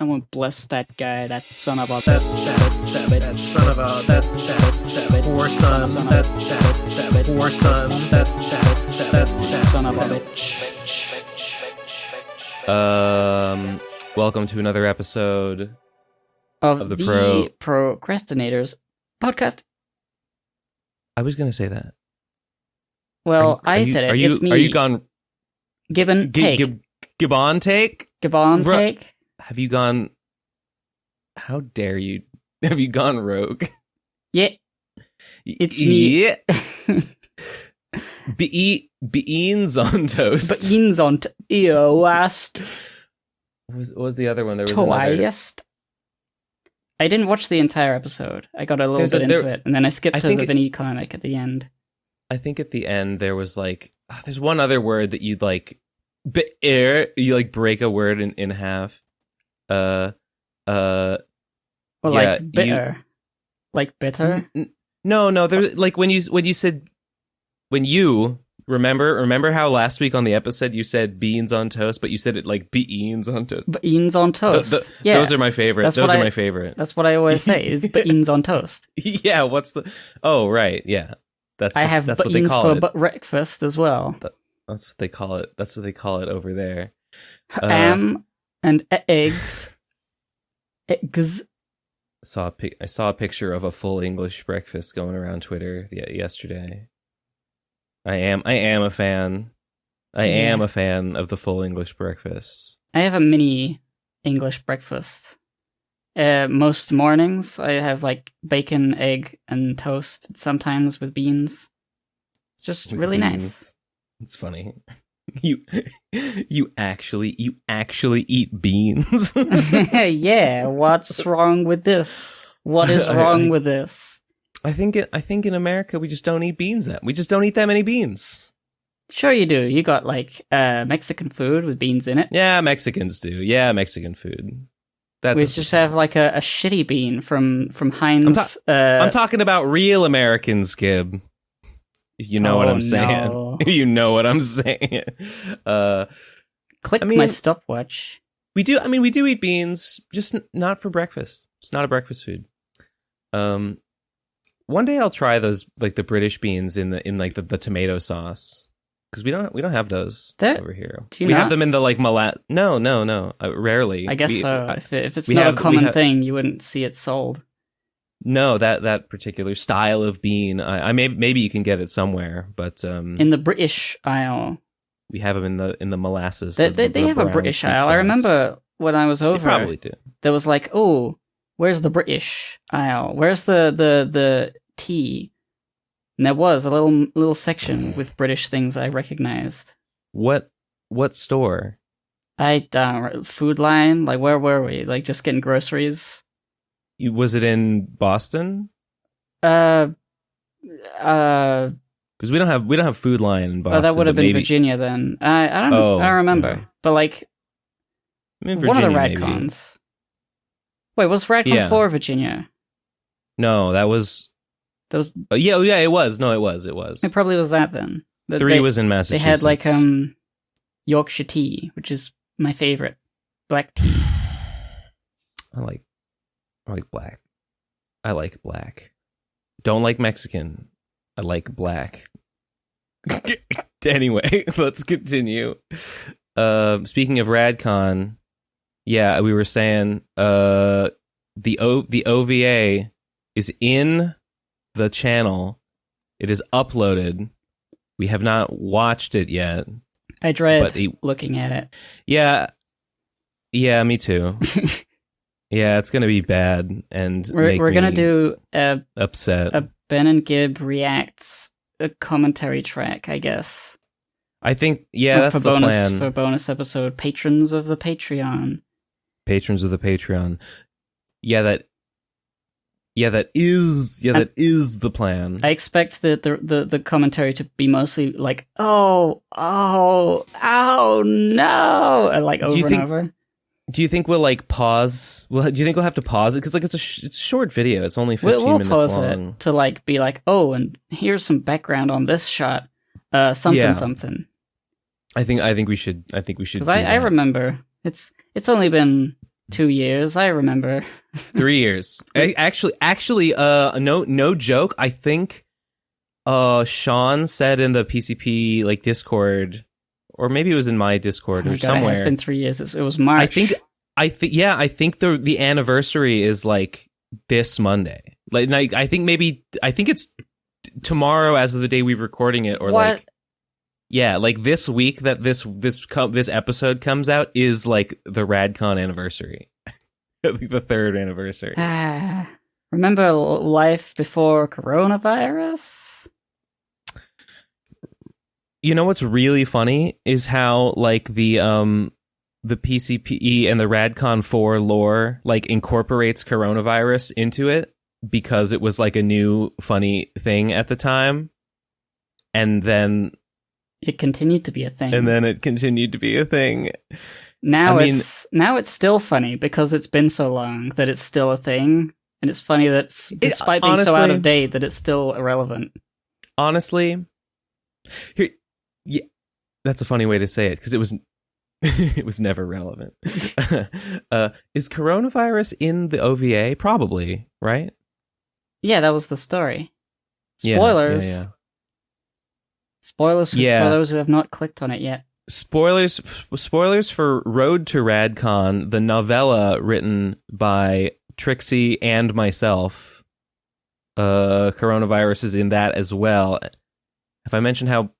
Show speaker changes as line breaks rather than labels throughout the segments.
I won't bless that guy, that son of a
that son of a that poor son, that poor son, that
son of a bitch.
Welcome to another episode
of
the
Pro Crastinators podcast.
I was gonna say that.
Well, I said it. It's me.
Are you gone?
Give and take.
Give on take.
Give on take.
Have you gone? How dare you? Have you gone rogue?
Yeah. It's me.
Yeah. Beans on toast.
Beans on toast.
What was the other one? There was
toast. I didn't watch the entire episode. I got a little bit into it, and then I skipped to the Vinny comic at the end.
I think at the end there was like, there's one other word that you'd like, you like break a word in half.
Well, like bitter, like bitter.
No. There's like when you said remember how last week on the episode you said beans on toast, but you said it like beans on toast.
Beans on toast. Yeah,
those are my favorite. My favorite.
That's what I always say. Is beans on toast.
Yeah. What's the? Oh, right. Yeah. That's what they call it.
Breakfast as well.
That's what they call it. That's what they call it over there.
Ham and eggs. Eggs.
I saw a picture of a full English breakfast going around Twitter yesterday. I am a fan. I am a fan of the full English breakfast.
I have a mini English breakfast. Most mornings I have like bacon, egg, and toast. Sometimes with beans. It's just with really beans. Nice.
It's funny. You actually eat beans.
Yeah. What's wrong with this? What is wrong with this?
I think in America we just don't eat beans. We just don't eat that many beans.
Sure you do. You got like Mexican food with beans in it.
Yeah, Mexicans do. Yeah, Mexican food.
We just have like a shitty bean from Heinz.
I'm talking about real Americans, Gib. You know what I'm saying.
No.
You know what I'm saying.
Click my stopwatch.
We do eat beans, just not for breakfast. It's not a breakfast food. One day I'll try those, like the British beans in the tomato sauce, because we don't have those over here. We have them in the like No. Rarely.
I guess so. If it's not a common thing, you wouldn't see it sold.
No, that particular style of bean, I maybe you can get it somewhere, but
in the British aisle,
we have them in the molasses.
They have a British aisle. Sauce. I remember when I was over,
they probably do.
There was like, oh, where's the British aisle? Where's the tea? And there was a little section with British things I recognized.
What store?
Food Line. Like, where were we? Like, just getting groceries.
Was it in Boston?
Because
we don't have Food Line in Boston.
Oh, that would have been Virginia then. I don't remember. Yeah. But like,
Virginia,
one of the Radcons. Wait, was Radcon 4 Virginia?
No, that was. Yeah, it was. No, it was.
It probably was that then.
3 was in Massachusetts.
They had like Yorkshire tea, which is my favorite black tea.
I like black. I like black. Don't like Mexican. I like black. Anyway, let's continue. Speaking of Radcon, yeah, we were saying the OVA is in the channel. It is uploaded. We have not watched it yet.
I dread looking at it.
Yeah, me too. Yeah, it's gonna be bad, and
we're gonna do
upset.
A Ben and Gib reacts a commentary track, I guess.
I think that's the plan
for bonus episode. Patrons of the Patreon.
Yeah, that is the plan.
I expect that the commentary to be mostly like, oh no, and like over and over.
Do you think we'll like pause? Do you think we'll have to pause it? Because like it's a short video. It's only 15 minutes long. We'll pause it
to like be like, oh, and here's some background on this shot. Something.
I think we should.
Because I remember it's only been 2 years. I remember.
3 years. Actually, no joke. I think Sean said in the PCP like Discord, or maybe it was in my Discord
Oh my
or
God,
somewhere.
It's been 3 years. It was March.
I think the anniversary is like this Monday. Like I think it's tomorrow as of the day we're recording it, or
What?
like this week that this episode comes out is like the Radcon anniversary. Like the 3rd anniversary.
Remember life before coronavirus?
You know what's really funny is how like the PCPE and the Radcon 4 lore like incorporates coronavirus into it because it was like a new funny thing at the time, and then
It continued to be a thing.
it continued to be a thing.
Now
I mean-
it's still funny because it's been so long that it's still a thing, and it's funny that despite being so out
honestly-
of date, that it's still irrelevant.
Honestly, that's a funny way to say it because it was it was never relevant. Is coronavirus in the OVA? Probably, right?
Yeah, that was the story.
Yeah,
Spoilers.
yeah.
Spoilers for
Yeah.
those who have not clicked on it yet.
Spoilers for Road to Radcon, the novella written by Trixie and myself. Coronavirus is in that as well. Have I mentioned how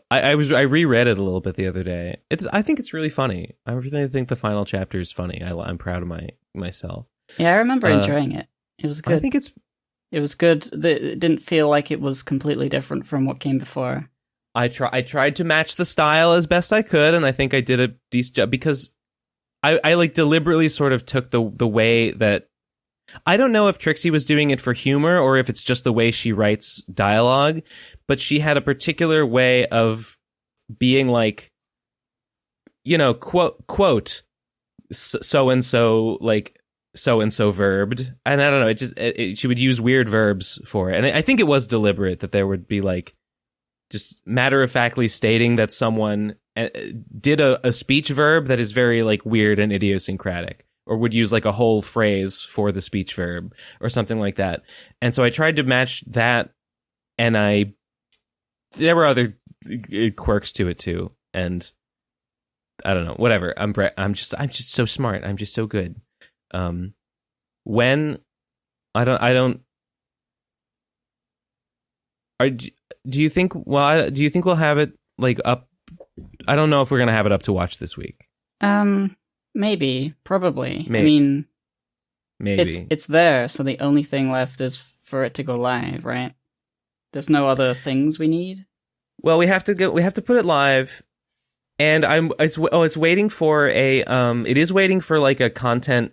I reread it a little bit the other day? I think it's really funny. I really think the final chapter is funny. I'm proud of myself.
Yeah, I remember enjoying it. It was good.
I think
It was good. It didn't feel like it was completely different from what came before.
I tried to match the style as best I could, and I think I did a decent job because I like deliberately sort of took the way that I don't know if Trixie was doing it for humor or if it's just the way she writes dialogue, but she had a particular way of being like, you know, quote so and so like so and so verbed, and I don't know, she would use weird verbs for it, and I think it was deliberate that there would be like just matter-of-factly stating that someone did a speech verb that is very like weird and idiosyncratic, or would use like a whole phrase for the speech verb or something like that. And so I tried to match that, and there were other quirks to it too, and I don't know, whatever. I'm just so smart. I'm just so good. When do you think we'll have it like up? I don't know if we're gonna have it up to watch this week.
Maybe, probably.
Maybe.
I mean,
Maybe
it's there, so the only thing left is for it to go live, right? There's no other things we need.
Well, we have to put it live, and it's waiting for it is waiting for like a content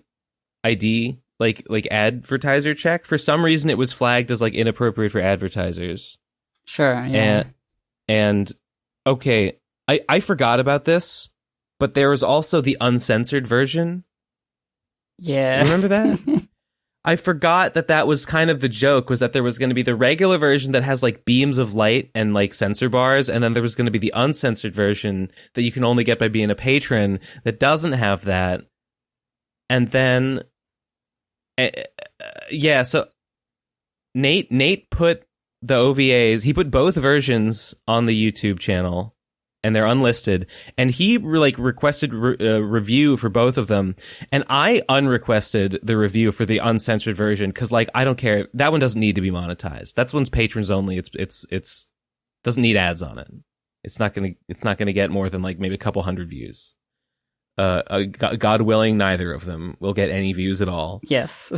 ID, like advertiser check. For some reason, it was flagged as like inappropriate for advertisers.
Sure, yeah.
And okay, I forgot about this, but there was also the uncensored version.
Yeah.
Remember that? I forgot that was kind of the joke, was that there was going to be the regular version that has like beams of light and like censor bars, and then there was going to be the uncensored version that you can only get by being a patron that doesn't have that. And then so Nate put the OVAs, he put both versions on the YouTube channel, and they're unlisted, and he like requested review for both of them, and I unrequested the review for the uncensored version because like I don't care, that one doesn't need to be monetized. That's one's patrons only. It's doesn't need ads on it. It's not gonna get more than like maybe a couple hundred views. God willing, neither of them will get any views at all.
Yes.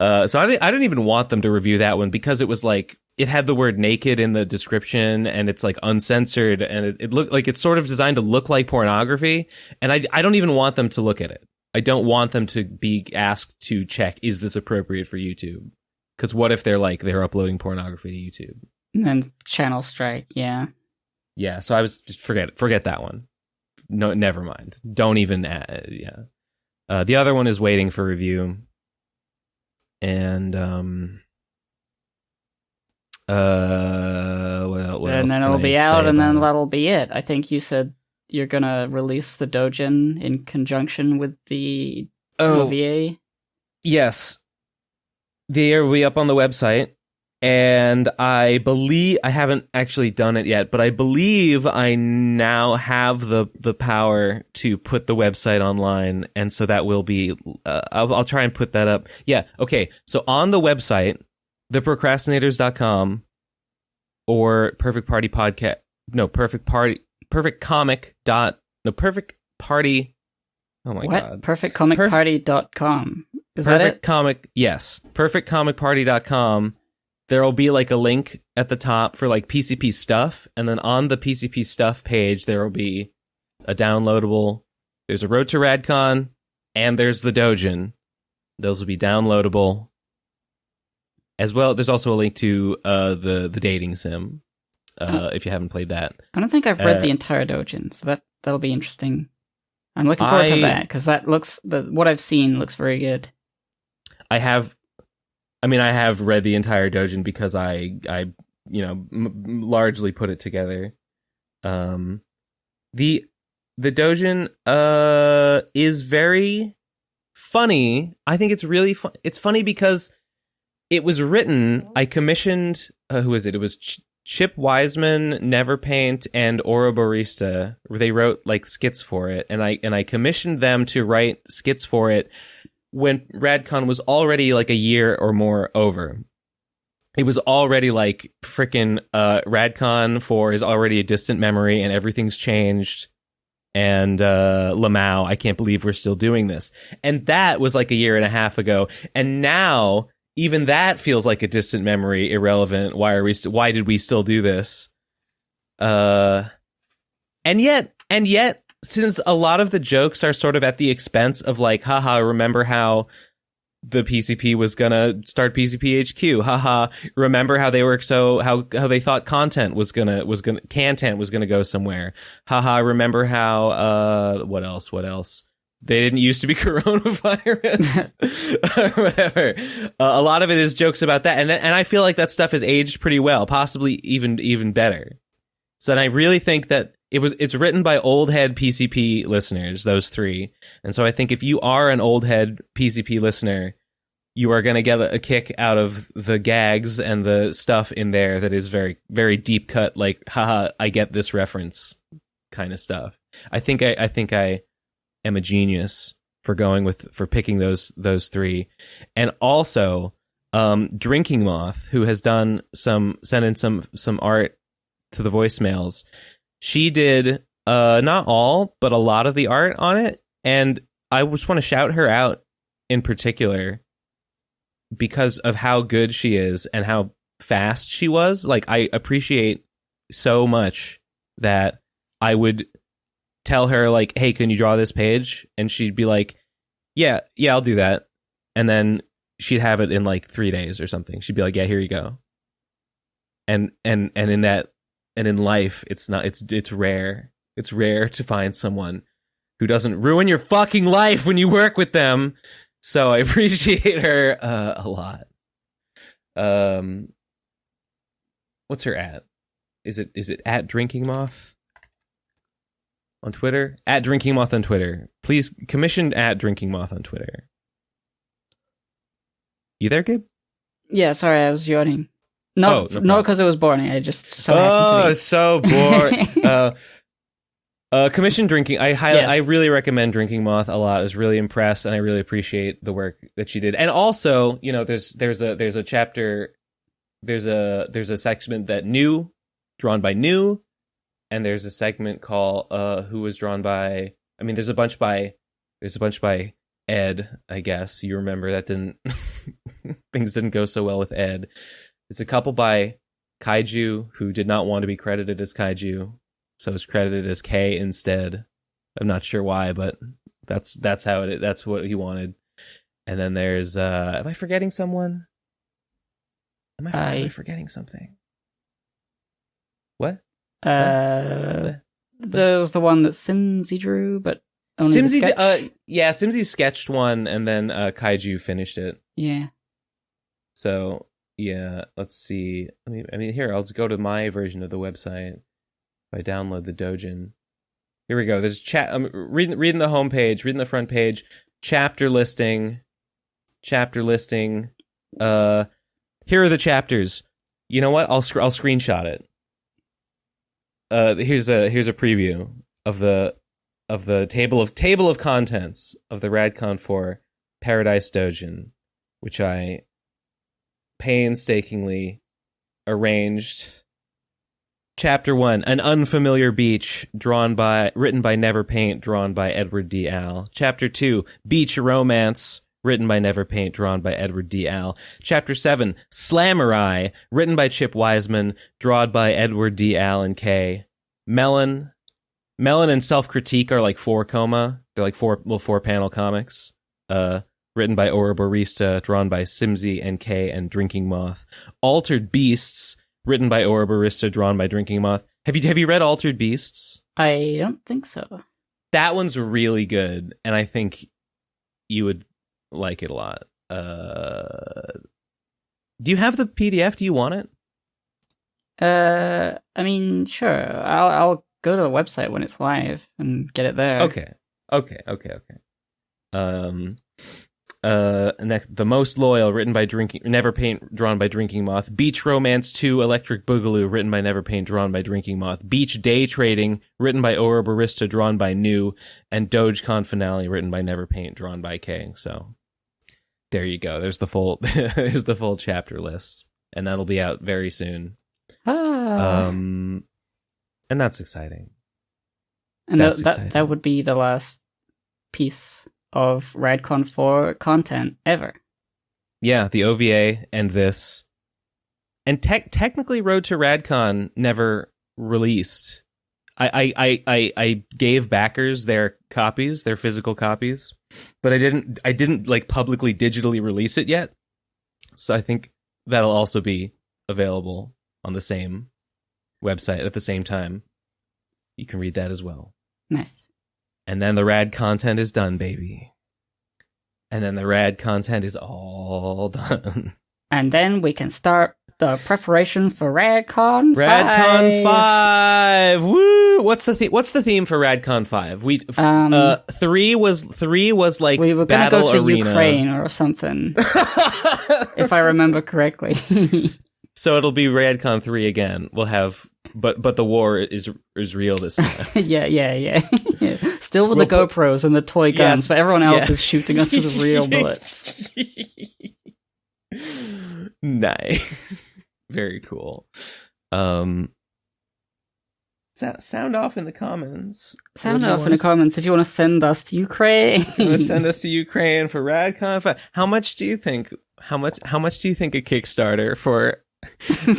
So I didn't even want them to review that one because it was like, it had the word naked in the description, and it's like uncensored, and it looked like it's sort of designed to look like pornography, and I don't even want them to look at it. I don't want them to be asked to check, is this appropriate for YouTube? Because what if they're uploading pornography to YouTube?
And then channel strike, yeah.
Yeah, so I was just forget that one. No, never mind. Don't even the other one is waiting for review. And what else
And then
can
it'll
I
be
say
out, and then
about it?
that'll be it. I think you said you're gonna release the Dōjin in conjunction with the
Oh,
OVA.
yes. They will be up on the website. And I believe, I haven't actually done it yet, but I believe I now have the power to put the website online. And so that will be, I'll try and put that up. Yeah. Okay. So on the website, theprocrastinators.com or Perfect Party Podcast, no, Perfect Comic dot, no, Perfect Party. Oh my God.
Perfectcomicparty.com. Is that
Perfect
it?
Comic, yes. Perfectcomicparty.com. There'll be like a link at the top for like PCP stuff, and then on the PCP stuff page there will be a downloadable. There's a Road to Radcon, and there's the Dōjin. Those will be downloadable as well. There's also a link to the dating sim if you haven't played that.
I don't think I've read the entire Dōjin, so that'll be interesting. I'm looking forward to that because that looks what I've seen looks very good.
I have read the entire Dōjin because I largely put it together. The Dōjin is very funny. I think it's really fun. It's funny because it was written. I commissioned who is it? It was Chip Wiseman, Neverpaint, and Ouroborista. They wrote like skits for it, and I commissioned them to write skits for it when Radcon was already like a year or more over. It was already like freaking Radcon 4 is already a distant memory and everything's changed. And Lamau, I can't believe we're still doing this. And that was like a year and a half ago. And now even that feels like a distant memory, irrelevant. Why did we still do this? And yet, since a lot of the jokes are sort of at the expense of like, haha, remember how the PCP was gonna start PCP HQ? Haha, remember how they were how they thought content was gonna content was gonna go somewhere? Haha, remember how what else? They didn't used to be coronavirus or whatever. A lot of it is jokes about that, and I feel like that stuff has aged pretty well, possibly even better. So, and I really think that it's written by old head PCP listeners, those three. And so I think if you are an old head PCP listener, you are going to get a kick out of the gags and the stuff in there that is very, very deep cut, like, haha, I get this reference kind of stuff. I think I am a genius for picking those three. And also, Drinking Moth, who has sent in some art to the voicemails. She did not all, but a lot of the art on it. And I just want to shout her out in particular because of how good she is and how fast she was. Like, I appreciate so much that I would tell her, like, hey, can you draw this page? And she'd be like, yeah, I'll do that. And then she'd have it in like 3 days or something. She'd be like, yeah, here you go. And in that, and in life, it's rare. It's rare to find someone who doesn't ruin your fucking life when you work with them. So I appreciate her a lot. What's her at? Is it at Drinking Moth on Twitter? At Drinking Moth on Twitter. Please commission at Drinking Moth on Twitter. You there, Gabe?
Yeah, sorry, I was yawning. Not because it was boring. I just
it's so boring. Commission Drinking. I really recommend Drinking Moth a lot. I was really impressed, and I really appreciate the work that she did. And also, there's a chapter, there's a segment that drawn by New, and there's a segment called who was drawn by. I mean, there's a bunch by Ed. I guess you remember that things didn't go so well with Ed. It's a couple by Kaiju, who did not want to be credited as Kaiju, so it's credited as K instead. I'm not sure why, but that's how it is. That's what he wanted. And then there's am I forgetting someone? Am I forgetting something? What?
There was the one that Simsy drew, but only
Simsy sketched one, and then Kaiju finished it.
Yeah.
So yeah, let's see. Here, I'll just go to my version of the website. If I download the Dōjin, Here we go. There's chat. I'm reading the homepage, reading the front page. Chapter listing. Chapter listing. Here are the chapters. You know what? I'll screenshot it. Here's a preview of the table of contents of the Radcon 4 Paradise Dōjin, which I painstakingly arranged. Chapter 1, An Unfamiliar Beach, written by Neverpaint, drawn by Edward D. Al. Chapter 2, Beach Romance, written by Neverpaint, drawn by Edward D. Al. Chapter 7, Slamurai, written by Chip Wiseman, drawn by Edward D. Al and K. Melon and Self-Critique are like 4-coma. They're like four panel comics. Written by Ouroborista, drawn by Simsy and K and Drinking Moth. Altered Beasts, written by Ouroborista, drawn by Drinking Moth. Have you read Altered Beasts?
I don't think so.
That one's really good, and I think you would like it a lot. Do you have the PDF? Do you want it?
I mean, sure. I'll go to the website when it's live and get it there.
Okay. Next, The Most Loyal, written by Neverpaint, drawn by Drinking Moth. Beach Romance 2, Electric Boogaloo, written by Neverpaint, drawn by Drinking Moth. Beach Day Trading, written by Ouroborista, drawn by New, and Dōjin Finale, written by Neverpaint, drawn by K. So there you go. There's the full there's the full chapter list, and that'll be out very soon. And that's exciting.
And that would be the last piece of Radcon 4 content ever.
Yeah, the OVA and this. And technically Road to Radcon never released. I gave backers their copies, their physical copies, but I didn't like publicly digitally release it yet. So I think that'll also be available on the same website at the same time. You can read that as well.
Nice.
And then the rad content is done, baby. And then the rad content is all done.
And then we can start the preparations for Radcon 5.
Radcon 5. Woo! What's the theme for Radcon 5? Three was like
we were gonna
Battle
go to
Arena.
Ukraine or something, if I remember correctly.
So it'll be Radcon 3 again. We'll have, but the war is real this time.
Yeah. Still with the GoPros and the toy guns,
Yes,
but everyone else is shooting us with real bullets.
Nice. Very cool. Sound off in the comments.
Sound off in the comments if you want to send us to Ukraine.
Send us to Ukraine for Radcon 5. How much do you think? How much do you think a Kickstarter for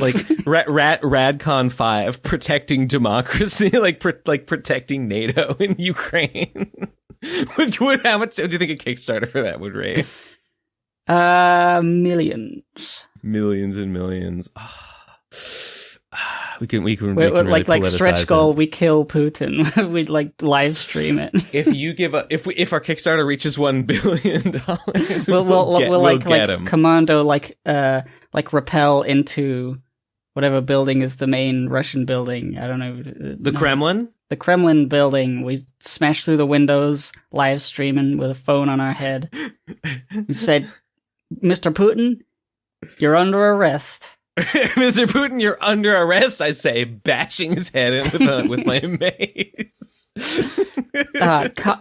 like Radcon 5 protecting democracy, like protecting NATO in Ukraine? How much do you think a Kickstarter for that would raise?
Millions
and millions. We can
We're
really
like stretch
politicize
goal.
it.
We kill Putin. We'd like live stream it.
If our Kickstarter reaches $1 billion,
we'll
get him.
commando like rappel into whatever building is the main Russian building. I don't know.
The Kremlin?
The Kremlin building. We smash through the windows, live streaming with a phone on our head. We said, "Mr. Putin, you're under arrest."
Mr. Putin, you're under arrest, I say, bashing his head in with my mace.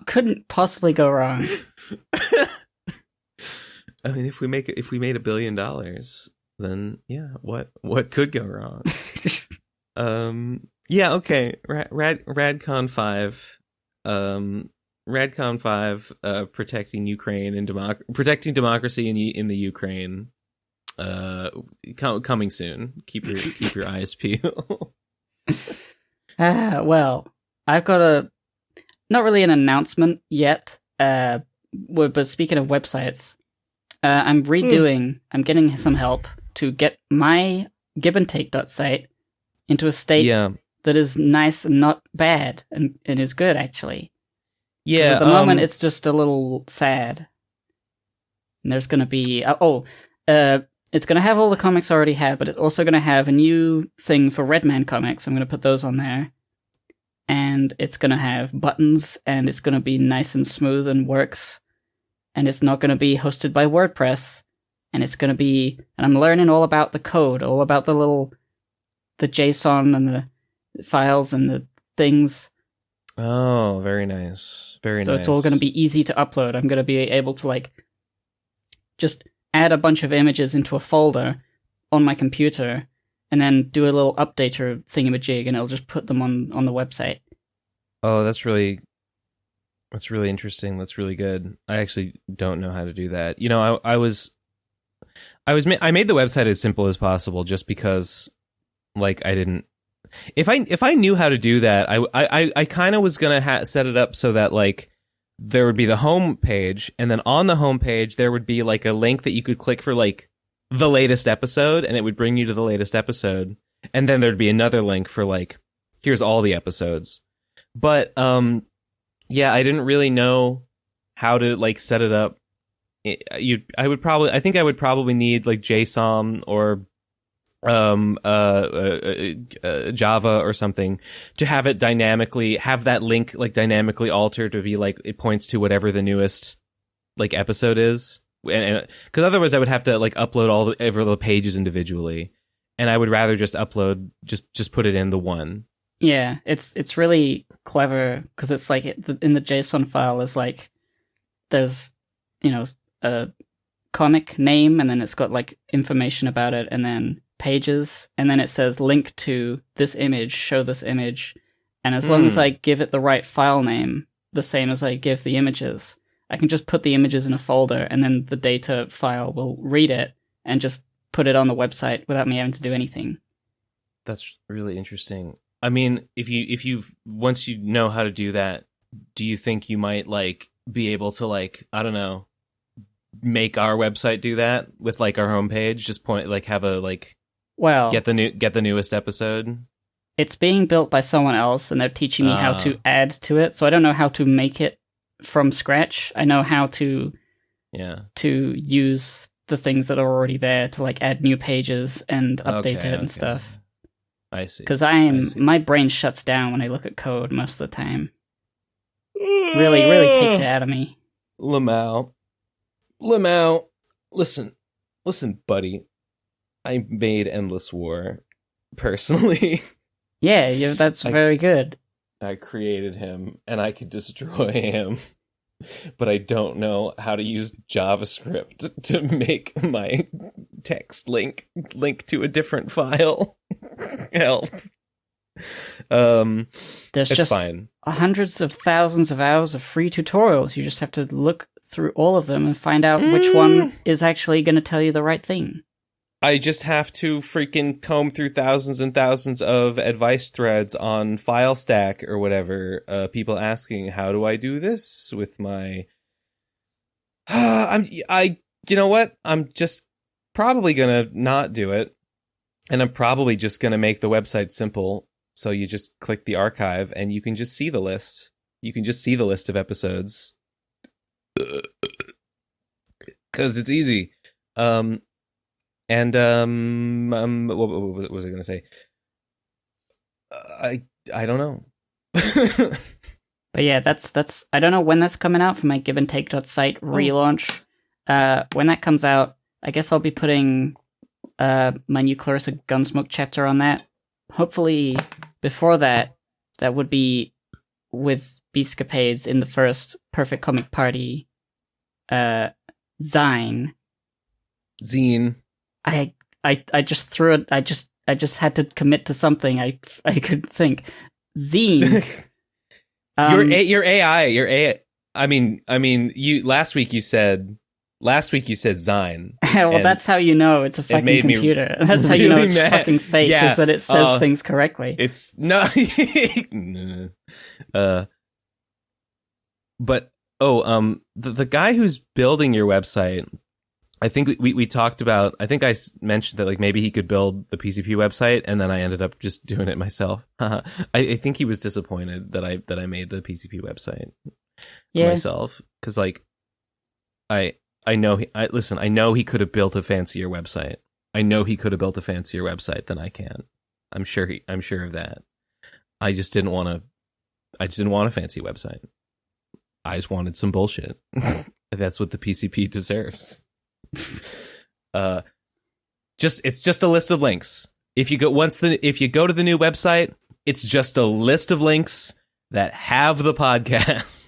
Couldn't possibly go wrong.
I mean, if we made $1 billion, then yeah, what could go wrong? Yeah, okay. Radcon 5. Radcon 5, protecting Ukraine and protecting democracy in the Ukraine. Coming soon. Keep your eyes peeled.
Well, I've got not really an announcement yet. But speaking of websites, I'm getting some help to get my giveandtake.site into a state that is nice and not bad and is good, actually.
Yeah.
At the moment, it's just a little sad. And there's going to be... it's going to have all the comics I already have, but it's also going to have a new thing for Redman comics. I'm going to put those on there. and it's going to have buttons, and it's going to be nice and smooth and works, and it's not going to be hosted by WordPress, and it's going to be, and I'm learning all about the code, all about the JSON and the files and the things.
Oh, very nice. Very nice.
So it's all going to be easy to upload. I'm going to be able to like just add a bunch of images into a folder on my computer and then do a little updater thingamajig, and it'll just put them on the website.
Oh, that's really interesting. That's really good. I actually don't know how to do that. You know, I made the website as simple as possible just because, like, I didn't. If I knew how to do that, I kind of was gonna set it up so that like there would be the home page, and then on the home page there would be like a link that you could click for like the latest episode, and it would bring you to the latest episode, and then there'd be another link for like here's all the episodes. But yeah, I didn't really know how to like set it up. I think I would probably need like JSON or Java or something to have it dynamically have that link like dynamically altered to be like it points to whatever the newest like episode is, and because otherwise I would have to like upload all the pages individually, and I would rather just upload just put it in the one.
Yeah, it's really clever because it's like in the JSON file is like there's, you know, a comic name, and then it's got like information about it, and then pages, and then it says link to this image, show this image, and as long as I give it the right file name, the same as I give the images, I can just put the images in a folder, and then the data file will read it and just put it on the website without me having to do anything.
That's really interesting. I mean, if you once you know how to do that, do you think you might like be able to like, I don't know, make our website do that with like our homepage? Just point like have a like,
well,
get the newest episode.
It's being built by someone else, and they're teaching me how to add to it. So I don't know how to make it from scratch. I know how to use the things that are already there to like add new pages and update it and stuff.
I see.
Because my brain shuts down when I look at code most of the time. Really takes it out of me.
Lamau, listen, buddy. I made Endless War personally.
Yeah, that's very good.
I created him, and I could destroy him, but I don't know how to use JavaScript to make my text link to a different file. Help.
There's
it's
just
fine.
Hundreds of thousands of hours of free tutorials. You just have to look through all of them and find out which one is actually going to tell you the right thing.
I just have to freaking comb through thousands and thousands of advice threads on FileStack or whatever. People asking, how do I do this with my... you know what? I'm just probably going to not do it. And I'm probably just going to make the website simple. So you just click the archive and you can just see the list. You can just see the list of episodes. Because it's easy. What was I going to say? I don't know.
But yeah, that's I don't know when that's coming out for my giveandtake.site relaunch. When that comes out, I guess I'll be putting my new Clarissa Gunsmoke chapter on that. Hopefully before that would be with Beastcapades in the first Perfect Comic Party Zine. I just threw it. I just had to commit to something. I could think zine.
Your AI. I mean. You last week you said Zine.
Well, that's how you know it's a fucking computer. That's how you know it's fucking fake. Is that it says things correctly.
It's no. But the guy who's building your website. I think we talked about, I think I mentioned that like maybe he could build the PCP website, and then I ended up just doing it myself. I think he was disappointed that I made the PCP website myself, because like I know he could have built a fancier website. I know he could have built a fancier website than I can. I'm sure of that. I just didn't want to I just didn't want a fancy website. I just wanted some bullshit. That's what the PCP deserves. It's just a list of links. If you go to the new website, it's just a list of links that have the podcast.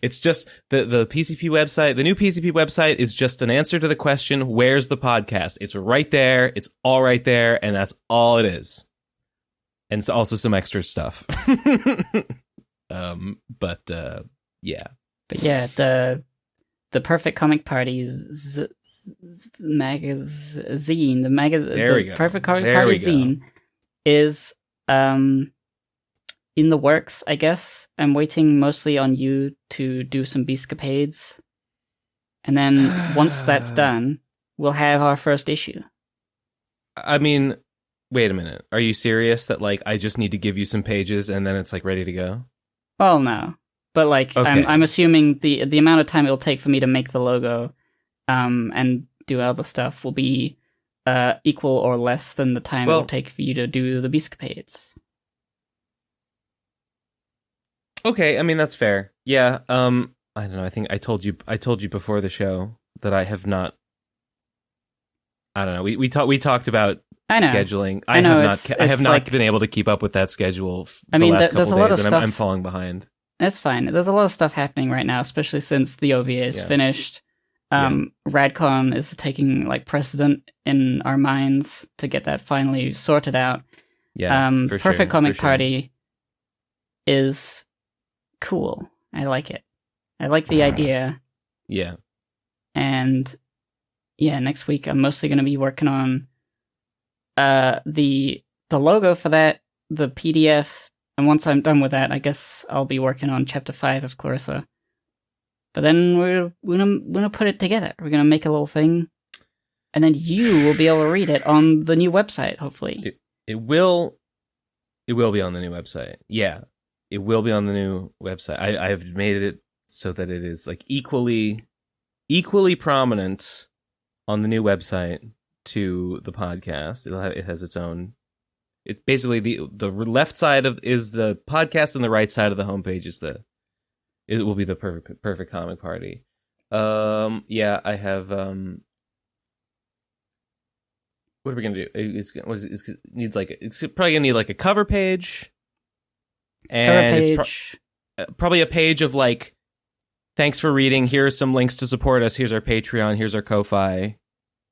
It's just the PCP website. The new PCP website is just an answer to the question, where's the podcast? It's right there. It's all right there. And that's all it is. And it's also some extra stuff. Yeah.
But yeah, the Perfect Comic Party's magazine, the Perfect Comic Party zine is in the works, I guess. I'm waiting mostly on you to do some Beastcapades. And then once that's done, we'll have our first issue.
I mean, wait a minute. Are you serious that, like, I just need to give you some pages and then it's, like, ready to go?
Well, no. But, like,
okay.
I'm assuming the amount of time it'll take for me to make the logo and do other stuff will be equal or less than the time it'll take for you to do the Beastcapades.
Okay, I mean, that's fair. Yeah, I don't know. I think I told you before the show that I have not. I don't know. We talked about scheduling. I have not been able to keep up with that schedule. The last couple
there's a lot of stuff.
I'm falling behind.
That's fine. There's a lot of stuff happening right now, especially since the OVA is finished. Radcon is taking like precedent in our minds to get that finally sorted out.
Yeah,
Perfect Comic Party is cool. I like it. I like the idea.
Yeah.
And yeah, next week I'm mostly going to be working on the logo for that, the PDF, and once I'm done with that, I guess I'll be working on Chapter 5 of Clarissa. But then we're gonna put it together. We're gonna make a little thing, and then you will be able to read it on the new website. Hopefully,
it will be on the new website. Yeah, it will be on the new website. I have made it so that it is like equally prominent on the new website to the podcast. It has its own. It basically the left side is the podcast and the right side of the homepage it will be the perfect comic party. Yeah, I have. What are we gonna do? It's probably gonna need like a cover page, and it's probably a page of like, thanks for reading. Here are some links to support us. Here's our Patreon. Here's our Ko-fi.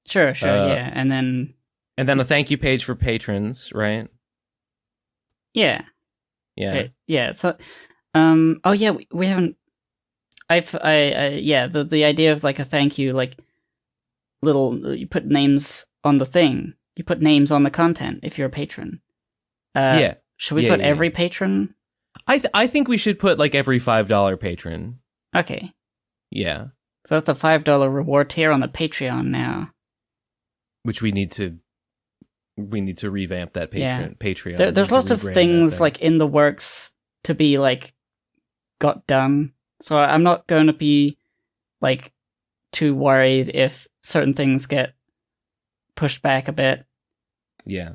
Sure, yeah, and then
a thank you page for patrons, right?
Yeah. So. Oh yeah, we haven't. The idea of like a thank you, like you put names on the thing, you put names on the content if you're a patron. Should we put every patron?
I think we should put like every $5 patron.
Okay.
Yeah.
So that's a $5 reward tier on the Patreon now.
Which we need to revamp that Patreon.
There's lots of things like in the works to be like got done, so I'm not going to be like too worried if certain things get pushed back a bit.
Yeah,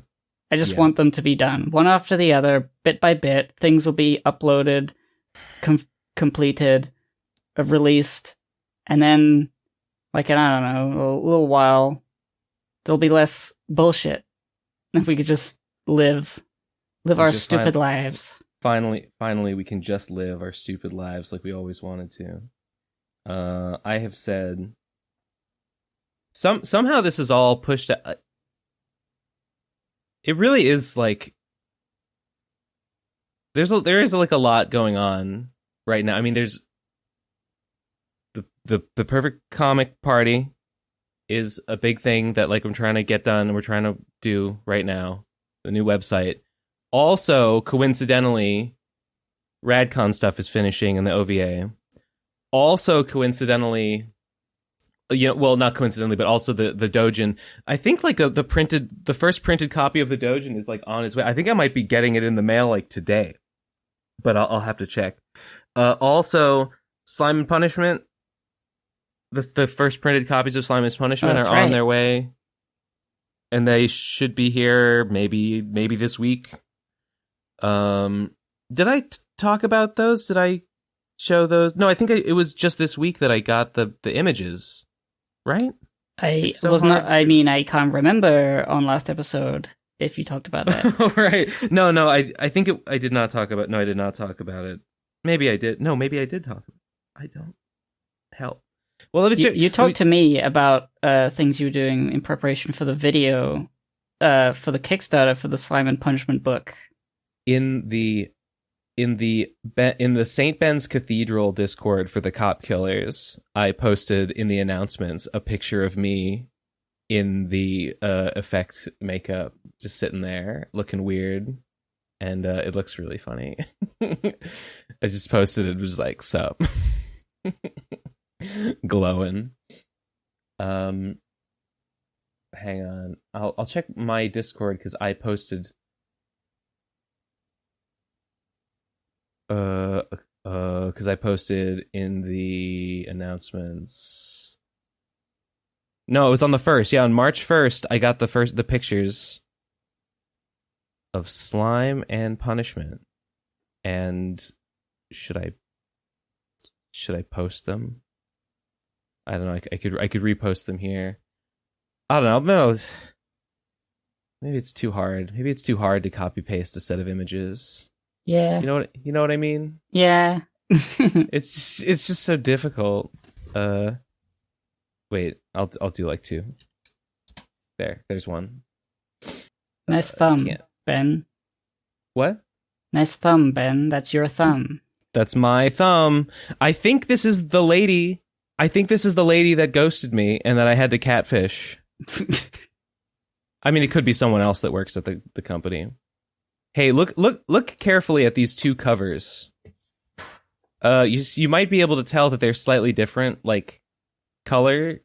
I just want them to be done one after the other, bit by bit. Things will be uploaded, completed, released, and then like in, I don't know, a little while there'll be less bullshit if we could just live our stupid lives.
Finally, we can just live our stupid lives like we always wanted to. I have said somehow this is all pushed out. It really is like there is like a lot going on right now. I mean, there's the Perfect Comic Party is a big thing that like I'm trying to get done and we're trying to do right now. The new website. Also, coincidentally, Radcon stuff is finishing in the OVA. Also, coincidentally, not coincidentally, but also the Dōjin. I think like the first printed copy of the Dōjin is like on its way. I think I might be getting it in the mail like today, but I'll have to check. Also, Slime and Punishment. The first printed copies of Slime and Punishment are on their way, and they should be here maybe this week. Did I talk about those? Did I show those? No, I think it was just this week that I got the images, right?
I
so
was not.
hard
I
to-
mean, I can't remember on last episode if you talked about that.
Right. No, I think I did not talk about. No, I did not talk about it. Maybe I did. No, maybe I did talk about it. I don't. Help. Well, let me check.
You talked to me about things you were doing in preparation for the video, for the Kickstarter for the Slime and Punishment book.
in the St. Ben's Cathedral Discord for the Cop Killers, I posted in the announcements a picture of me in the effect makeup, just sitting there looking weird, and it looks really funny. I just posted it, was like, sup. Glowing. Hang on, I'll check my Discord because I posted because I posted in the announcements. No, it was on the 1st. Yeah, on March 1st, I got the pictures of Slime and Punishment. And should I post them? I don't know. I could repost them here. I don't know. Maybe it's too hard. Maybe it's too hard to copy paste a set of images.
Yeah.
You know what I mean?
Yeah.
It's just so difficult. Wait, I'll do like 2. There's one.
Nice thumb,
can't.
Ben.
What?
Nice thumb, Ben. That's your thumb.
That's my thumb. I think this is the lady that ghosted me and that I had to catfish. I mean, it could be someone else that works at the company. Hey, look carefully at these 2 covers. You might be able to tell that they're slightly different, like color.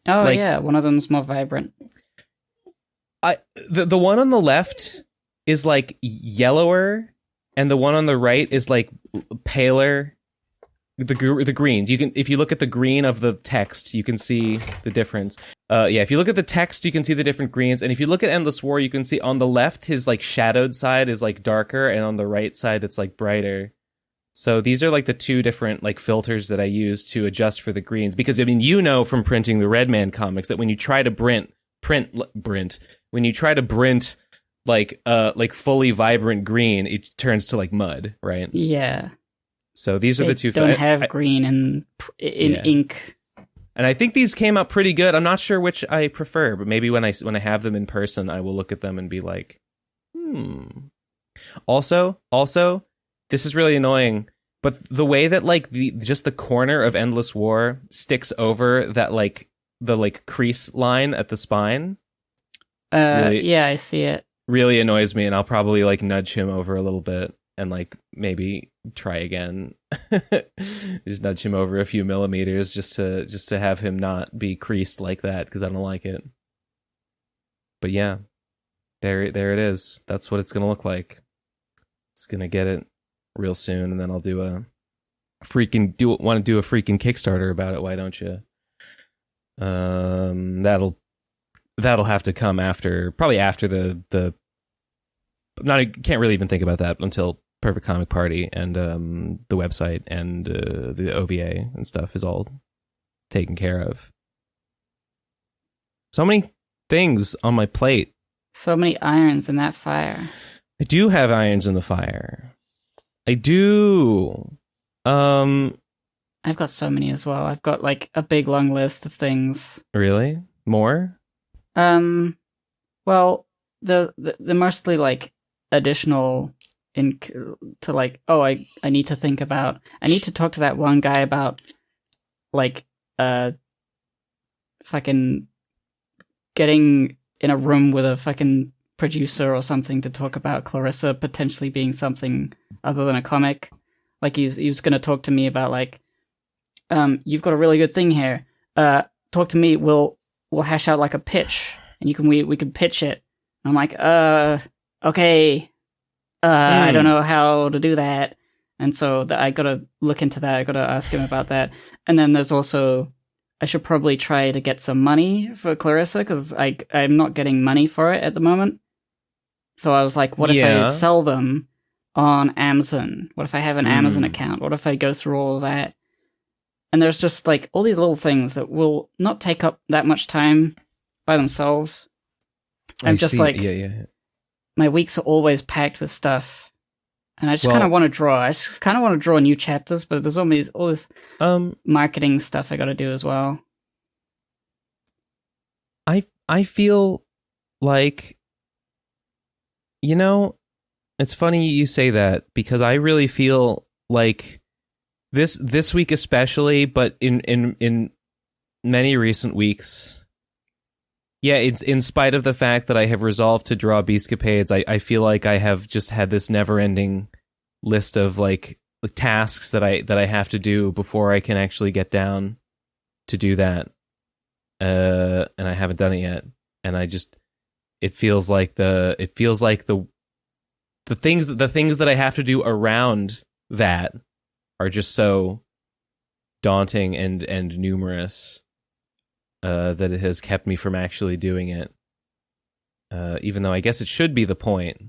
Oh
Like-
yeah, one of them's more vibrant.
The one on the left is like yellower, and the one on the right is like paler. The greens. You can, if you look at the green of the text, you can see the difference. If you look at the text, you can see the different greens, and if you look at Endless War, you can see on the left his like shadowed side is like darker, and on the right side it's like brighter. So these are like the 2 different like filters that I use to adjust for the greens, because I mean, you know from printing the Redman comics that when you try to print like fully vibrant green, it turns to like mud, right?
Yeah.
So these are
They
the 2
don't have green in
Yeah.
ink.
And I think these came out pretty good. I'm not sure which I prefer, but maybe when I have them in person, I will look at them and be like, Also, this is really annoying, but the way that like just the corner of Endless War sticks over that like the like crease line at the spine. Really?
Yeah, I see it.
Really annoys me, and I'll probably like nudge him over a little bit and like maybe try again. Just nudge him over a few millimeters just to have him not be creased like that, because I don't like it. But yeah, there it is. That's what it's gonna look like. Just gonna get it real soon, and then I'll do a freaking Kickstarter about it. Why don't you? That'll have to come probably after the I can't really even think about that until Perfect Comic Party and the website and the OVA and stuff is all taken care of. So many things on my plate.
So many irons in that fire.
I do have irons in the fire. I do.
I've got so many as well. I've got like a big long list of things.
Really? More?
Well, the mostly like additional to like, oh, I need to think about, I need to talk to that one guy about like fucking getting in a room with a fucking producer or something to talk about Clarissa potentially being something other than a comic. Like he was gonna talk to me about like, you've got a really good thing here. Talk to me. We'll hash out like a pitch, and we can pitch it. And I'm like, okay. I don't know how to do that. And so I gotta look into that. I gotta ask him about that. And then there's also, I should probably try to get some money for Clarissa, because I'm not getting money for it at the moment. So I was like, what if I sell them on Amazon? What if I have an Amazon account? What if I go through all of that? And there's just like all these little things that will not take up that much time by themselves. I'm just like, my weeks are always packed with stuff. And I just kind of want to draw. I just kind of want to draw new chapters, but there's all this marketing stuff I got to do as well.
I feel like, you know, it's funny you say that, because I really feel like this week especially, but in many recent weeks, it's in spite of the fact that I have resolved to draw Beastcapades, I feel like I have just had this never-ending list of like tasks that I have to do before I can actually get down to do that. And I haven't done it yet, and it feels like the things that I have to do around that are just so daunting and numerous that it has kept me from actually doing it. Even though I guess it should be the point,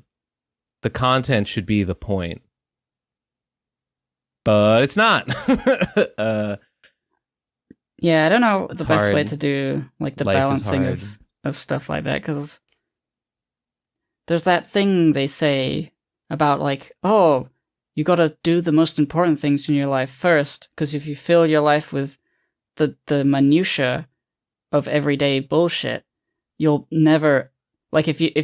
the content should be the point, but it's not.
Yeah, I don't know the best
hard.
way to do like the
Life is
balancing
hard.
of stuff like that, because there's that thing they say about like, oh, you got to do the most important things in your life first, because if you fill your life with the minutia of everyday bullshit, you'll never, like, if you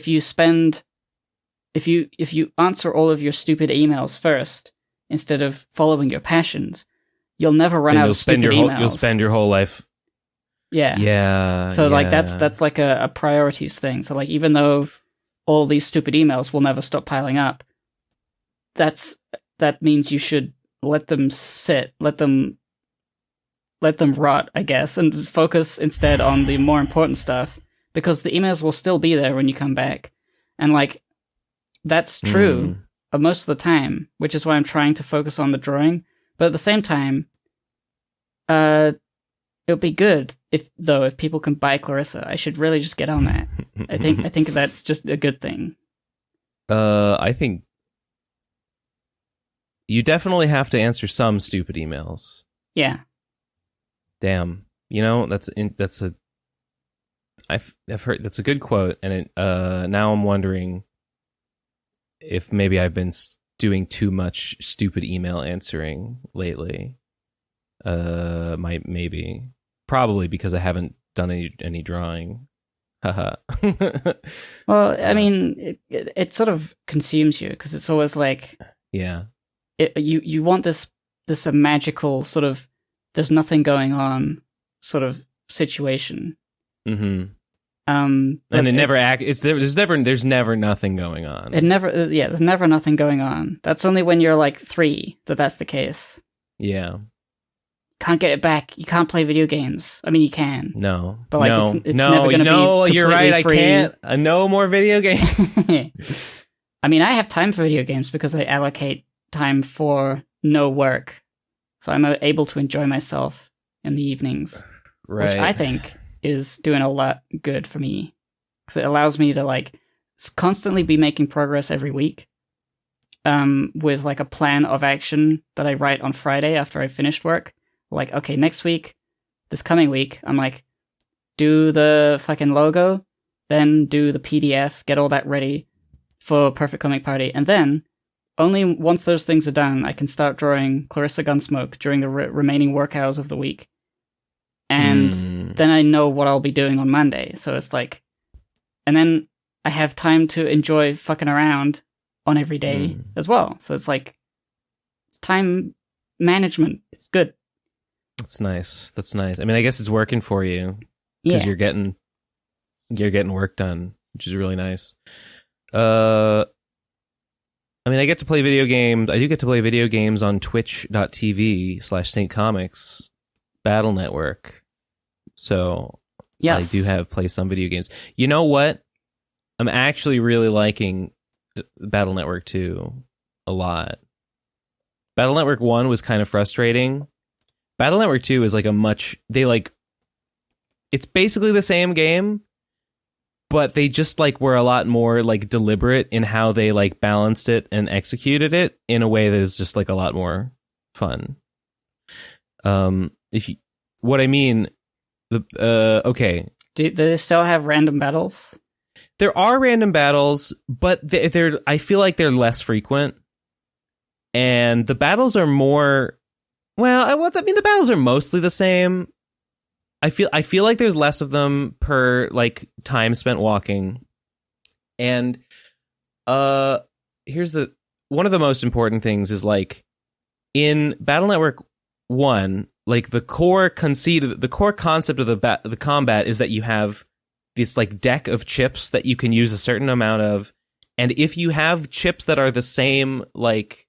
answer all of your stupid emails first instead of following your passions, you'll never run out of stupid emails.
You'll spend your whole life.
Yeah. So like that's like a priorities thing. So like, even though all these stupid emails will never stop piling up, that means you should let them sit, let them rot, I guess, and focus instead on the more important stuff, because the emails will still be there when you come back. And like, that's true most of the time, which is why I'm trying to focus on the drawing. But at the same time, it would be good if people can buy Clarissa. I should really just get on that. I think that's just a good thing.
I think you definitely have to answer some stupid emails.
Yeah.
Damn. You know, I've heard that's a good quote, and now I'm wondering if maybe I've been doing too much stupid email answering lately. Maybe. Probably because I haven't done any drawing. Haha.
Well, I mean, it sort of consumes you, because it's always like,
yeah,
you want this magical sort of there's nothing going on sort of situation.
Mm-hmm. And it never there's never nothing going on.
There's never nothing going on. That's only when you're like 3 that's the case.
Yeah.
Can't get it back. You can't play video games. I mean, you can.
No.
But like,
no.
it's never going to be completely
you're right.
free.
I can't. No more video games.
I mean, I have time for video games because I allocate time for no work. So I'm able to enjoy myself in the evenings.
Right.
Which I think is doing a lot good for me. Because it allows me to like constantly be making progress every week. With like a plan of action that I write on Friday after I finished work. Like, okay, this coming week, I'm like, do the fucking logo, then do the PDF, get all that ready for Perfect Comic Party, and then only once those things are done, I can start drawing Clarissa Gunsmoke during the remaining work hours of the week. And then I know what I'll be doing on Monday, so it's like, and then I have time to enjoy fucking around on every day as well. So it's like, it's time management. It's good.
That's nice. I mean, I guess it's working for you because you're getting work done, which is really nice. I mean, I get to play video games. I do get to play video games on twitch.tv/St. Comics Battle Network. So yes. I do play some video games. You know what? I'm actually really liking Battle Network 2 a lot. Battle Network 1 was kind of frustrating. Battle Network 2 is like it's basically the same game, but they just like were a lot more like deliberate in how they like balanced it and executed it in a way that is just like a lot more fun. If you, what I mean, okay.
Do they still have random battles?
There are random battles, but they're I feel like they're less frequent. And the battles are more, well, I mean, the battles are mostly the same. I feel like there's less of them per like time spent walking. And here's one of the most important things is like in Battle Network 1, like the core concept of the combat is that you have this like deck of chips that you can use a certain amount of, and if you have chips that are the same, like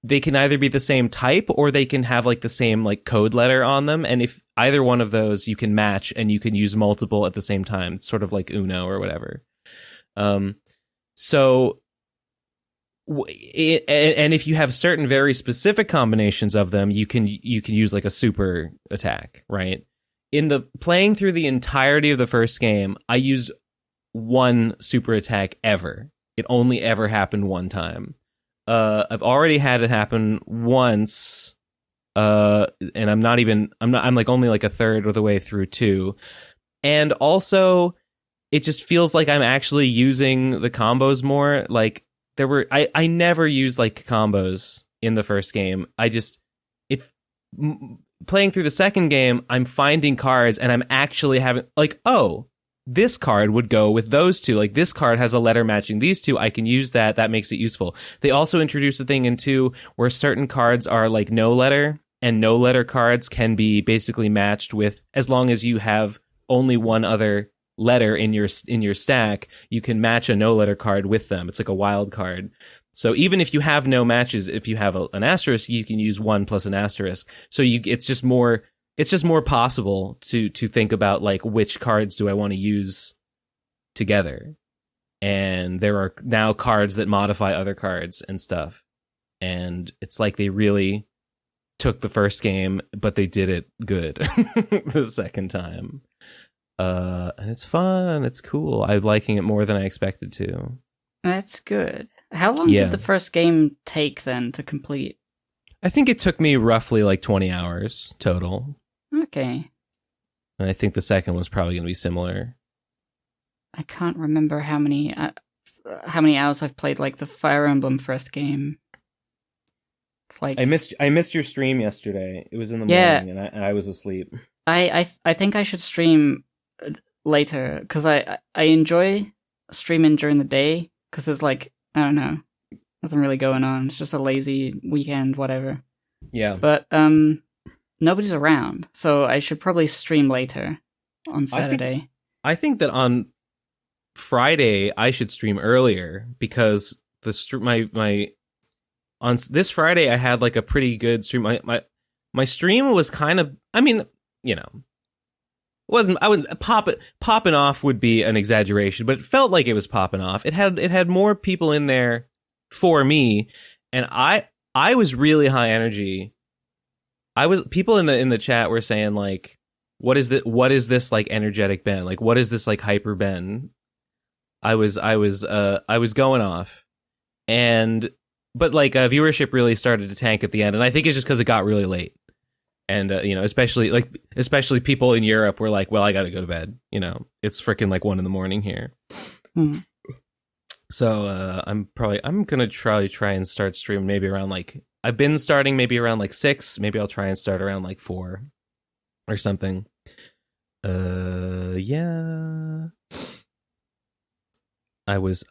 they can either be the same type or they can have like the same like code letter on them, and if either one of those you can match and you can use multiple at the same time. It's sort of like Uno or whatever. So and if you have certain very specific combinations of them, you can use like a super attack, right? In the playing through the entirety of the first game, I use one super attack ever. It only ever happened one time. I've already had it happen once, and I'm like only like a third of the way through 2. And also, it just feels like I'm actually using the combos more. Like I never used like combos in the first game. Playing through the second game, I'm finding cards and I'm actually having like, oh, this card would go with those two. Like this card has a letter matching these two. I can use that. That makes it useful. They also introduced a thing in 2 where certain cards are like no letter, and no letter cards can be basically matched with, as long as you have only one other letter in your stack, you can match a no letter card with them. It's like a wild card. So even if you have no matches, if you have an asterisk, you can use 1 plus an asterisk. So it's just more possible to think about like which cards do I want to use together. And there are now cards that modify other cards and stuff. And it's like they really took the first game, but they did it good the second time. And it's fun. It's cool. I'm liking it more than I expected to.
That's good. How long did the first game take then to complete?
I think it took me roughly like 20 hours total.
Okay.
And I think the second was probably going to be similar.
I can't remember how many hours I've played like the Fire Emblem first game. It's like
I missed your stream yesterday. It was in the morning and I was asleep.
I think I should stream later because I enjoy streaming during the day because there's like, I don't know, nothing really going on. It's just a lazy weekend, whatever.
Yeah.
But nobody's around, so I should probably stream later on Saturday.
I think that on Friday I should stream earlier because on this Friday I had like a pretty good stream. My stream was kind of, I mean, you know, popping off would be an exaggeration, but it felt like it was popping off. It had more people in there for me, and I was really high energy. People in the chat were saying like, what is this like energetic Ben? Like what is this like hyper Ben? I was going off, but like viewership really started to tank at the end, and I think it's just because it got really late. And, you know, especially people in Europe were like, well, I got to go to bed. You know, it's freaking like 1 a.m. here.
Mm.
So I'm going to try and start streaming maybe around like, I've been starting maybe around like 6. Maybe I'll try and start around like 4 or something. Yeah. I was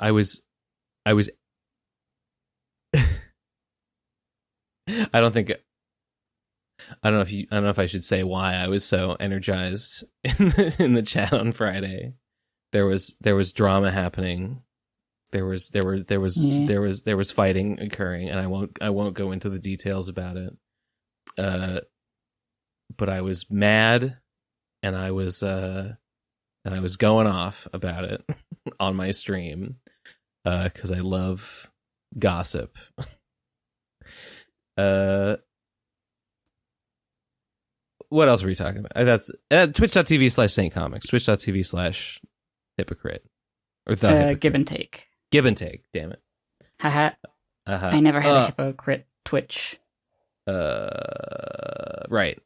I don't know if I should say why I was so energized in the chat on Friday. There was drama happening. There was fighting occurring, and I won't go into the details about it. But I was mad, and I was going off about it on my stream because I love gossip. What else were we talking about? That's twitch.tv/Saint Comics, twitch.tv/ hypocrite? Or the hypocrite?
Give and take.
Give and take, damn it.
Haha.
Uh-huh.
I never had a hypocrite Twitch.
Right.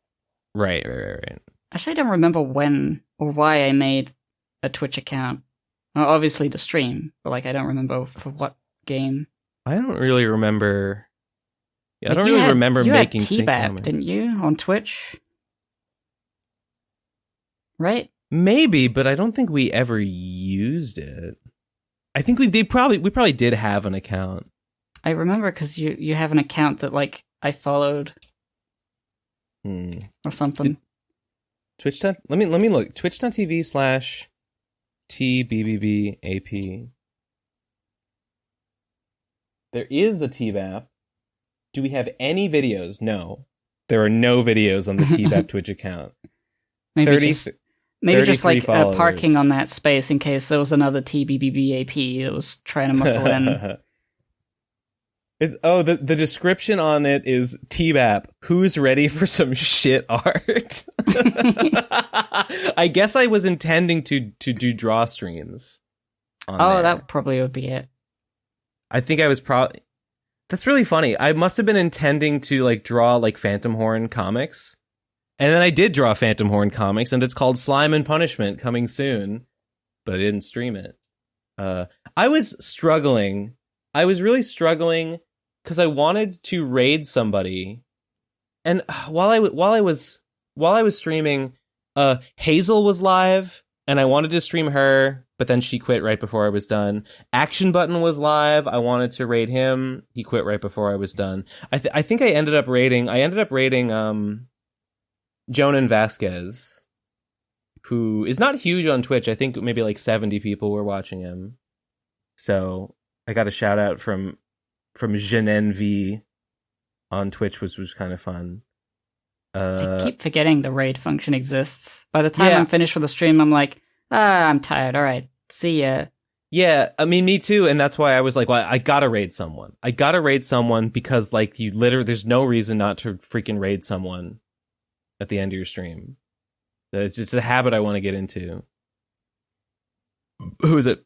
Actually, I don't remember when or why I made a Twitch account. Well, obviously to stream, but like I don't remember for what game.
I don't really remember. Yeah,
Like,
I don't really remember making
You
sync
had T-Bap,
comments.
didn't you, on Twitch? Right?
Maybe, but I don't think we ever used it. I think we probably did have an account.
I remember because you have an account that like I followed or something.
Twitch. Let me look. Twitch.tv/TBBBAP. There is a TBAP. Do we have any videos? No. There are no videos on the TBAP Twitch account.
Maybe just like
followers.
parking on that space in case there was another TBBBAP that was trying to muscle in.
The description on it is TBAP. Who's ready for some shit art? I guess I was intending to do draw streams.
That probably would be it.
I think I was probably. That's really funny. I must have been intending to like draw like Phantom Horn comics, and then I did draw Phantom Horn comics, and it's called Slime and Punishment, coming soon, but I didn't stream it. I was struggling. I was really struggling because I wanted to raid somebody, and while I was streaming, Hazel was live, and I wanted to stream her, but then she quit right before I was done. Action Button was live. I wanted to raid him. He quit right before I was done. I think I ended up raiding Jonan Vasquez, who is not huge on Twitch. I think maybe like 70 people were watching him. So I got a shout out from Jonan V on Twitch, which was kind of fun.
I keep forgetting the raid function exists. By the time I'm finished with the stream, I'm like, I'm tired. All right, see ya.
Yeah, I mean, me too, and that's why I was like, well, I gotta raid someone. I gotta raid someone because, like, you literally, there's no reason not to freaking raid someone at the end of your stream. It's just a habit I want to get into. Who is it?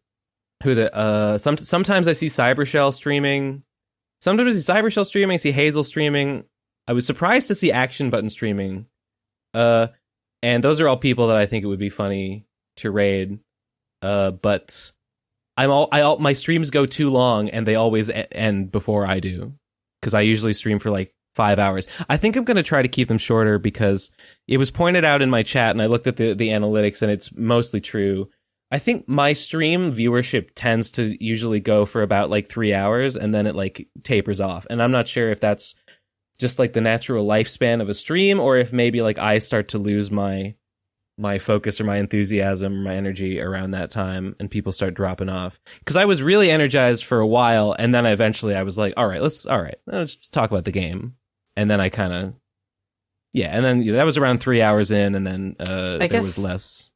Sometimes I see Cybershell streaming. Sometimes I see Cybershell streaming. I see Hazel streaming. I was surprised to see Action Button streaming. And those are all people that I think it would be funny to raid. But my streams go too long and they always end before I do. Because I usually stream for like 5 hours. I think I'm going to try to keep them shorter because it was pointed out in my chat and I looked at the analytics and it's mostly true. I think my stream viewership tends to usually go for about like 3 hours and then it like tapers off. And I'm not sure if that's just like the natural lifespan of a stream or if maybe like I start to lose my focus or my enthusiasm or my energy around that time and people start dropping off. Because I was really energized for a while and then eventually I was like, all right, let's talk about the game. And then I kind of, and then that was around 3 hours in and then there was less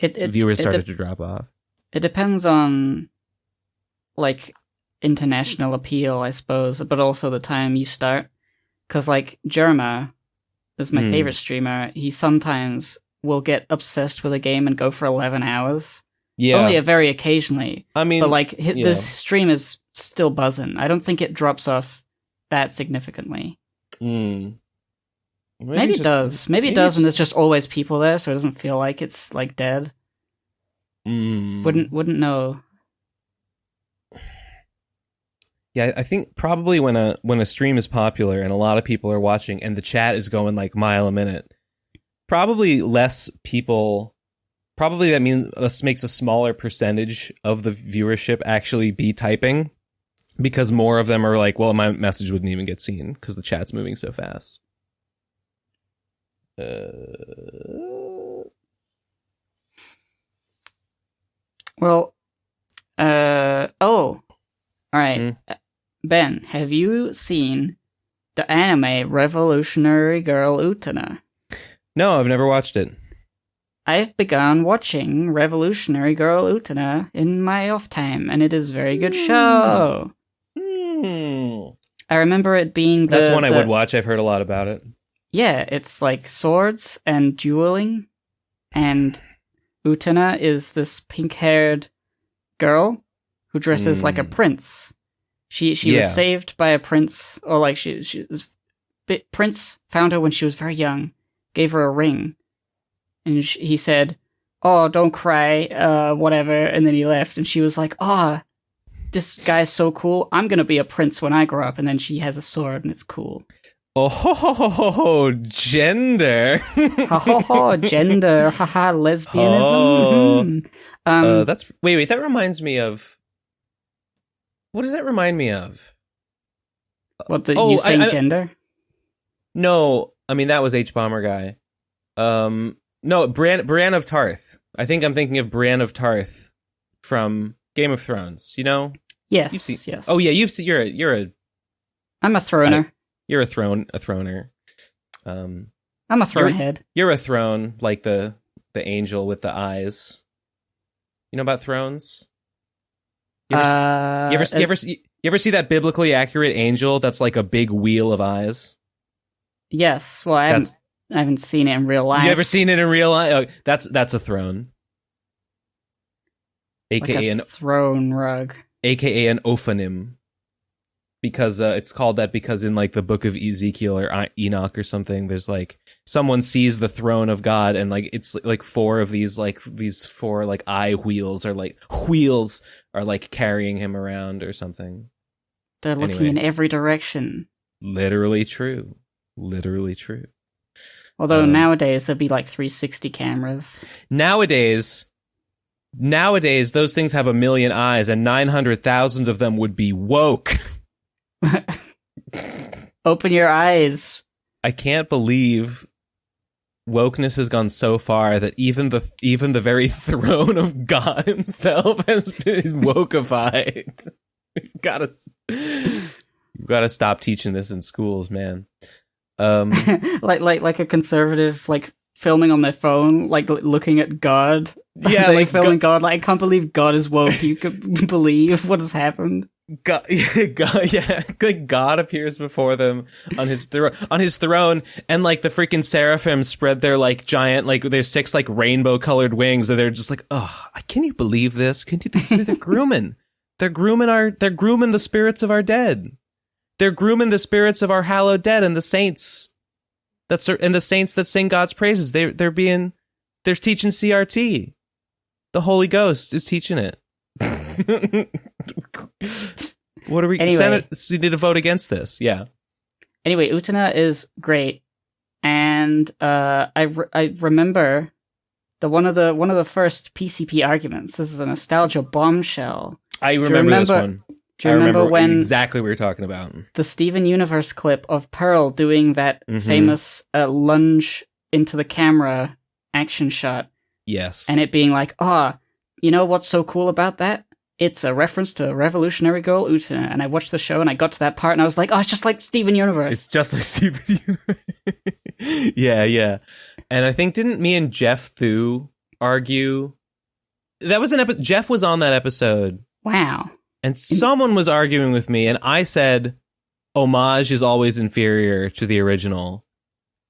viewers started to drop off.
It depends on like international appeal, I suppose, but also the time you start. Because like Jerma is my favorite streamer. He sometimes will get obsessed with a game and go for 11 hours. Yeah. Only very occasionally. I mean, but like this stream is still buzzing. I don't think it drops off that significantly. Maybe it does. Maybe it does, and there's just always people there, so it doesn't feel like it's like dead. Wouldn't know.
Yeah, I think probably when a stream is popular and a lot of people are watching and the chat is going like mile a minute, probably less people. Probably that means this makes a smaller percentage of the viewership actually be typing, because more of them are like, well, my message wouldn't even get seen because the chat's moving so fast.
Well, all right. Ben, have you seen the anime Revolutionary Girl Utena?
No, I've never watched it.
I've begun watching Revolutionary Girl Utena in my off time, and it is a very good show. I remember it being
That's one I would watch. I've heard a lot about it.
Yeah, it's like swords and dueling, and Utena is this pink-haired girl who dresses like a prince. She was saved by a prince, or like Prince found her when she was very young, gave her a ring, and he said, "Oh, don't cry, whatever," and then he left, and she was like, "Oh, this guy's so cool, I'm gonna be a prince when I grow up," and then she has a sword, and it's cool.
Oh, gender.
Gender, lesbianism.
That's wait, that reminds me of, what does that remind me of?
What, you saying gender?
No, I mean, that was H-Bomber guy. No, Brienne of Tarth. I think I'm thinking of Brienne of Tarth from Game of Thrones, you know?
Yes, yes.
Oh yeah, you're a
I'm a throner.
You're a throner.
I'm a throne head.
You're a throne, like the angel with the eyes. You know about thrones? You ever see that biblically accurate angel that's like a big wheel of eyes?
Yes. Well, I haven't seen it in real life.
You ever seen it in real life? Oh, that's a throne. AKA
like a throne rug.
AKA an ophonym. Because it's called that because in like the book of Ezekiel or Enoch or something, there's like someone sees the throne of God and like it's like four eye wheels are like carrying him around or something.
They're looking in every direction.
Literally true.
Although nowadays there'd be like 360 cameras. Nowadays
those things have 1 million eyes and 900,000 of them would be woke.
Open your eyes.
I can't believe wokeness has gone so far that even the very throne of God himself is wokeified. We've got to stop teaching this in schools, man.
Like a conservative, like filming on their phone, like looking at God.
Yeah, like
filming God. Like, I can't believe God is woke. You could believe what has happened.
God appears before them on his throne, and like the freaking seraphim spread their like giant, like their 6 like rainbow colored wings, and they're just like, oh, can you believe this? They're grooming. They're grooming the spirits of our dead. They're grooming the spirits of our hallowed dead and the saints. And the saints that sing God's praises. They're teaching CRT. The Holy Ghost is teaching it. What are we?
Anyway,
Senate, we need to vote against this. Yeah.
Anyway, Utena is great, and I remember one of the first PCP arguments. This is a nostalgia bombshell.
I remember this one.
Do you remember when
exactly what you're talking about?
The Steven Universe clip of Pearl doing that famous lunge into the camera action shot?
Yes.
And it being like, you know what's so cool about that? It's a reference to Revolutionary Girl Utena. And I watched the show and I got to that part and I was like, it's just like Steven Universe.
It's just like Steven Universe. Yeah. And I think, didn't me and Jeff Thu argue? That was Jeff was on that episode.
Wow.
And someone was arguing with me and I said, homage is always inferior to the original.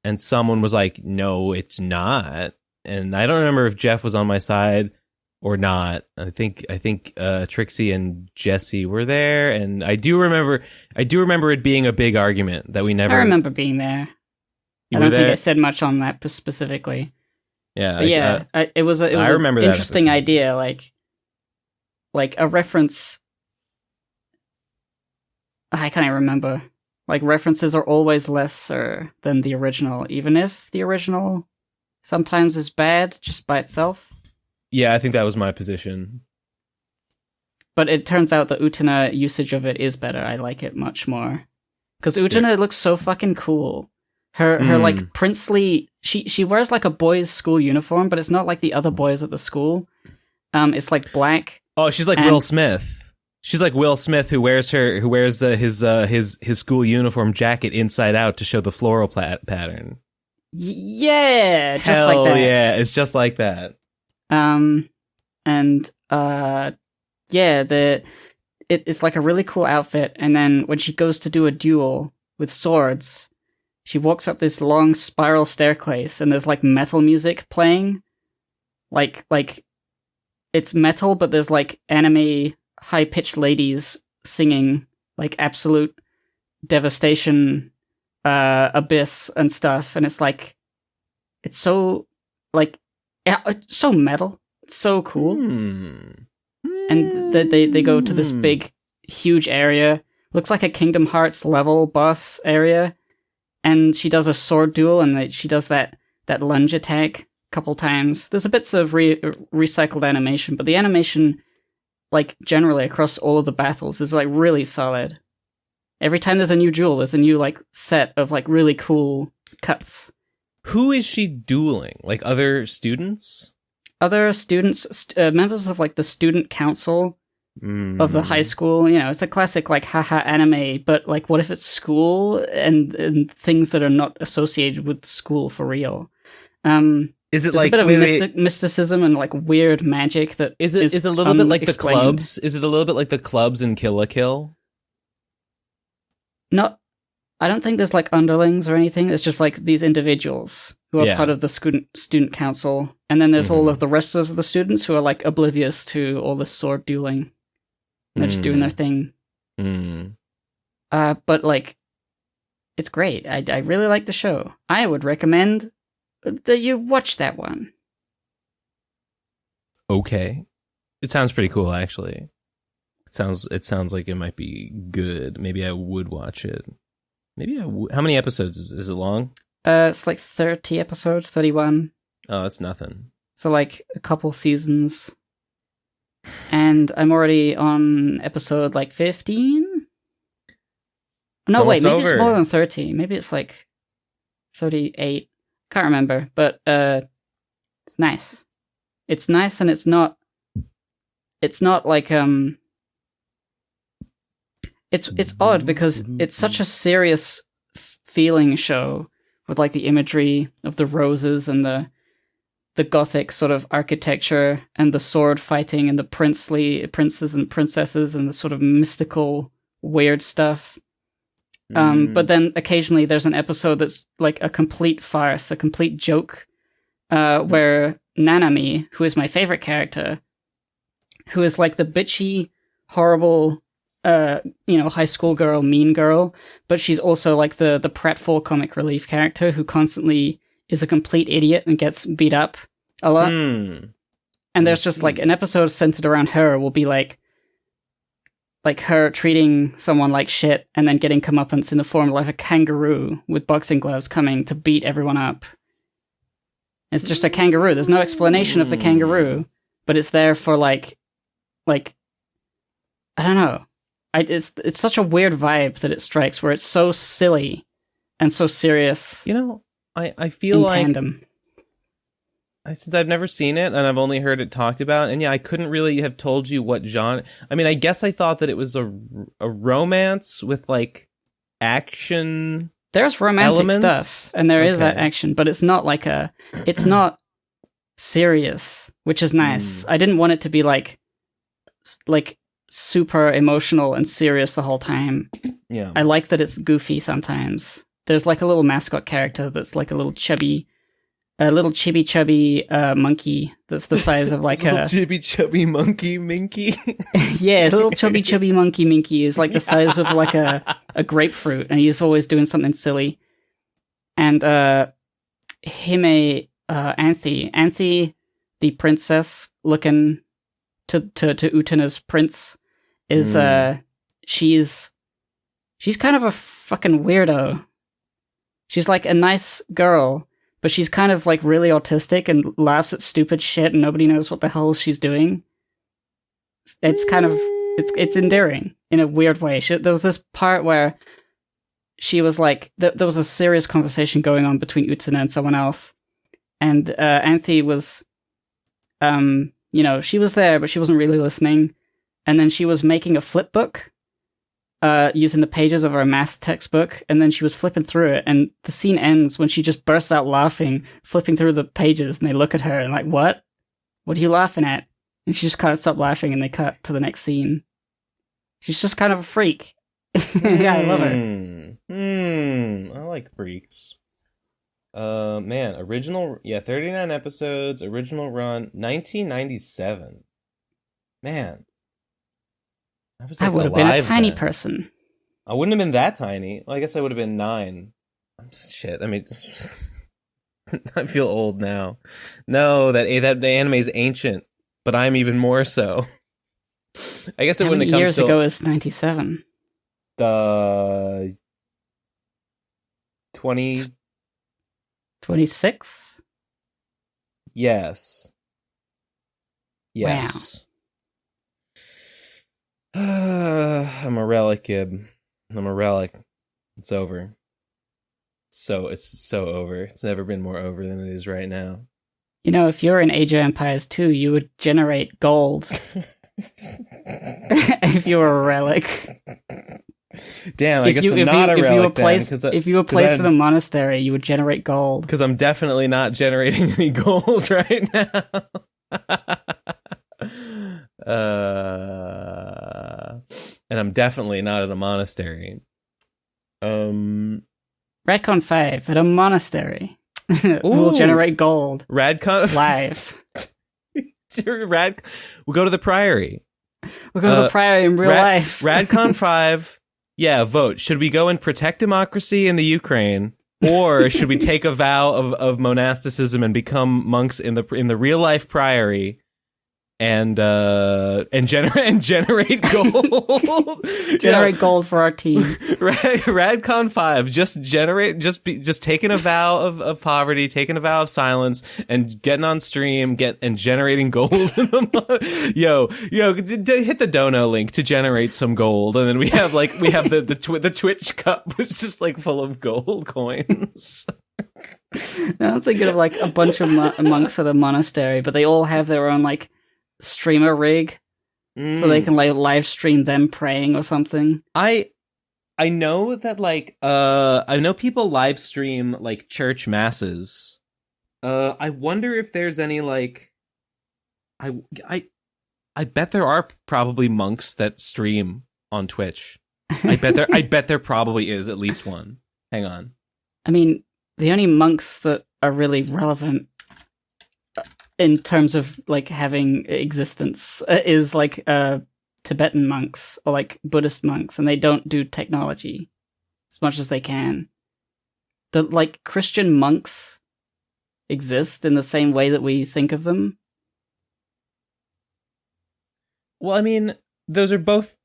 And someone was like, no, it's not. And I don't remember if Jeff was on my side or not. I think Trixie and Jesse were there, and I do remember it being a big argument that we never.
I remember being there. I don't think I said much on that specifically.
Yeah,
but it was an interesting idea, like a reference. I can't even remember. Like, references are always lesser than the original, even if the original sometimes is bad just by itself.
Yeah, I think that was my position.
But it turns out the Utena usage of it is better. I like it much more. Because Utena looks so fucking cool. Her like princely... She wears like a boys' school uniform, but it's not like the other boys at the school. It's like black.
Oh, she's like Will Smith. She's like Will Smith, who wears his school uniform jacket inside out to show the floral pattern.
Yeah, just
Hell
like that.
Yeah, it's just like that.
It's like a really cool outfit. And then when she goes to do a duel with swords, she walks up this long spiral staircase, and there's like metal music playing. like it's metal, but there's like anime high-pitched ladies singing like absolute devastation, abyss and stuff, and it's like it's so like it's so metal, it's so cool. And they go to this big huge area, looks like a Kingdom Hearts level boss area, and she does a sword duel, and she does that lunge attack a couple times. There's a bits of recycled animation, but the animation, like generally across all of the battles, is like really solid. Every time there's a new duel, there's a new like set of like really cool cuts.
Who is she dueling? Like other students?
Other students, members of like the student council of the high school. You know, it's a classic like haha anime, but like what if it's school and things that are not associated with school for real?
Is it
there's
like
a bit of mysticism and like weird magic that
is it a little bit like the clubs? Is it a little bit like the clubs in Kill la Kill?
Not, I don't think there's like underlings or anything. It's just like these individuals who are part of the student council, and then there's all of the rest of the students who are like oblivious to all this sword dueling. They're just doing their thing. But like, it's great. I really like the show. I would recommend that you watch that one.
Okay, it sounds pretty cool, actually. It sounds like it might be good. Maybe I would watch it. How many episodes is it long?
It's like 30 episodes, 31.
Oh, that's nothing.
So like a couple seasons. And I'm already on episode like 15? No, wait, maybe it's more than 30. Maybe it's like 38. Can't remember, but it's nice. It's nice, and it's not like it's odd because it's such a serious feeling show with like the imagery of the roses and the gothic sort of architecture and the sword fighting and the princes and princesses and the sort of mystical weird stuff. But then occasionally there's an episode that's like a complete farce, a complete joke, where Nanami, who is my favorite character, who is like the bitchy, horrible, high school girl, mean girl, but she's also like the pratfall comic relief character who constantly is a complete idiot and gets beat up a lot. And there's just like an episode centered around her will be like her treating someone like shit and then getting comeuppance in the form of like a kangaroo with boxing gloves coming to beat everyone up. It's just a kangaroo. There's no explanation of the kangaroo, but it's there for like I don't know. It's such a weird vibe that it strikes, where it's so silly and so serious.
You know, I feel like
tandem.
Since I've never seen it and I've only heard it talked about, and yeah, I couldn't really have told you what genre. I mean, I guess I thought that it was a romance with like action.
There's romantic
elements?
stuff, and there is that action, but it's not like it's not serious, which is nice. I didn't want it to be like super emotional and serious the whole time.
Yeah.
I like that it's goofy sometimes. There's like a little mascot character that's like a little chubby monkey that's the size of like a
chubby monkey Minky.
Yeah, a little chubby monkey Minky is like the size of like a grapefruit, and he's always doing something silly. And Anthe, the princess looking to Utena's prince, is she's kind of a fucking weirdo. She's like a nice girl, but she's kind of like really autistic and laughs at stupid shit, and nobody knows what the hell she's doing. It's kind of it's endearing in a weird way. There was this part where she was like, there was a serious conversation going on between Utena and someone else, and Anthe was, she was there, but she wasn't really listening. And then she was making a flip book, using the pages of her math textbook, and then she was flipping through it, and the scene ends when she just bursts out laughing, flipping through the pages, and they look at her and like, what? What are you laughing at? And she just kind of stopped laughing, and they cut to the next scene. She's just kind of a freak. Yeah, I love her.
I like freaks. Man, original, 39 episodes, original run, 1997. Man, I was
I
like
would have been a
alive
tiny
then.
person.
I wouldn't have been that tiny. Well, I guess I would have been 9. Shit, I mean, I feel old now. No, that the anime is ancient, but I'm even more so. I guess it
How
wouldn't
many
have come
years
till
ago is 97?
the 20.
26?
Yes. Yes. I'm a relic, kid. I'm a relic. It's over. It's so over. It's never been more over than it is right now.
You know, if you're in Age of Empires 2, you would generate gold. If you were a relic.
Damn, I guess I'm not a relic
if you were placed in a monastery, you would generate gold.
Because I'm definitely not generating any gold right now. And I'm definitely not at a monastery.
Radcon 5 at a monastery will generate gold.
Radcon
live.
We'll go to the Priory.
We'll go to the Priory in real life.
Radcon 5. Yeah, vote. Should we go and protect democracy in the Ukraine, or should we take a vow of monasticism and become monks in the real life Priory? And generate gold.
Generate gold for our team.
Radcon 5, just taking a vow of poverty, taking a vow of silence, and getting on stream, and generating gold in the yo, hit the dono link to generate some gold, and then we have the Twitch cup, which is just like full of gold coins.
Now I'm thinking of like a bunch of monks at a monastery, but they all have their own like streamer rig, so they can like live stream them praying or something.
I know that I know people live stream like church masses. I wonder if there's any like I bet there are probably monks that stream on Twitch. I bet there probably is at least one. Hang on.
I mean, the only monks that are really relevant in terms of like having existence is like Tibetan monks or like Buddhist monks, and they don't do technology as much as they can. The like Christian monks exist in the same way that we think of them.
Well, I mean, those are both.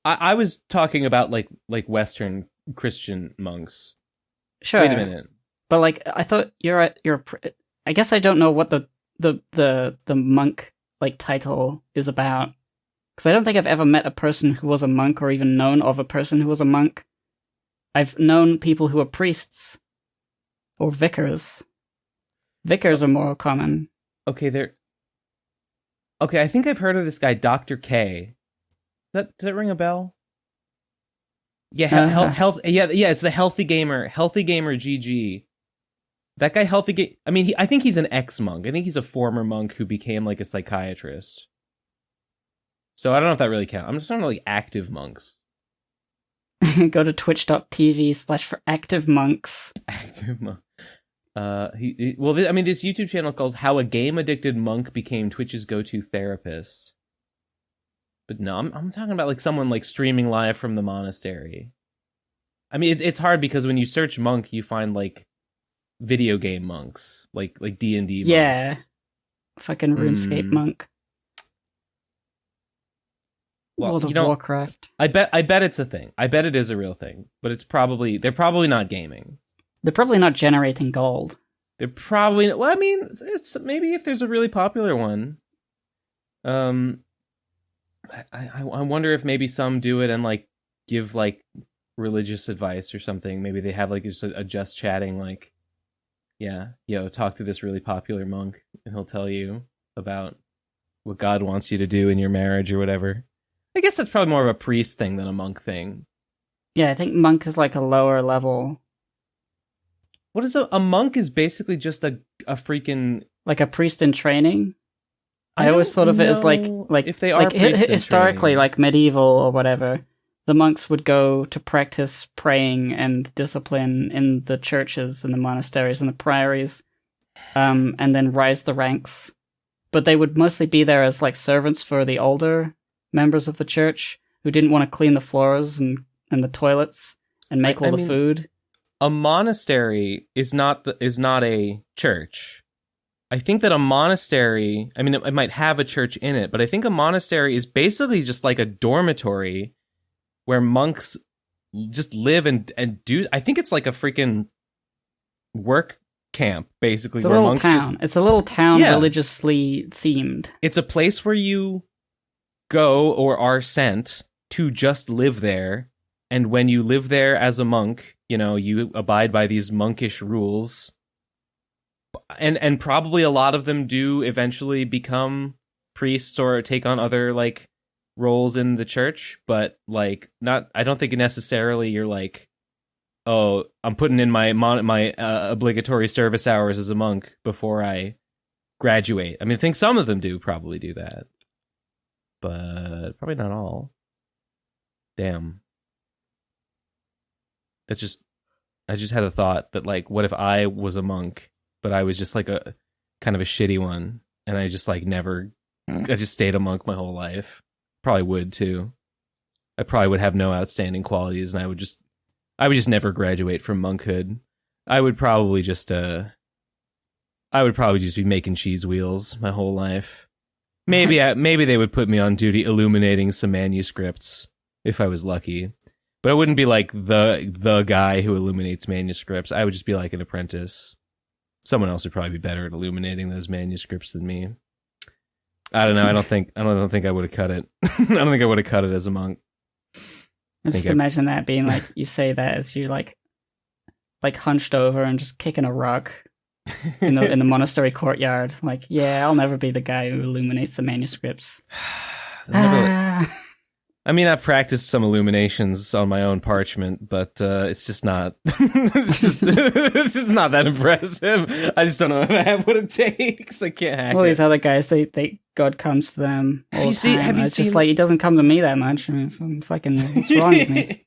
I was talking about like Western Christian monks.
Sure.
Wait a minute.
But like, I thought I guess I don't know what the monk like title is about, because I don't think I've ever met a person who was a monk or even known of a person who was a monk. I've known people who are priests or vicars. Vicars are more common.
Okay, I think I've heard of this guy, Dr. K. Does that ring a bell? Yeah, health. Yeah, it's the Healthy Gamer GG. That guy, I mean, I think he's an ex-monk. I think he's a former monk who became like a psychiatrist. So I don't know if that really counts. I'm just talking about like active monks.
Go to twitch.tv/for-active-monks.
Active monk. I mean, this YouTube channel calls "How a Game-Addicted Monk Became Twitch's Go-To Therapist." But no, I'm talking about like someone like streaming live from the monastery. I mean, it's hard because when you search monk, you find like video game monks, like D&D monks.
Yeah. Fucking RuneScape monk.
Well,
World of Warcraft.
I bet it's a thing. I bet it is a real thing, but they're probably not gaming.
They're probably not generating gold.
They're probably well, I mean, it's maybe if there's a really popular one. I wonder if maybe some do it and like give like religious advice or something. Maybe they have like just a just chatting like, yeah, talk to this really popular monk and he'll tell you about what God wants you to do in your marriage or whatever. I guess that's probably more of a priest thing than a monk thing.
Yeah, I think monk is like a lower level.
What is a monk? Is basically just a freaking
like a priest in training. I always thought of it as like
if they are
like historically, like medieval or whatever. the monks would go to practice praying and discipline in the churches and the monasteries and the priories, and then rise the ranks. But they would mostly be there as like servants for the older members of the church who didn't want to clean the floors and the toilets and make all the food.
A monastery is not a church. I think that a monastery, I mean, it might have a church in it, but I think a monastery is basically just like a dormitory where monks just live and do. I think it's like a freaking work camp, basically.
It's a little town. It's a little town, religiously themed.
It's a place where you go or are sent to just live there. And when you live there as a monk, you abide by these monkish rules. And probably a lot of them do eventually become priests or take on other like roles in the church, but like not. I don't think necessarily you're like, oh, I'm putting in my obligatory service hours as a monk before I graduate. I mean, I think some of them probably do that, but probably not all. Damn. I just had a thought that like, what if I was a monk? But I was just like a kind of a shitty one, and I just like I just stayed a monk my whole life. Probably would too. I probably would have no outstanding qualities, and I would just never graduate from monkhood. I would probably just be making cheese wheels my whole life. Maybe they would put me on duty illuminating some manuscripts if I was lucky. But I wouldn't be like the guy who illuminates manuscripts. I would just be like an apprentice. Someone else would probably be better at illuminating those manuscripts than me. I don't know. I don't think I would have cut it. I don't think I would have cut it as a monk.
I just imagine that being like, you say that as you like hunched over and just kicking a rock in the monastery courtyard. Like, yeah, I'll never be the guy who illuminates the manuscripts.
I mean, I've practiced some illuminations on my own parchment, but it's just not. it's just not that impressive. I just don't know if I have what it takes. I can't hack it.
Well, these other guys, they God comes to them all the time.
Have you
it's
seen?
Just like he doesn't come to me that much. I mean, fucking, what's wrong with me?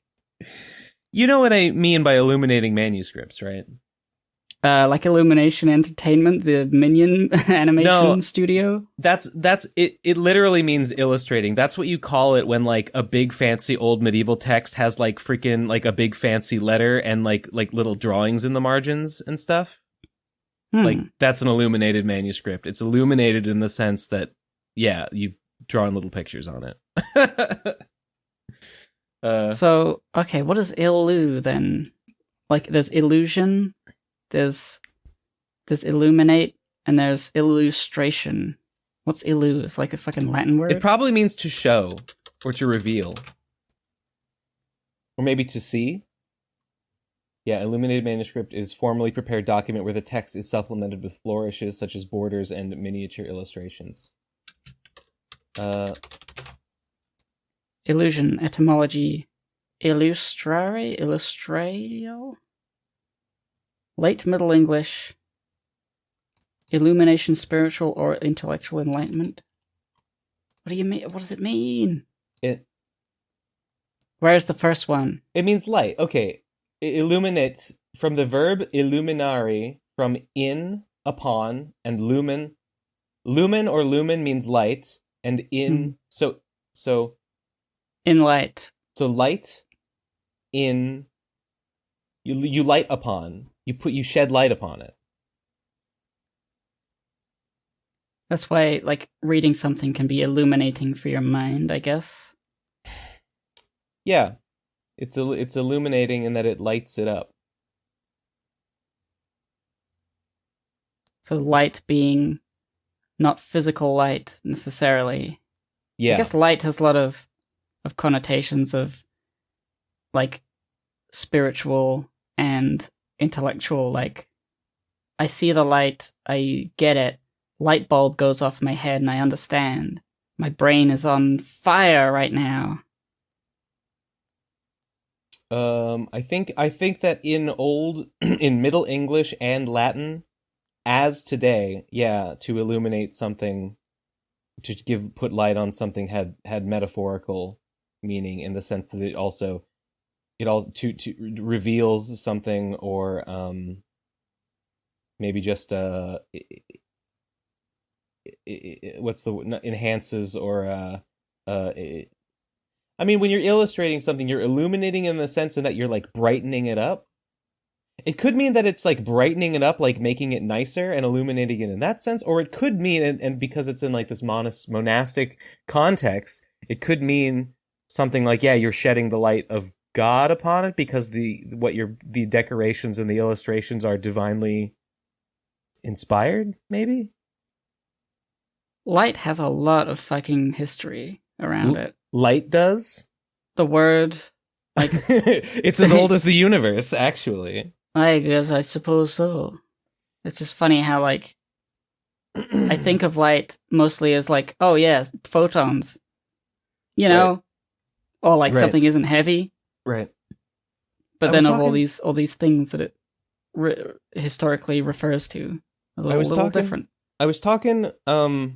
You know what I mean by illuminating manuscripts, right?
Like Illumination Entertainment, the Minion animation studio.
That's it. It literally means illustrating. That's what you call it when like a big fancy old medieval text has like freaking like a big fancy letter and like little drawings in the margins and stuff. Like that's an illuminated manuscript. It's illuminated in the sense that you've drawn little pictures on it.
So okay, what is illu then? Like there's illusion. There's illuminate, and there's illustration. What's illu? It's like a fucking Latin word?
It probably means to show, or to reveal. Or maybe to see. Yeah, illuminated manuscript is formally prepared document where the text is supplemented with flourishes such as borders and miniature illustrations.
Illusion, etymology, illustrare, illustratio? Late Middle English, illumination, spiritual or intellectual enlightenment. What do you mean? What does it mean? Where's the first one?
It means light. Okay, illuminate from the verb illuminare, from in, upon, and lumen. Lumen or lumen means light, and in so
in light.
So light in you light upon. You shed light upon it.
That's why, like, reading something can be illuminating for your mind, I guess.
Yeah, it's illuminating in that it lights it up.
So light being not physical light necessarily.
Yeah,
I guess light has a lot of connotations of like spiritual and intellectual. Like, I see the light, I get it. Light bulb goes off my head and I understand. My brain is on fire right now.
I think that in Middle English and Latin, as today, to illuminate something, to put light on something had metaphorical meaning in the sense that it all to reveals something, or maybe just what's the enhances, or I mean, when you're illustrating something, you're illuminating in the sense of that you're like brightening it up. It could mean that it's like brightening it up, like making it nicer and illuminating it in that sense, or it could mean, and because it's in like this monastic context, it could mean something like, yeah, you're shedding the light of God upon it because the decorations and the illustrations are divinely inspired, maybe?
Light has a lot of fucking history around it.
Light does?
The word, like...
It's as old as the universe, actually.
I guess, I suppose so. It's just funny how, like, I think of light mostly as like, oh yeah, photons. You know? Right. Or like something isn't heavy.
Right.
But then of all these things that it historically refers to. A little different.
I was talking a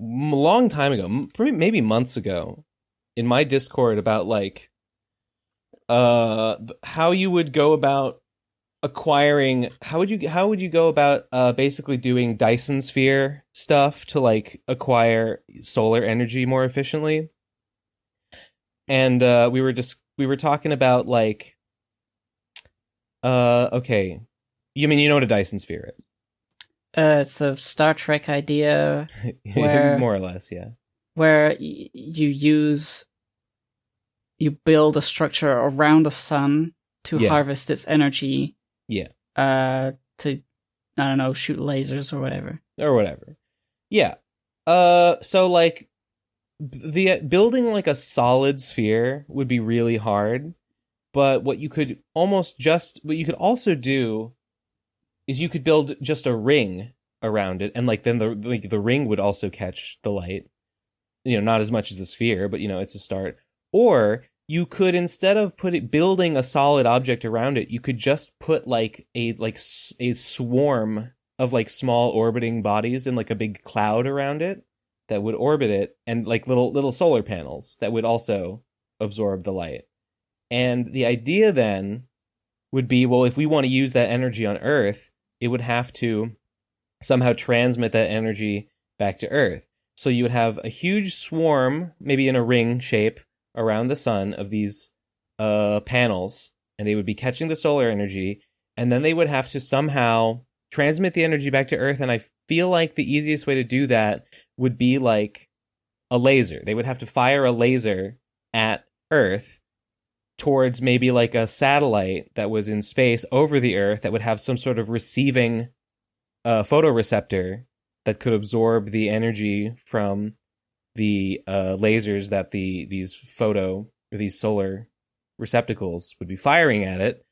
long time ago, maybe months ago, in my Discord about like how you would go about acquiring, how would you go about basically doing Dyson sphere stuff to like acquire solar energy more efficiently. And we were talking about like okay, you know what a Dyson sphere is?
It's a Star Trek idea where
more or less, yeah. Where
you build a structure around a sun to harvest its energy.
Yeah.
To, I don't know, shoot lasers or whatever.
Yeah. So like the building like a solid sphere would be really hard, but what you could also do is you could build just a ring around it, and like then the ring would also catch the light. Not as much as the sphere, but it's a start. Or you could, instead of building a solid object around it, you could just put like a swarm of like small orbiting bodies in like a big cloud around it that would orbit it, and like little solar panels that would also absorb the light. And the idea then would be, well, if we want to use that energy on Earth, it would have to somehow transmit that energy back to Earth. So you would have a huge swarm, maybe in a ring shape, around the sun of these panels, and they would be catching the solar energy, and then they would have to somehow transmit the energy back to Earth. And I feel like the easiest way to do that would be like a laser. They would have to fire a laser at Earth towards maybe like a satellite that was in space over the Earth that would have some sort of receiving photoreceptor that could absorb the energy from the lasers that these solar receptacles would be firing at it.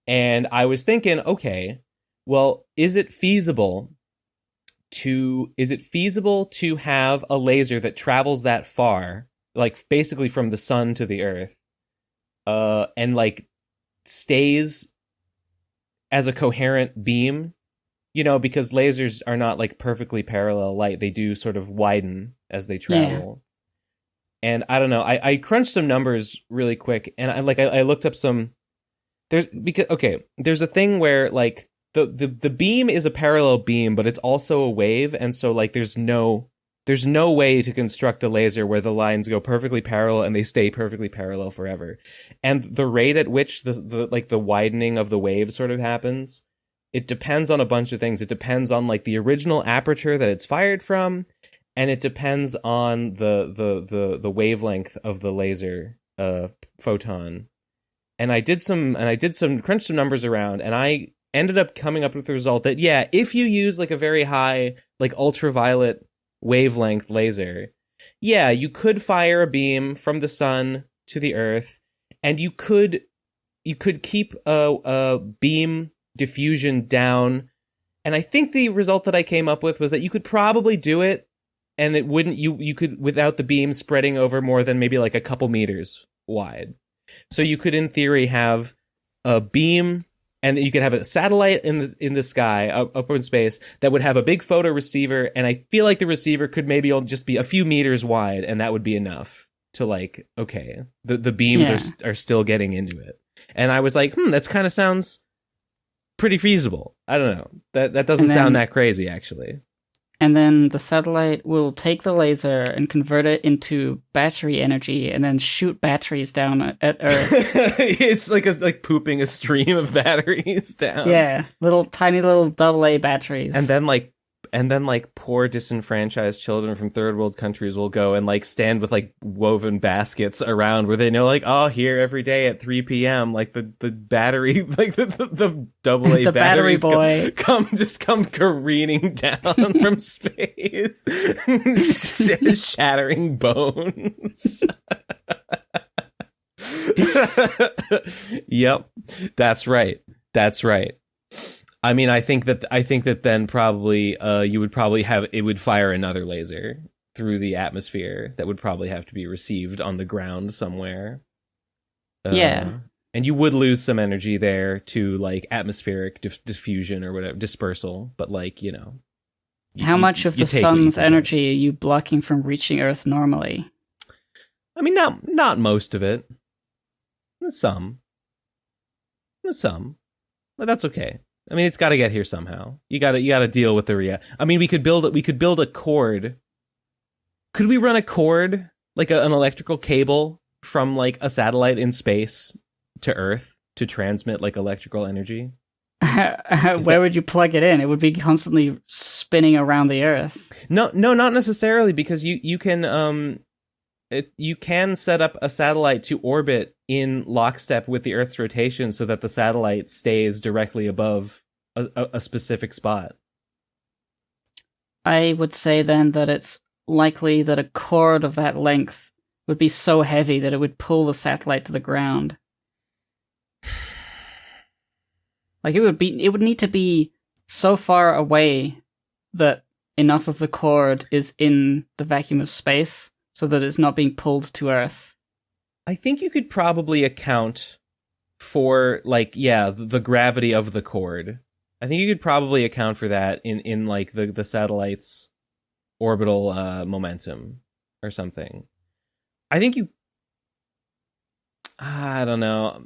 And I was thinking, okay, well, is it feasible to have a laser that travels that far, like basically from the sun to the Earth, and like stays as a coherent beam? Because lasers are not like perfectly parallel light. They do sort of widen as they travel. Yeah. And I don't know. I crunched some numbers really quick, and I looked up some. There's a thing where like the beam is a parallel beam, but it's also a wave, and so like there's no way to construct a laser where the lines go perfectly parallel and they stay perfectly parallel forever. And the rate at which the widening of the wave sort of happens, it depends on a bunch of things. It depends on like the original aperture that it's fired from, and it depends on the wavelength of the laser photon. And I crunched some numbers around, and I ended up coming up with the result that if you use like a very high like ultraviolet wavelength laser, you could fire a beam from the sun to the Earth, and you could keep a beam diffusion down. And I think the result that I came up with was that you could probably do it, and it wouldn't, you could, without the beam spreading over more than maybe like a couple meters wide. So you could in theory have a beam and you could have a satellite in the sky up in space that would have a big photo receiver, and I feel like the receiver could maybe just be a few meters wide, and that would be enough to like, okay, the beams are still getting into it. And I was like, that's kind of sounds pretty feasible. I don't know. That doesn't sound that crazy, actually.
And then the satellite will take the laser and convert it into battery energy, and then shoot batteries down at Earth.
It's like pooping a stream of batteries down.
Yeah, tiny little AA batteries.
And then like poor disenfranchised children from third world countries will go and like stand with like woven baskets around where they know like, oh, here every day at 3 p.m. like the battery, like the AA
the battery
batteries
boy
come careening down from space, shattering bones. Yep, that's right. I mean, I think that then probably you would probably it would fire another laser through the atmosphere that would probably have to be received on the ground somewhere.
Yeah.
And you would lose some energy there to like atmospheric diffusion or whatever, dispersal, but like, you know.
How much of the sun's energy are you blocking from reaching Earth normally?
I mean, not most of it. Some. But that's okay. I mean, it's got to get here somehow. You got to deal with the I mean, we could build a cord. Could we run a cord, like an electrical cable from like a satellite in space to Earth to transmit like electrical energy?
Where would you plug it in? It would be constantly spinning around the Earth.
No, not necessarily, because you can you can set up a satellite to orbit in lockstep with the Earth's rotation so that the satellite stays directly above a specific spot.
I would say then that it's likely that a cord of that length would be so heavy that it would pull the satellite to the ground. Like it would need to be so far away that enough of the cord is in the vacuum of space so that it's not being pulled to Earth.
I think you could probably account for like, the gravity of the cord. I think you could probably account for that in like the satellite's orbital momentum or something. I think I don't know.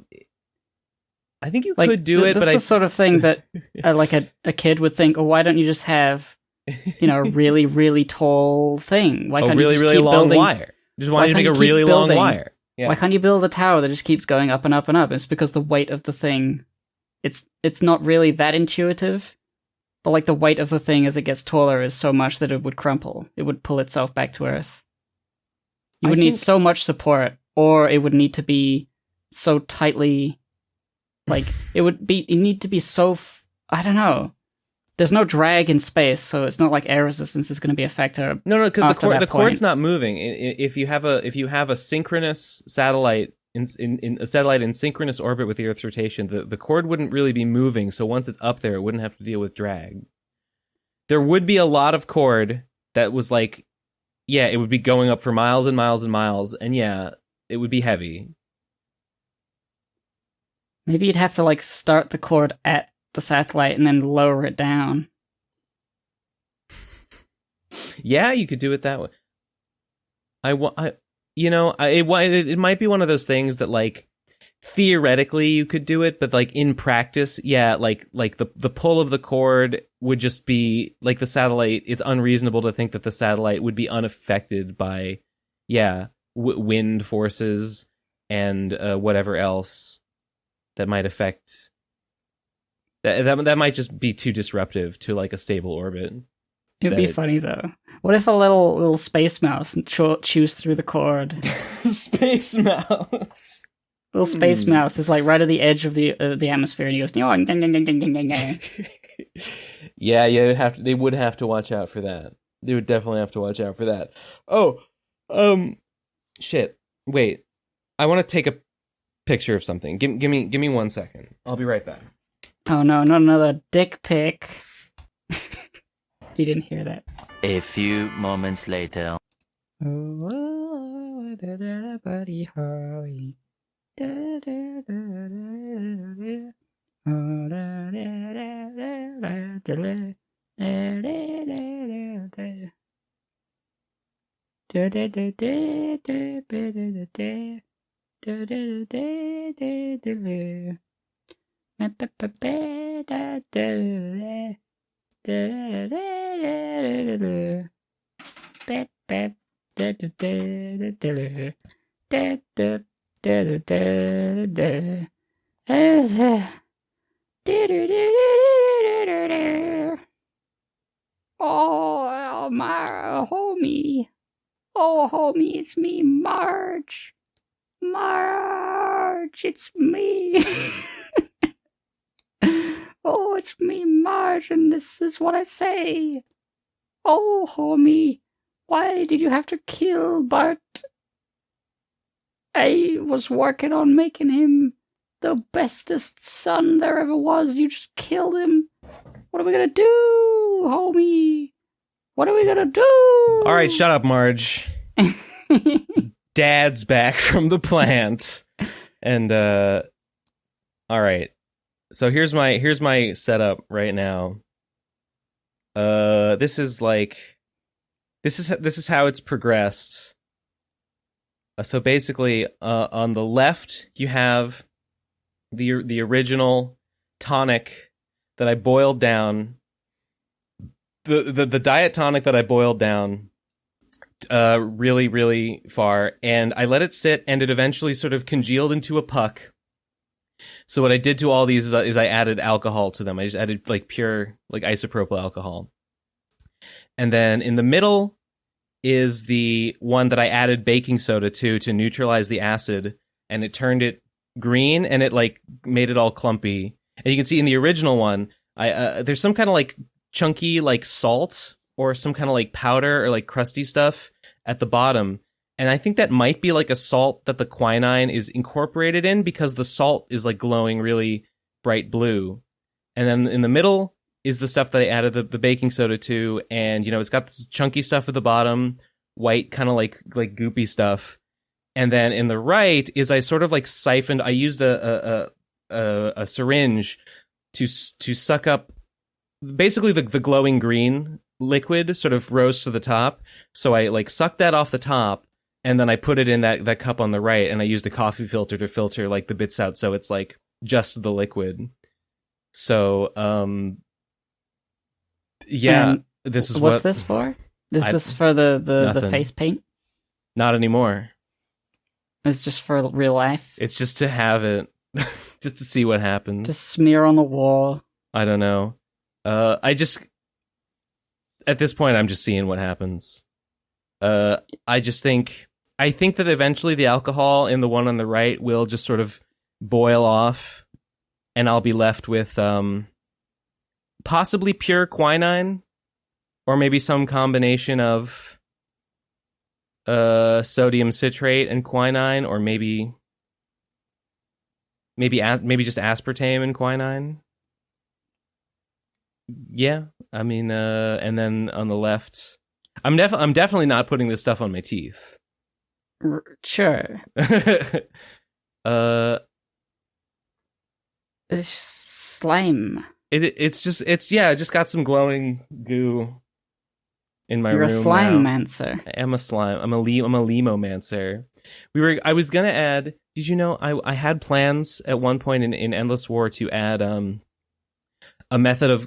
I think you could do it, but
the sort of thing that like a kid would think, oh, why don't you just have, a really, really tall thing? Why can't you just
really
keep
long
building
wire? Just want you to make a really long wire. Yeah.
Why can't you build a tower that just keeps going up and up and up? It's because the weight of the thing, it's not really that intuitive, but like the weight of the thing as it gets taller is so much that it would crumple. It would pull itself back to Earth. You would need so much support, or it would need to be so tightly, like it need to be so. I don't know. There's no drag in space, so it's not like air resistance is going to be a factor.
No, because the cord's not moving. If you have a synchronous satellite in a satellite in synchronous orbit with the Earth's rotation, the cord wouldn't really be moving. So once it's up there, it wouldn't have to deal with drag. There would be a lot of cord that was like, it would be going up for miles and miles and miles, and it would be heavy.
Maybe you'd have to like start the cord at the satellite and then lower it down.
Yeah, you could do it that way. It might be one of those things that like theoretically you could do it, but like in practice, like the pull of the cord would just be like the satellite. It's unreasonable to think that the satellite would be unaffected by wind forces and whatever else that might affect. That might just be too disruptive to like a stable orbit.
It'd be funny though. What if a little space mouse chews through the cord?
Space mouse.
Little space mouse is like right at the edge of the atmosphere, and he goes.
Yeah. They would have to watch out for that. They would definitely have to watch out for that. Oh, shit. Wait, I want to take a picture of something. Give me 1 second. I'll be right back.
Oh no, not another dick pic. You didn't hear that.
A few moments later.
Oh, my homie. Oh, homie, it's me, Marge. Marge, it's me. Oh, it's me, Marge, and this is what I say. Oh, homie, why did you have to kill Bart? I was working on making him the bestest son there ever was. You just killed him. What are we gonna do, homie? What are we gonna do?
All right, shut up, Marge. Dad's back from the plant. And all right. So here's my setup right now. This is how it's progressed. So basically, on the left you have the original tonic that I boiled down. The diet tonic that I boiled down really, really far, and I let it sit, and it eventually sort of congealed into a puck. So what I did to all these is I added alcohol to them. I just added like pure like isopropyl alcohol. And then in the middle is the one that I added baking soda to neutralize the acid, and it turned it green, and it like made it all clumpy. And you can see in the original one, there's some kind of like chunky like salt or some kind of like powder or like crusty stuff at the bottom. And I think that might be like a salt that the quinine is incorporated in, because the salt is like glowing really bright blue. And then in the middle is the stuff that I added the baking soda to. And, you know, it's got this chunky stuff at the bottom, white kind of like goopy stuff. And then in the right is I sort of like siphoned, I used a syringe to suck up basically the glowing green liquid sort of rose to the top. So I like sucked that off the top, and then I put it in that cup on the right, and I used a coffee filter to filter like the bits out, so it's like just the liquid. So yeah,
And
this is
what's this for? Is this for the
nothing.
face paint?
Not anymore.
It's just for real life.
It's just to have it, just to see what happens.
Just smear on the wall.
I don't know. At this point, I'm just seeing what happens. I think that eventually the alcohol in the one on the right will just sort of boil off, and I'll be left with possibly pure quinine, or maybe some combination of sodium citrate and quinine, or maybe just aspartame and quinine. Yeah, I mean, and then on the left, I'm definitely not putting this stuff on my teeth.
Sure. It's slime.
It's just got some glowing goo in my
You're
room.
a slime
now.
mancer.
I am a slime. I'm a lemomancer. I was gonna add. Did you know I had plans at one point in Endless War to add a method of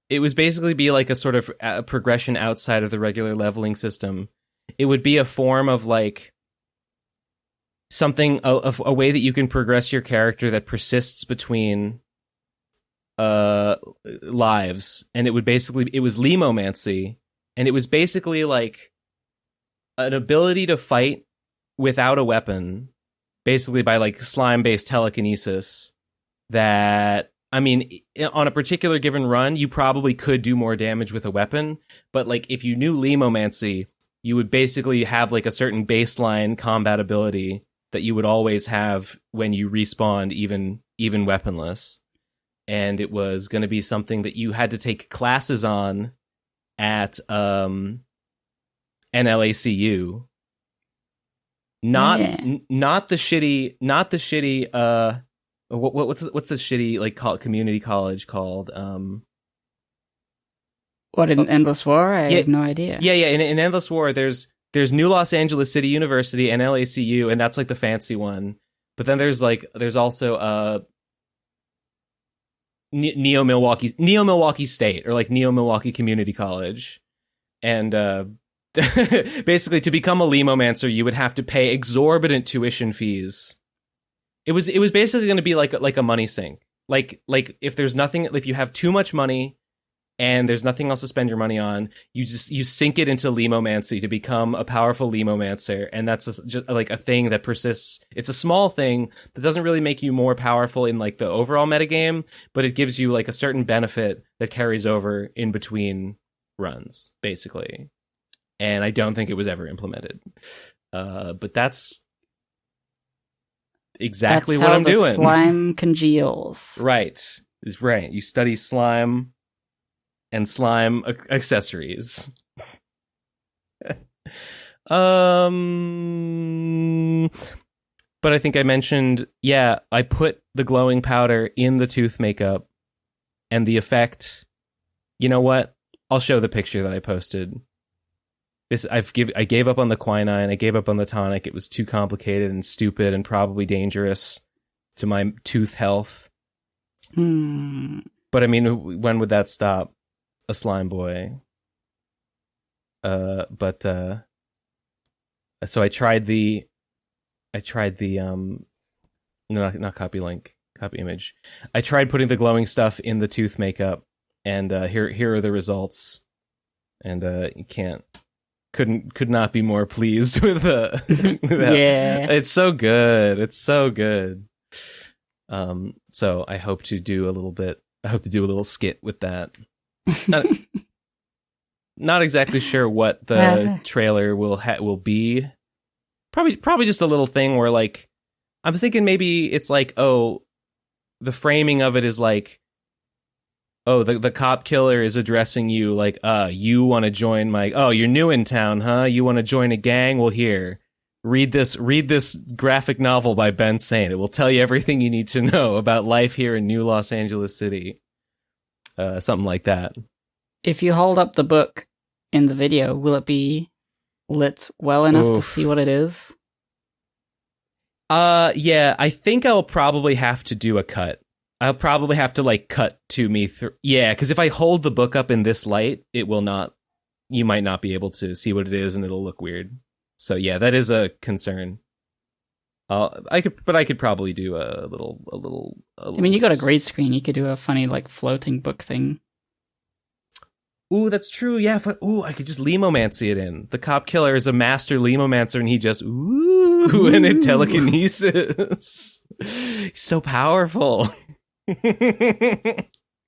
it was basically be like a sort of a progression outside of the regular leveling system. It would be a form of like something, a way that you can progress your character that persists between lives. And it was lemomancy, and it was basically like an ability to fight without a weapon, basically by like slime-based telekinesis. That, I mean, on a particular given run, you probably could do more damage with a weapon, but like if you knew lemomancy, you would basically have like a certain baseline combat ability that you would always have when you respawned, even weaponless. And it was going to be something that you had to take classes on at NLACU. Not the shitty what's the shitty like community college called?
What, in Endless War? I have no idea.
Yeah. In Endless War, there's New Los Angeles City University and LACU, and that's like the fancy one. But then there's also Neo Milwaukee State, or like Neo Milwaukee Community College, and basically to become a Lemomancer, you would have to pay exorbitant tuition fees. It was basically going to be like a money sink. Like if you have too much money and there's nothing else to spend your money on, you sink it into Lemomancy to become a powerful Lemomancer, and that's just like a thing that persists. It's a small thing that doesn't really make you more powerful in like the overall metagame, but it gives you like a certain benefit that carries over in between runs, basically. And I don't think it was ever implemented. But that's exactly what I'm doing.
Slime congeals.
Right. Is right. You study slime and slime accessories. But I think I mentioned, I put the glowing powder in the tooth makeup, and the effect, you know what? I'll show the picture that I posted. I gave up on the quinine, I gave up on the tonic. It was too complicated and stupid and probably dangerous to my tooth health. But I mean, when would that stop a slime boy? So I tried the no, not copy link, copy image. I tried putting the glowing stuff in the tooth makeup, and here are the results. And could not be more pleased with that.
Yeah,
it's so good. It's so good. So I hope to do a little skit with that. Not exactly sure what the trailer will be. Probably just a little thing where, like, I was thinking maybe it's like, the framing of it is like, the cop killer is addressing you like, you want to join you're new in town, huh? You want to join a gang? Well, here, read this graphic novel by Ben Saint. It will tell you everything you need to know about life here in New Los Angeles City. Something like that.
If you hold up the book in the video, will it be lit well enough to see what it is?
Yeah, I think I'll probably have to do a cut. I'll probably have to like cut to me through. Yeah, because if I hold the book up in this light, it will not. You might not be able to see what it is, and it'll look weird. So yeah, that is a concern. I could probably do a little. I
mean, you got a green screen. You could do a funny like floating book thing.
Ooh, that's true. Yeah. I could just Lemomancy it in. The cop killer is a master Lemomancer, and he just and it telekinesis. He's so powerful.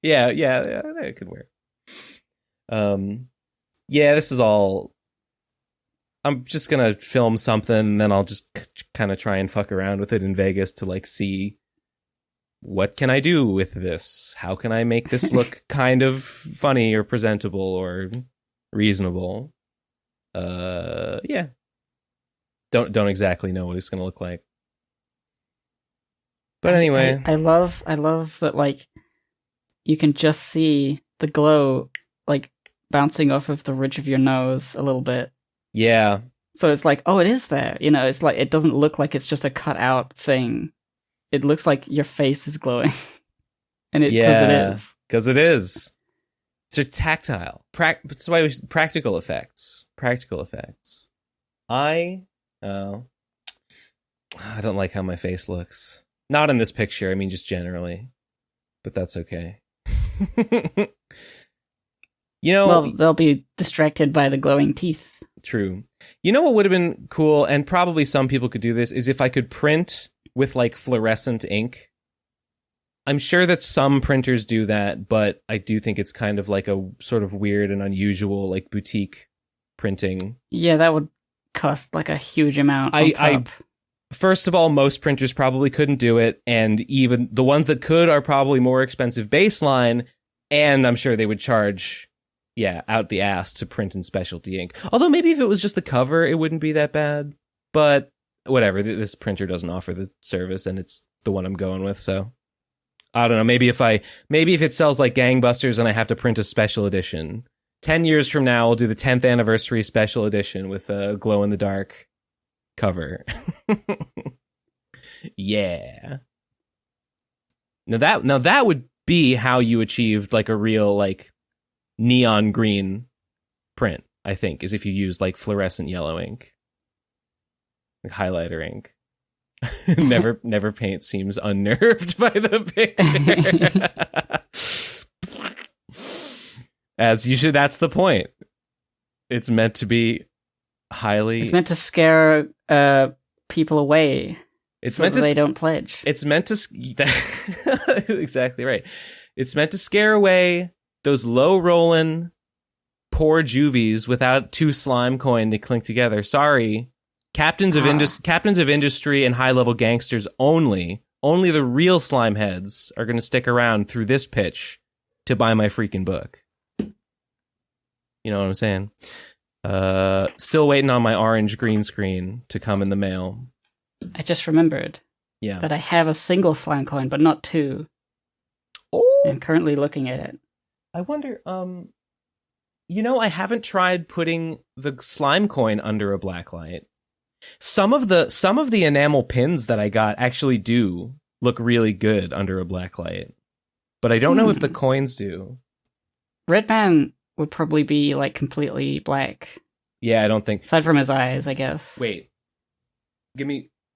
yeah, that could work. This is all. I'm just gonna film something, and then I'll just kind of try and fuck around with it in Vegas to like see what can I do with this. How can I make this look kind of funny or presentable or reasonable? Yeah. Don't exactly know what it's gonna look like. But anyway,
I love that, like, you can just see the glow like bouncing off of the ridge of your nose a little bit.
Yeah.
So it's like, oh, it is there. You know, it's like, it doesn't look like it's just a cut out thing. It looks like your face is glowing. And because it is.
Because it is. It's tactile. That's why practical effects. Practical effects. I don't like how my face looks. Not in this picture, I mean just generally. But that's okay. You know,
well, they'll be distracted by the glowing teeth.
True. You know what would have been cool, and probably some people could do this, is if I could print with like fluorescent ink. I'm sure that some printers do that, but I do think it's kind of like a sort of weird and unusual like boutique printing.
Yeah, that would cost like a huge amount on top.
First of all, most printers probably couldn't do it, and even the ones that could are probably more expensive baseline, and I'm sure they would charge out the ass to print in specialty ink. Although maybe if it was just the cover, it wouldn't be that bad. But whatever, this printer doesn't offer the service, and it's the one I'm going with, so I don't know. Maybe if it sells like gangbusters and I have to print a special edition. 10 years from now, we'll do the 10th anniversary special edition with a glow in the dark cover. Yeah. Now that would be how you achieved like a real like neon green print, I think, is if you use like fluorescent yellow ink. Like highlighter ink. Never paint seems unnerved by the picture. As you should, that's the point. It's meant to be highly...
It's meant to scare people away.
It's
so
meant to
they don't pledge.
It's meant to... Exactly right. It's meant to scare away those low-rolling, poor juvies without 2 Slimecoin to clink together. Sorry. Captains of industry and high-level gangsters only the real slime heads are going to stick around through this pitch to buy my freaking book. You know what I'm saying? Still waiting on my orange green screen to come in the mail.
I just remembered that I have a single Slimecoin, but not 2.
Oh,
I'm currently looking at it.
I wonder, I haven't tried putting the Slimecoin under a blacklight. Some of the enamel pins that I got actually do look really good under a blacklight, but I don't know if the coins do.
Redman would probably be like completely black.
Yeah, I don't think.
Aside from his eyes, I guess.
Wait,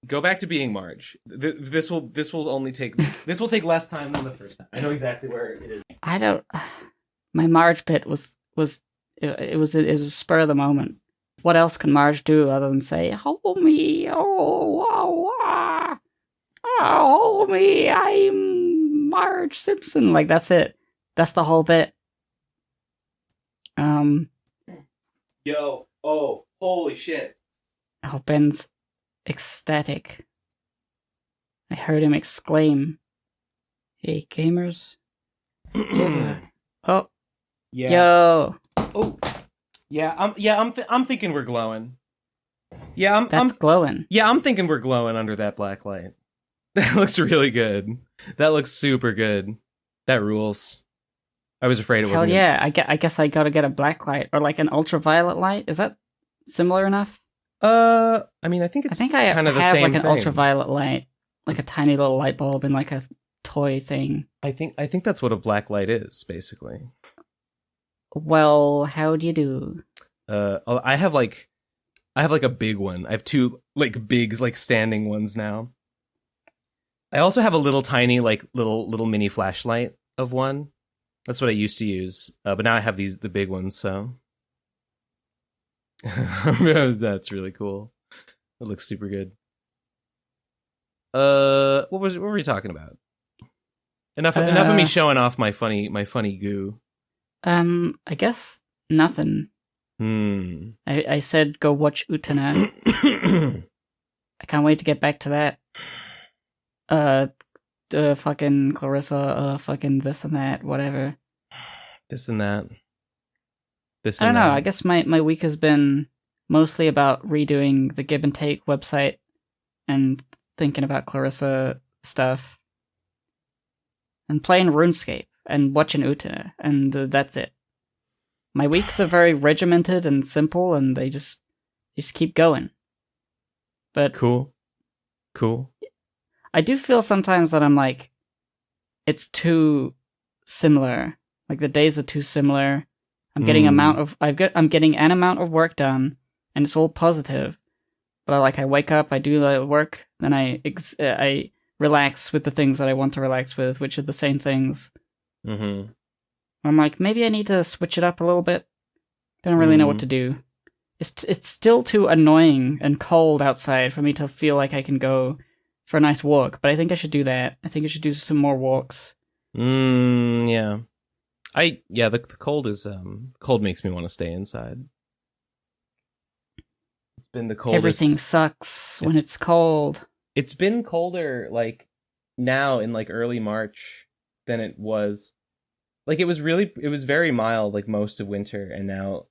go back to being Marge. This will take less time than the first time. I know exactly where it is.
I don't. My Marge bit was a spur of the moment. What else can Marge do other than say, "Hold me, hold me, I'm Marge Simpson"? Like that's it. That's the whole bit.
Yo, oh, holy shit.
Oh, Ben's ecstatic. I heard him exclaim, "Hey, gamers." Oh.
Yeah.
Yo.
Oh. Yeah, I'm thinking we're glowing. Yeah,
That's glowing.
Yeah, I'm thinking we're glowing under that black light. That looks really good. That looks super good. That rules. I was afraid it wasn't.
Hell yeah! I guess I gotta get a black light or like an ultraviolet light. Is that similar enough?
I mean, I think
I
kind of the
have
same
like an
thing.
ultraviolet light, like a tiny little light bulb in like a toy thing.
I think that's what a black light is, basically.
Well, how do you do?
I have like a big one. I have 2 like big like standing ones now. I also have a little tiny like little mini flashlight of one. That's what I used to use, but now I have the big ones. So that's really cool. It looks super good. What were we talking about? Enough of me showing off my funny goo.
I guess nothing. I said go watch Utena. I can't wait to get back to that. Fucking Clarissa, fucking this and that, whatever.
This and that.
I don't know. I guess my week has been mostly about redoing the Give and Take website and thinking about Clarissa stuff and playing RuneScape and watching Utena, and that's it. My weeks are very regimented and simple, and they just keep going. But
cool.
I do feel sometimes that I'm like, it's too similar. Like the days are too similar. I'm getting I'm getting an amount of work done, and it's all positive. But I wake up, I do the work, then I relax with the things that I want to relax with, which are the same things.
Mm-hmm.
I'm like, maybe I need to switch it up a little bit. Don't really know what to do. It's still too annoying and cold outside for me to feel like I can go for a nice walk, but I think I should do that. I think I should do some more walks.
Yeah. The cold is cold makes me want to stay inside. It's been the coldest.
Everything sucks when it's cold.
It's been colder like now in like early March than it was. Like it was very mild like most of winter, and now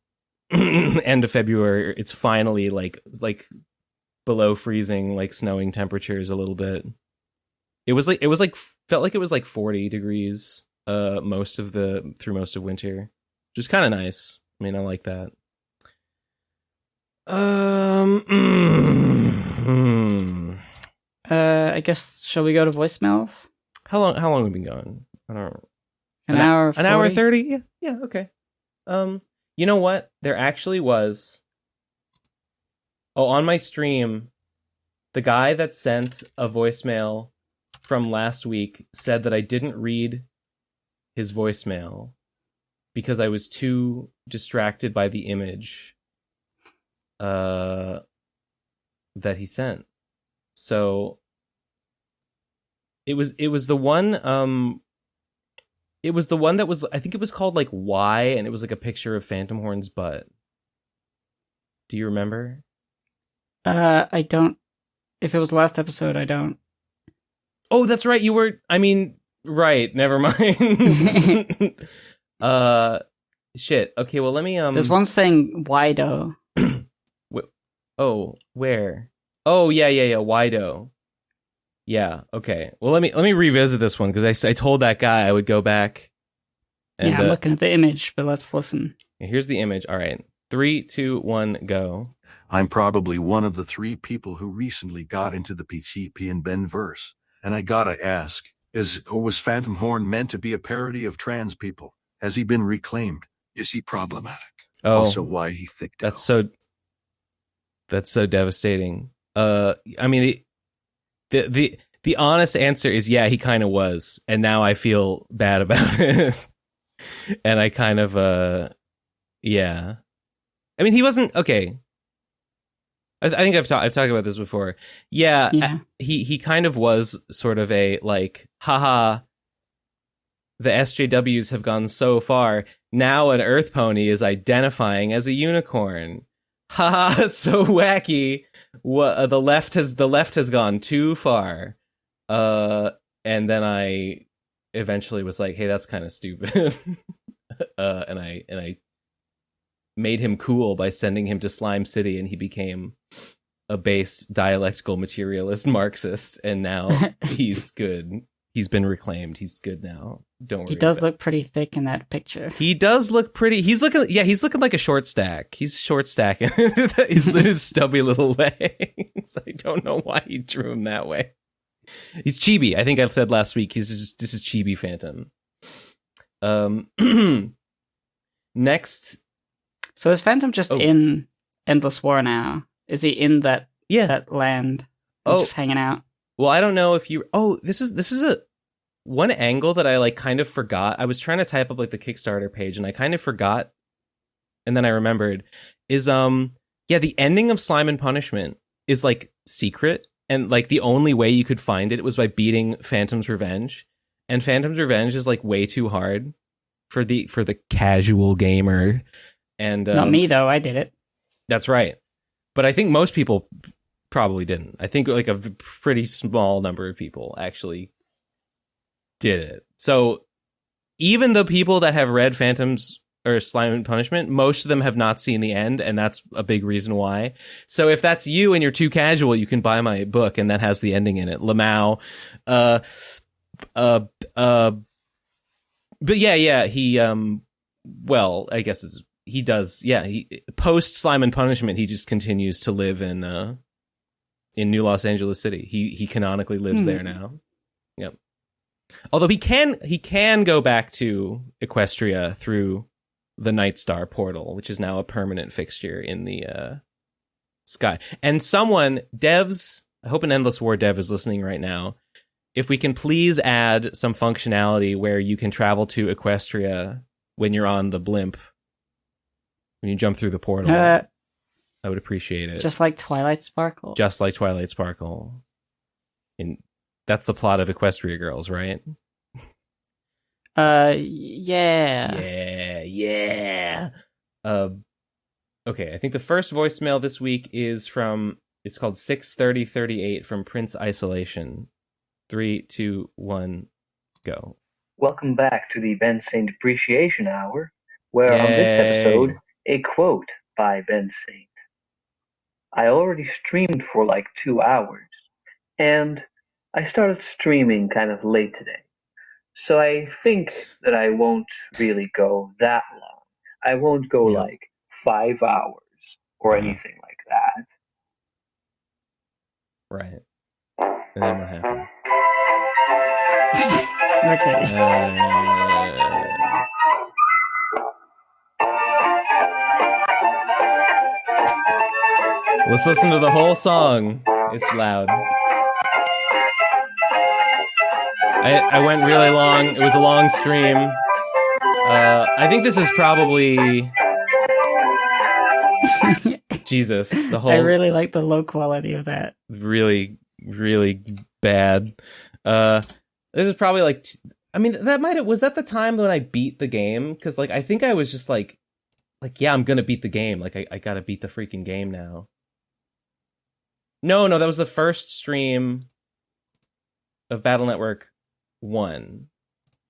end of February it's finally like below freezing, like snowing temperatures a little bit. It was like felt like it was like 40 degrees most of winter, which is kind of nice. I mean, I like that.
I guess shall we go to voicemails?
How long have we been going? I don't know.
An hour. 40?
An hour 30? Yeah, okay. You know what? There actually was. Oh, on my stream, the guy that sent a voicemail from last week said that I didn't read his voicemail because I was too distracted by the image that he sent. So it was the one that was, I think it was called like Why, and it was like a picture of Phantom Horn's butt. Do you remember?
I don't. If it was last episode, I don't.
Oh, that's right. You were. I mean, right. Never mind. Shit. Okay. Well, let me.
There's one saying Wido.
Oh, where? Oh, yeah. Wido. Yeah. Okay. Well, let me revisit this one because I told that guy I would go back. And,
I'm looking at the image, but let's listen.
Here's the image. All right. 3, 2, 1, go.
I'm probably one of the 3 people who recently got into the PCP and Ben verse. And I gotta ask, was Phantom Horn meant to be a parody of trans people? Has he been reclaimed? Is he problematic?
Oh,
also, why he thicked out?
That's so devastating. I mean, the honest answer is yeah, he kind of was, and now I feel bad about it. And I kind of yeah. I mean, he wasn't okay. I think I've talked about this before. Yeah. He kind of was sort of a like, haha, the SJWs have gone so far. Now an Earth pony is identifying as a unicorn. Haha, it's so wacky. What the left has gone too far. And then I eventually was like, hey, that's kind of stupid. And I made him cool by sending him to Slime City, and he became a base dialectical materialist Marxist, and now he's good. He's been reclaimed. He's good now. Don't worry.
He does look pretty thick in that picture.
He does look pretty. He's looking like a short stack. He's short stacking his stubby little legs. I don't know why he drew him that way. He's chibi. I think I said last week. This is chibi Phantom. Next.
So is Phantom just in Endless War now? Is he in that land? He's just hanging out.
Well, I don't know if you. Oh, this is a one angle that I like kind of forgot. I was trying to type up like the Kickstarter page, and I kind of forgot, and then I remembered. Is the ending of Slime and Punishment is like secret, and like the only way you could find it was by beating Phantom's Revenge, and Phantom's Revenge is like way too hard for the casual gamer. And
not me though. I did it.
That's right, but I think most people probably didn't. I think like a pretty small number of people actually did it. So even the people that have read Phantoms or Slime and Punishment, most of them have not seen the end, and that's a big reason why. So if that's you and you're too casual, you can buy my book, and that has the ending in it. Lamau. But yeah, he well, I guess he does. Yeah, he post Slime and Punishment, he just continues to live in New Los Angeles City. He canonically lives there now. Yep. Although he can go back to Equestria through the Night Star portal, which is now a permanent fixture in the sky. And someone, devs, I hope an Endless War dev is listening right now. If we can please add some functionality where you can travel to Equestria when you're on the blimp, when you jump through the portal, I would appreciate it.
Just like Twilight Sparkle.
Just like Twilight Sparkle. And that's the plot of Equestria Girls, right?
Yeah.
Yeah. Okay, I think the first voicemail this week is from, it's called 63038 from Prince Isolation. 3, 2, 1, go.
Welcome back to the Ben Saint Appreciation Hour, where on
Yay.
this episode, a quote by Ben Saint. I already streamed for like 2 hours, and I started streaming kind of late today. So I think that I won't really go that long. I won't go
Yeah.
like 5 hours or anything like that.
Right. And then what happened?
Okay.
Let's listen to the whole song. It's loud. I went really long. It was a long stream. I think this is probably... Jesus. The whole...
I really like the low quality of that.
Really, really bad. This is probably like... I mean, was that the time when I beat the game? Because, like, I think I was just like, yeah, I'm gonna beat the game. Like, I gotta beat the freaking game now. No, that was the first stream of Battle Network 1.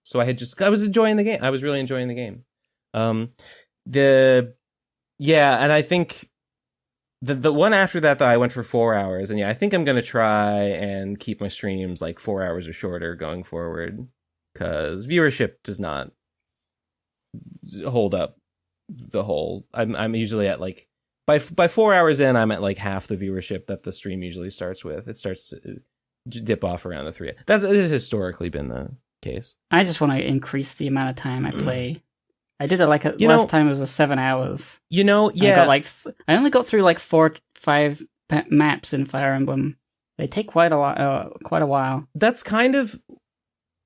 So I was enjoying the game. I was really enjoying the game. And I think the one after that, though, I went for 4 hours. And yeah, I think I'm gonna try and keep my streams like 4 hours or shorter going forward. Because viewership does not hold up the whole. I'm usually at like by 4 hours in, I'm at like half the viewership that the stream usually starts with. It starts to dip off around the 3. That has historically been the case.
I just want to increase the amount of time I play. I did it like last time. It was 7 hours.
Yeah.
I only got through like 4, 5 maps in Fire Emblem. They take quite a while.
That's kind of.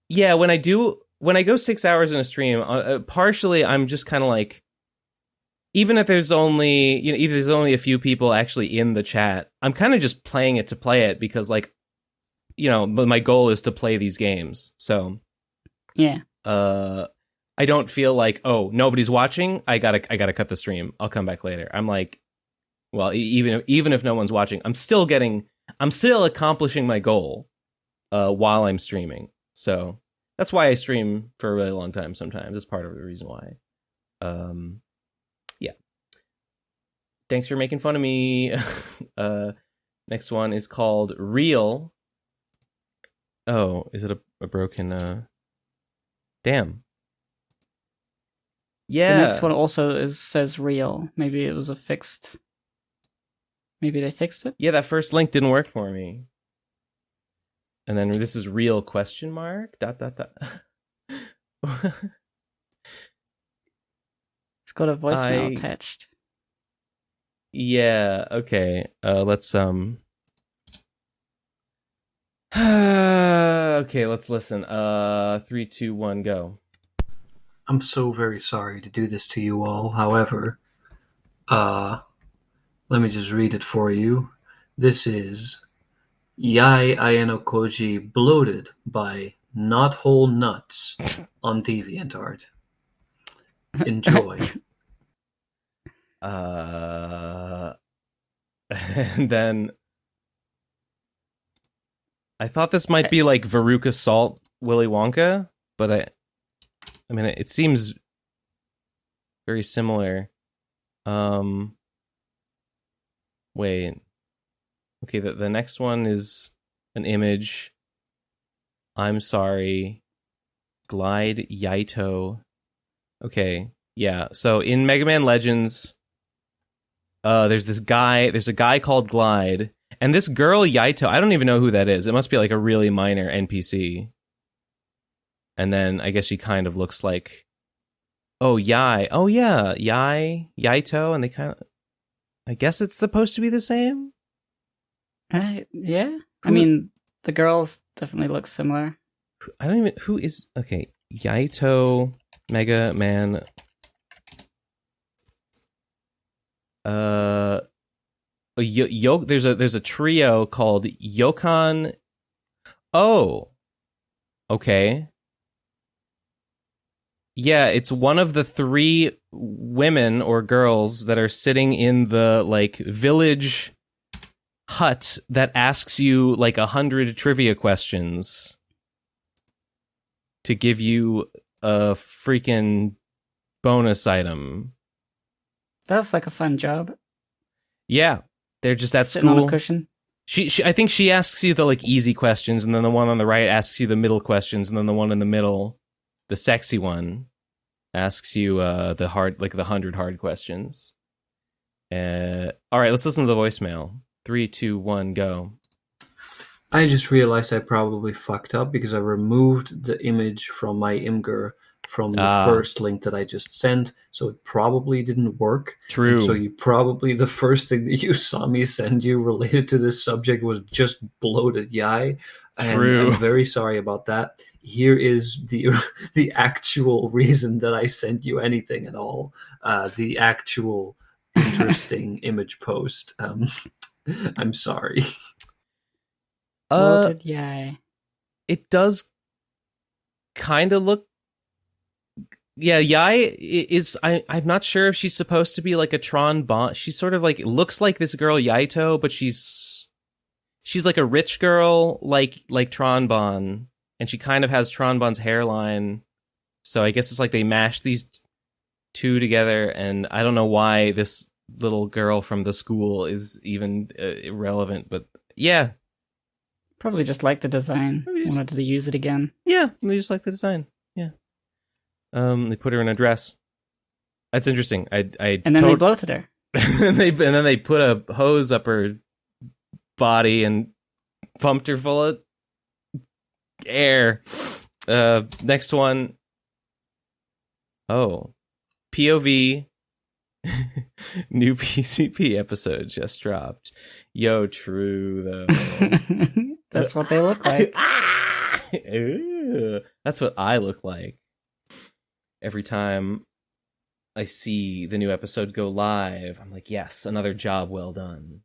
Yeah, when I go 6 hours in a stream, partially I'm just kind of like, even if there's only a few people actually in the chat, I'm kind of just playing it to play it because, like, my goal is to play these games. So,
yeah.
I don't feel like, oh, nobody's watching. I gotta cut the stream. I'll come back later. I'm like, well, even if no one's watching, I'm still accomplishing my goal, while I'm streaming. So that's why I stream for a really long time sometimes. It's part of the reason why. Yeah. Thanks for making fun of me. Next one is called Real. Oh, is it a broken... Damn. Yeah.
The next one also says Real. Maybe it was a fixed... Maybe they fixed it?
Yeah, that first link didn't work for me. And then this is real question mark ... It's
got a voicemail attached.
Yeah, okay. Let's okay, let's listen. 3, 2, 1, go.
I'm so very sorry to do this to you all. However, let me just read it for you. This is Yai Ayanokoji Bloated by Not Whole Nuts on DeviantArt. Enjoy.
And then I thought this might be like Veruca Salt Willy Wonka, but I mean it seems very similar. Wait. Okay, the next one is an image. I'm sorry. Glide Yaito. Okay, yeah. So in Megaman Legends, there's a guy called Glide, and this girl Yaito, I don't even know who that is. It must be like a really minor NPC. And then I guess she kind of looks like, Yaito, and they kind of, I guess it's supposed to be the same.
Yeah. I mean, the girls definitely look similar.
I don't even... Who is... Okay. Yaito, Mega Man... there's a trio called Yokon... Oh. Okay. Yeah, it's one of the 3 women or girls that are sitting in the, like, village... hut that asks you like 100 trivia questions to give you a freaking bonus item.
That's like a fun job.
Yeah, they're just at
sitting
school
on a cushion.
I think she asks you the like easy questions, and then the one on the right asks you the middle questions, and then the one in the middle, the sexy one, asks you the hard, like the 100 hard questions. All right, let's listen to the voicemail. 3, 2, 1, go.
I just realized I probably fucked up because I removed the image from my Imgur from the first link that I just sent, so it probably didn't work.
True.
And so you probably, the first thing that you saw me send you related to this subject was just bloated yai.
True.
And I'm very sorry about that. Here is the actual reason that I sent you anything at all. The actual interesting image post. I'm sorry.
Bloated yai.
It does kind of look. Yeah, Yai is. I'm not sure if she's supposed to be like a Tron Bon. She's sort of like, looks like this girl Yaito, but she's like a rich girl, like Tron Bon, and she kind of has Tron Bon's hairline. So I guess it's like they mashed these two together, and I don't know why this little girl from the school is even irrelevant, but yeah.
Probably just like the design. Wanted to use it again.
Yeah, they just like the design. Yeah. They put her in a dress. That's interesting.
And then they bloated her.
and then they put a hose up her body and pumped her full of air. Next one. Oh, POV. New PCP episode just dropped. Yo, true though.
That's what they look like.
That's what I look like. Every time I see the new episode go live, I'm like, yes, another job well done.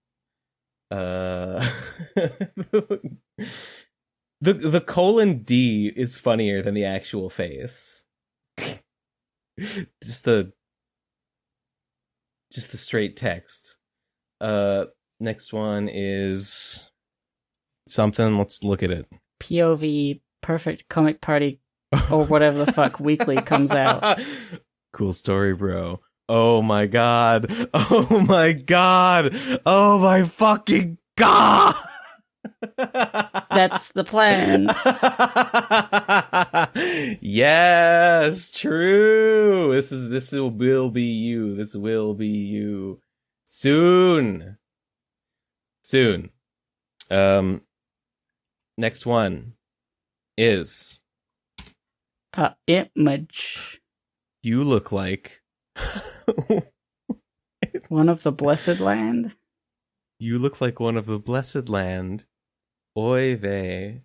The colon D is funnier than the actual face. Just the straight text. Next one is something. Let's look at it.
POV Perfect Comic Party or whatever the fuck weekly comes out.
Cool story, bro. Oh my god. Oh my god. Oh my fucking god.
That's the plan.
Yes, true. This will be you. This will be you soon. Next one is
image.
You look like
one of the blessed land.
You look like one of the blessed land. Oy vey.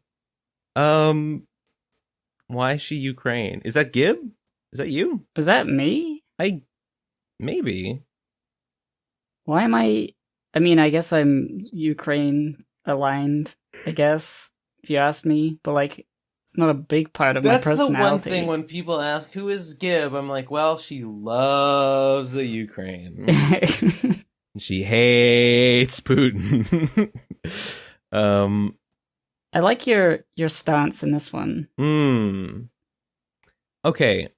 Why is she Ukraine? Is that Gib? Is that you?
Is that me?
Maybe.
Why am I mean, I guess I'm Ukraine aligned, I guess, if you ask me, but like, it's not a big part of my personality.
That's the one thing when people ask, who is Gib? I'm like, well, she loves the Ukraine. She hates Putin.
I like your stance in this one.
Okay.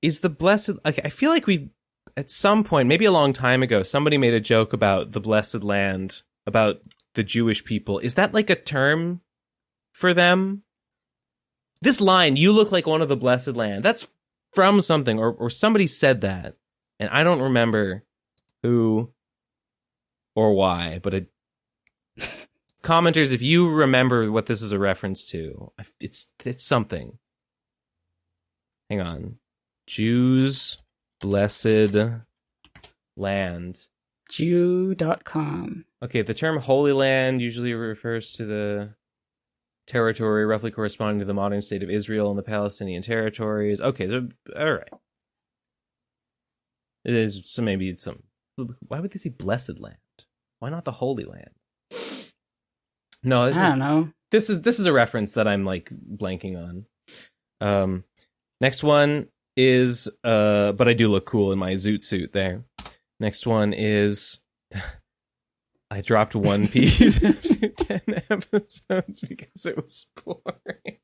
Is the blessed... Okay, I feel like we, at some point, maybe a long time ago, somebody made a joke about the blessed land, about the Jewish people. Is that like a term for them? This line, you look like one of the blessed land, that's from something, or somebody said that, and I don't remember who or why, but commenters, if you remember what this is a reference to, it's something. Hang on. Jews, blessed land.
Jew.com.
Okay, the term Holy Land usually refers to the territory roughly corresponding to the modern state of Israel and the Palestinian territories. Okay, so, all right. It is, so maybe it's some... Why would they say blessed land? Why not the Holy Land? No,
I don't know.
This is a reference that I'm like blanking on. Next one is but I do look cool in my zoot suit there. Next one is I dropped One Piece after 10 episodes because it was boring.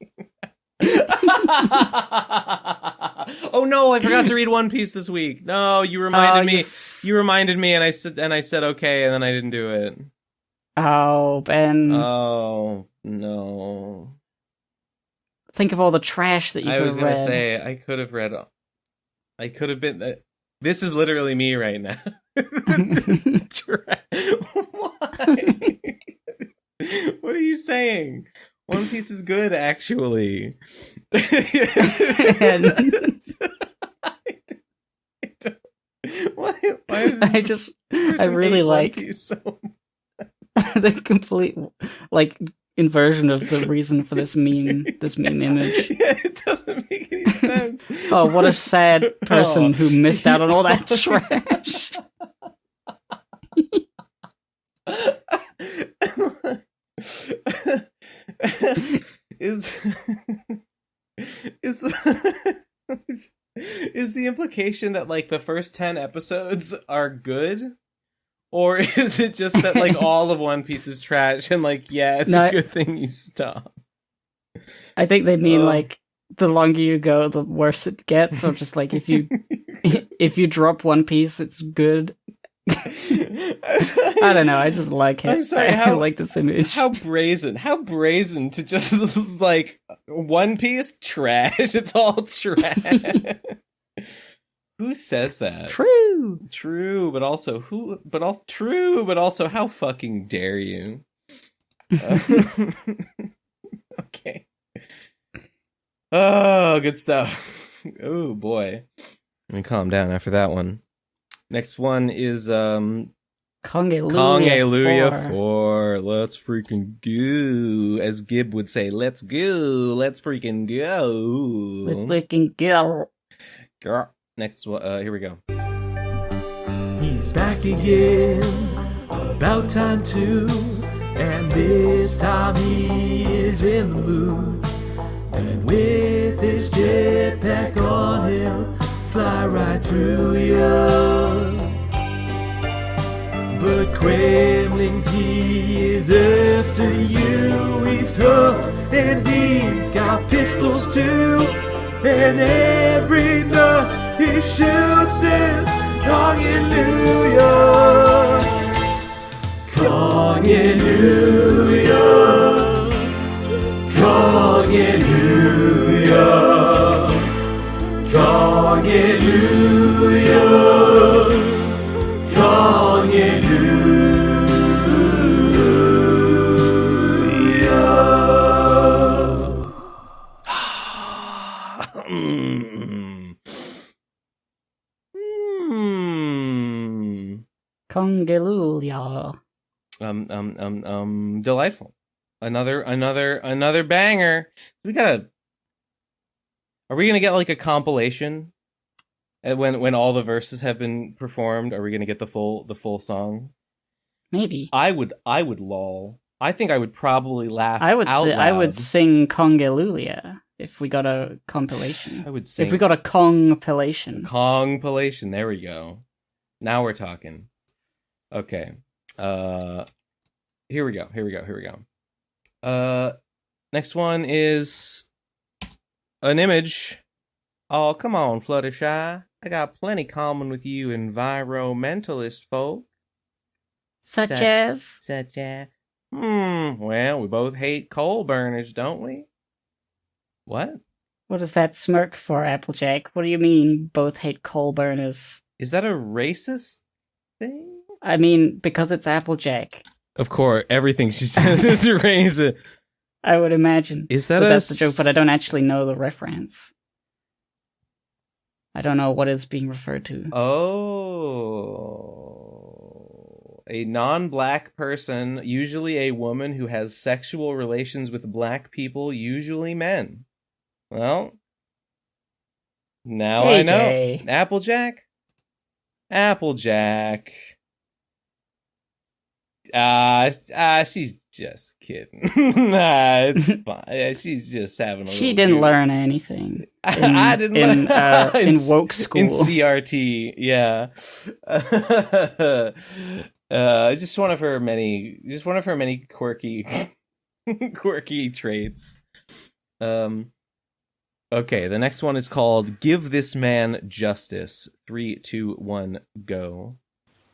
Oh no, I forgot to read One Piece this week. No, you reminded me. You reminded me, and I said okay, and then I didn't do it.
Oh, Ben.
Oh no!
Think of all the trash that you
I
could
was
have
gonna
read.
say I could have read. I could have been. This is literally me right now. Why? What are you saying? One Piece is good, actually. Why is
I really like
One Piece so
the complete like inversion of the reason for this meme image.
Yeah, it doesn't make any sense.
Oh, what a sad person who missed out on all that trash.
Is the implication that like the first 10 episodes are good? Or is it just that like all of One Piece is trash and like it's a good thing you stop?
I think they mean like the longer you go, the worse it gets, or just like if you drop One Piece, it's good. I don't know. I just like it.
I'm sorry.
I like this image.
How brazen to just like One Piece trash. It's all trash. Who says that? True, but also who? But also true, but also how fucking dare you? Okay. Oh, good stuff. Oh boy. Let me calm down after that one. Next one is
Congelulia
4. Let's freaking go. As Gib would say, let's go. Let's freaking go.
Let's freaking go.
Girl. Next one, here we go.
He's back again, about time too, and this time he is in the mood. And with his jetpack on, he'll fly right through you. But Kremlings, he is after you. He's tough and he's got pistols too. And every nut he shoots is Congelulia. Congelulia. Congelulia. Congelulia.
Congelulia.
Delightful. Another banger. Are we gonna get like a compilation? When all the verses have been performed, are we gonna get the full song?
Maybe.
I would lol. I think I would probably laugh.
I would
loud.
sing Congelulia if we got a compilation.
I would sing
if we got a compilation.
Compilation. There we go. Now we're talking. Okay. Here we go. Next one is an image. Oh, come on, Fluttershy. I got plenty common with you environmentalist folk.
Such as?
Such as? Well, we both hate coal burners, don't we? What?
What is that smirk for, Applejack? What do you mean, both hate coal burners?
Is that a racist thing?
I mean, because it's Applejack.
Of course, everything she says is racist.
I would imagine. That's the joke, but I don't actually know the reference. I don't know what is being referred to.
Oh. A non-black person, usually a woman who has sexual relations with black people, usually men. Well, now I know.
AJ.
Applejack. She's just kidding. It's fine. She's just having a little.
She didn't learn anything.
I didn't learn
in woke school.
In CRT, yeah. Just one of her many quirky traits. Okay, the next one is called "Give This Man Justice." 3, 2, 1, go.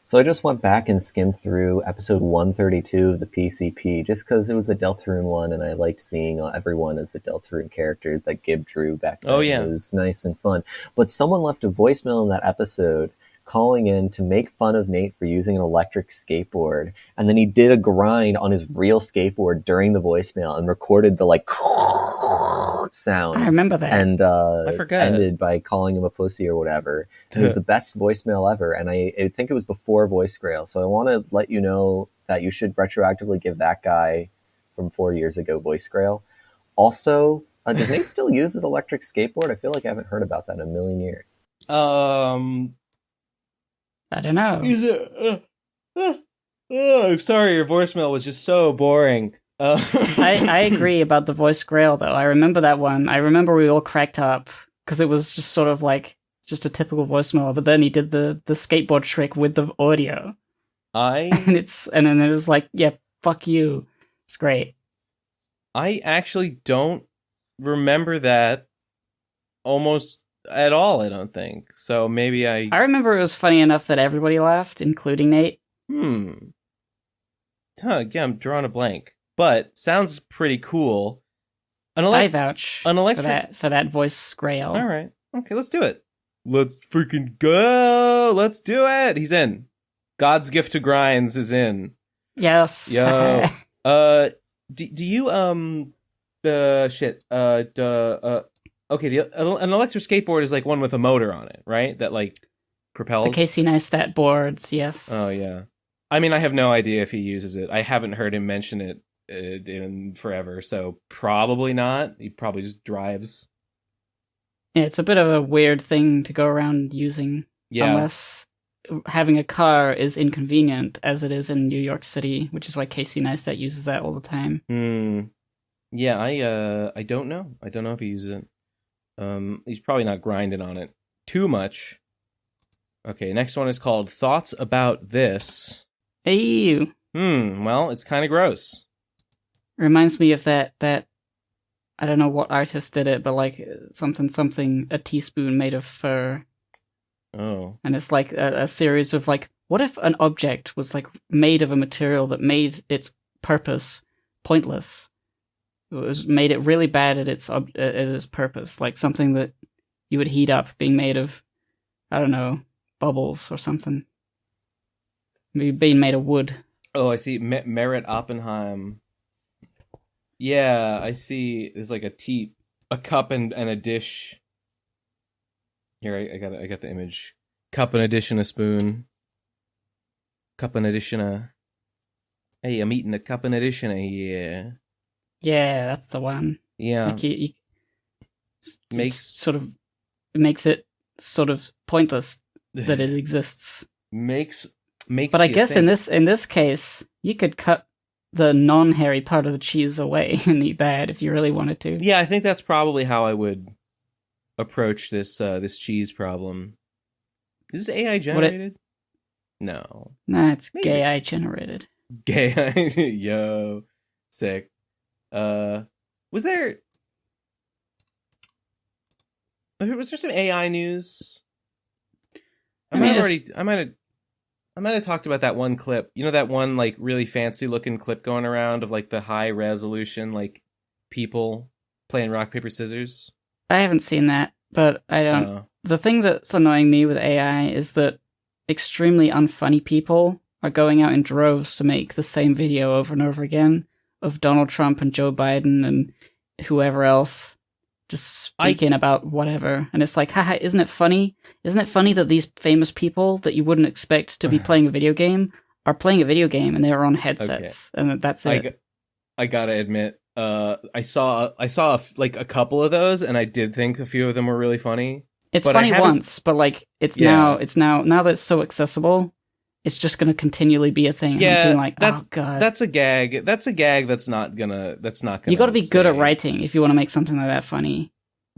So I just went back and skimmed through episode 132 of the PCP, just because it was the Deltarune one, and I liked seeing everyone as the Deltarune characters that Gib drew back then.
Oh, yeah.
It was nice and fun. But someone left a voicemail in that episode calling in to make fun of Nate for using an electric skateboard, and then he did a grind on his real skateboard during the voicemail and recorded the like sound.
I remember that.
And
I forgot.
ended by calling him a pussy or whatever. It was the best voicemail ever, and I think it was before VoiceGrail, so I want to let you know that you should retroactively give that guy from 4 years ago VoiceGrail. Also, does Nate still use his electric skateboard? I feel like I haven't heard about that in a million years.
I don't know.
I'm sorry, your voicemail was just so boring.
I agree about the voice grail, though. I remember that one. I remember we all cracked up because it was just sort of like just a typical voicemail, but then he did the skateboard trick with the audio. And then it was like, yeah, fuck you. It's great.
I actually don't remember that almost at all, I don't think. So maybe I
remember it was funny enough that everybody laughed, including Nate.
Yeah, I'm drawing a blank. But sounds pretty cool.
I vouch for that voice grail.
All right. Okay, let's do it. Let's freaking go. Let's do it. He's in. God's gift to grinds is in.
Yes.
Yo. Do you okay, an electric skateboard is like one with a motor on it, right? That like propels.
The Casey Neistat boards, yes.
Oh yeah. I mean, I have no idea if he uses it. I haven't heard him mention it in forever, so probably not. He probably just drives.
Yeah, it's a bit of a weird thing to go around using, unless having a car is inconvenient, as it is in New York City, which is why Casey Neistat uses that all the time.
Yeah, I don't know. I don't know if he uses it. He's probably not grinding on it too much. Okay, next one is called Thoughts About This.
Hey.
Well, it's kind of gross.
Reminds me of that I don't know what artist did it, but like something a teaspoon made of fur.
Oh.
And it's like a series of like, what if an object was like made of a material that made its purpose pointless? It made it really bad at its purpose, like something that you would heat up being made of, I don't know, bubbles or something. Maybe being made of wood.
Oh, I see. Merritt Oppenheim. Yeah, I see. There's like a cup and a dish. Here, I got the image. Cup and a dish and a spoon. Cup and a dish and a. Hey, I'm eating a cup and a dish and a. Yeah.
Yeah, that's the one.
Yeah.
Like it makes it sort of pointless that it exists.
Makes.
But I guess in this case, you could cut the non-hairy part of the cheese away and eat that if you really wanted to.
Yeah, I think that's probably how I would approach this cheese problem. Is this AI generated? No.
Nah, it's gay-I generated.
Gay-I? Yo. Sick. Was there some AI news? I might have talked about that one clip. You know that one like really fancy looking clip going around of like the high resolution like people playing rock paper scissors?
I haven't seen that, but I don't. The thing that's annoying me with AI is that extremely unfunny people are going out in droves to make the same video over and over again of Donald Trump and Joe Biden and whoever else just speaking about whatever. And it's like, haha, isn't it funny? Isn't it funny that these famous people that you wouldn't expect to be playing a video game are playing a video game and they're on headsets and that's it.
I gotta admit, I saw like a couple of those and I did think a few of them were really funny.
It's funny once, but like now that it's so accessible, it's just going to continually be a thing.
Yeah,
being like, oh god,
that's a gag. That's a gag. That's not gonna. You
got to be good at writing if you want to make something like that funny.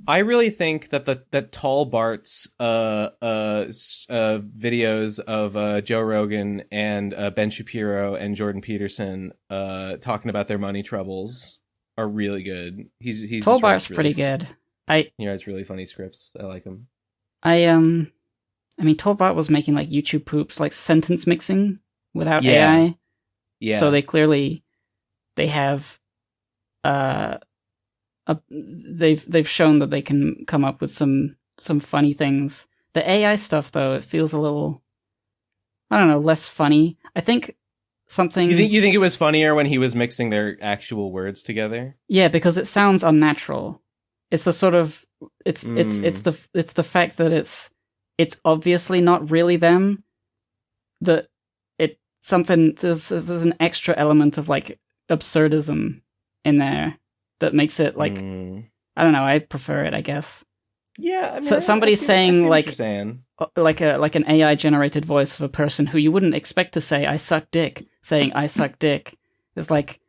I really think that Tall Bart's videos of Joe Rogan and Ben Shapiro and Jordan Peterson talking about their money troubles are really good. He's
Tall Bart's pretty good.
He writes really funny scripts. I like him.
I I mean, Torbot was making like YouTube poops, like sentence mixing without
Yeah.
AI.
Yeah.
So they have, they've shown that they can come up with some funny things. The AI stuff, though, it feels a little, I don't know, less funny. I think something.
You think it was funnier when he was mixing their actual words together?
Yeah, because it sounds unnatural. It's the sort of it's the fact that it's obviously not really them. That there's an extra element of like absurdism in there that makes it like I don't know. I prefer it, I guess.
Yeah, I mean,
So somebody's
I see
saying
what
like
you're saying.
like an AI generated voice of a person who you wouldn't expect to say "I suck dick," saying "I suck dick." It's like,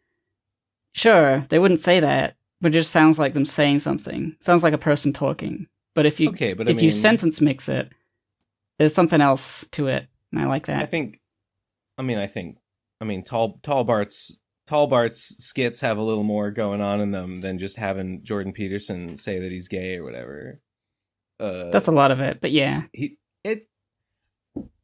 sure, they wouldn't say that, but it just sounds like them saying something. Sounds like a person talking. But if you you sentence mix it, there's something else to it, and I like that.
Tall Bart's skits have a little more going on in them than just having Jordan Peterson say that he's gay or whatever.
That's a lot of it, but yeah.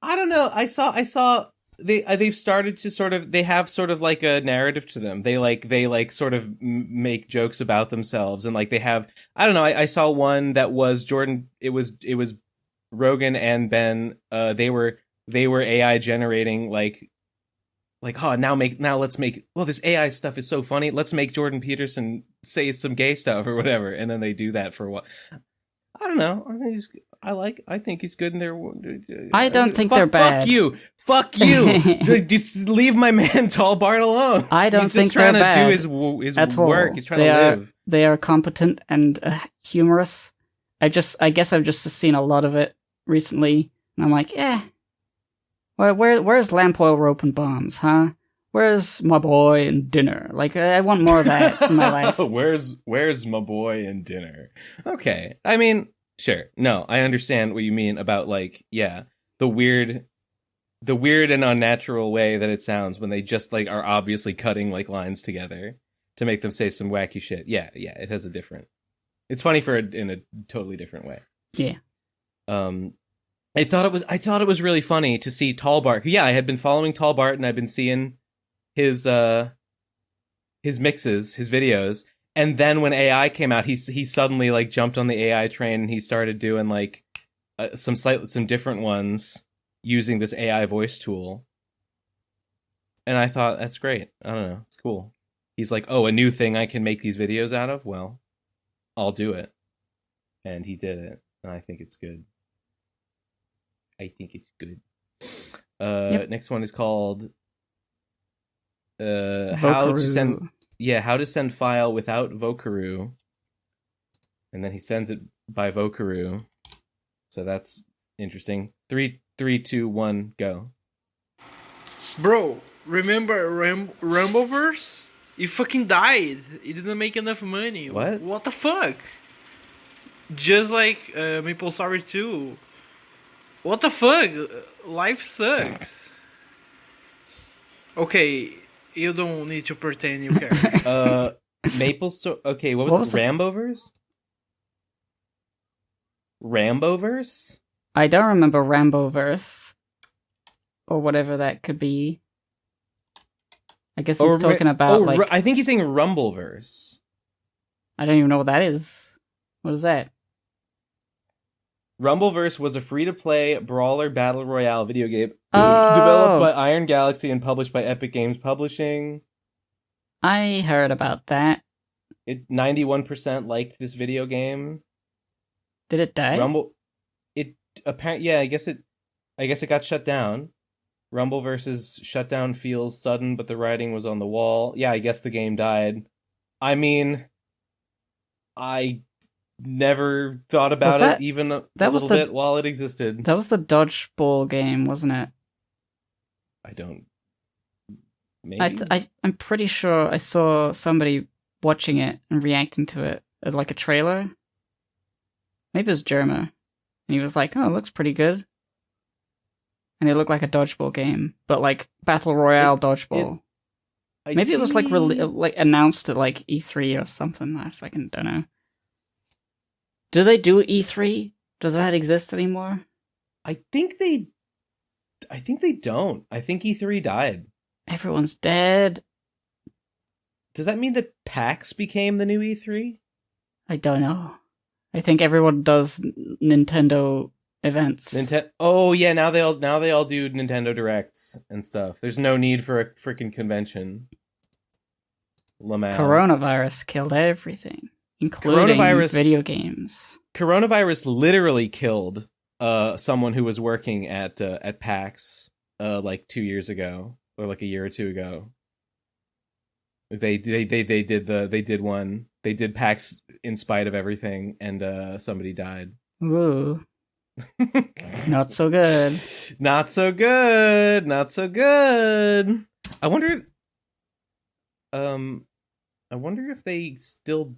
I don't know. I saw they've started to they have sort of like a narrative to them. They sort of make jokes about themselves, and like they have, I don't know. I saw one that was Jordan. It was Rogan and Ben. They were AI generating like let's make, well, this AI stuff is so funny. Let's make Jordan Peterson say some gay stuff or whatever, and then they do that for what? I don't know. I think he's good in there.
I don't think they're bad.
Fuck you. Just leave my man Tall Bart alone.
I don't think they're bad.
He's just trying to do his
at
work.
all.
He's trying to live.
They are competent and humorous. I guess I've just seen a lot of it recently, and I'm like, well, where's lamp oil, rope, and bombs, huh? Where's my boy and dinner? Like, I want more of that in my life.
Where's my boy and dinner? Okay. I mean, sure. No, I understand what you mean about, like, yeah, the weird and unnatural way that it sounds when they just, like, are obviously cutting, like, lines together to make them say some wacky shit. Yeah, it has it's funny in a totally different way.
Yeah.
I thought it was really funny to see Tall Bart. Yeah, I had been following Tall Bart and I've been seeing his mixes, his videos, and then when AI came out, he suddenly like jumped on the AI train and he started doing like some different ones using this AI voice tool. And I thought, that's great. I don't know, it's cool. He's like, oh, a new thing I can make these videos out of? Well, I'll do it. And he did it, and I think it's good.
Yep.
Next one is called
Vocaroo.
how to send file without Vocaroo, and then he sends it by Vocaroo, so that's interesting. 3, 2, 1, go.
Bro, remember Rumbleverse? He fucking died. He didn't make enough money. What the fuck? Just like Maple Story 2. What the fuck? Life sucks. Okay, you don't need to pretend you care.
Maple Story. Okay, what was it? Ramboverse? Ramboverse?
I don't remember Ramboverse or whatever that could be. I guess he's talking about
I think he's saying Rumbleverse.
I don't even know what that is. What is that?
Rumbleverse was a free-to-play brawler battle royale video game developed by Iron Galaxy and published by Epic Games Publishing.
I heard about that.
91% liked this video game.
Did it die?
I guess it got shut down. Rumbleverse's shutdown feels sudden, but the writing was on the wall. Yeah, I guess the game died. I mean, I never thought about it even a little bit while it existed.
That was the dodgeball game, wasn't it?
I don't. Maybe.
I'm pretty sure I saw somebody watching it and reacting to it as like a trailer. Maybe it was Jerma, and he was like, "Oh, it looks pretty good." And it looked like a dodgeball game, but like battle royale dodgeball. Maybe it was like announced at like E3 or something. I fucking don't know. Do they do E3? Does that exist anymore?
I think they don't. I think E3 died.
Everyone's dead.
Does that mean that PAX became the new E3?
I don't know. I think everyone does Nintendo events.
Oh yeah, now they all do Nintendo Directs and stuff. There's no need for a freaking convention.
Coronavirus killed everything, including video games.
Coronavirus literally killed someone who was working at PAX like 2 years ago, or like a year or two ago. They did PAX in spite of everything, and somebody died.
Ooh. Not so good.
Not so good. Not so good. I wonder if they still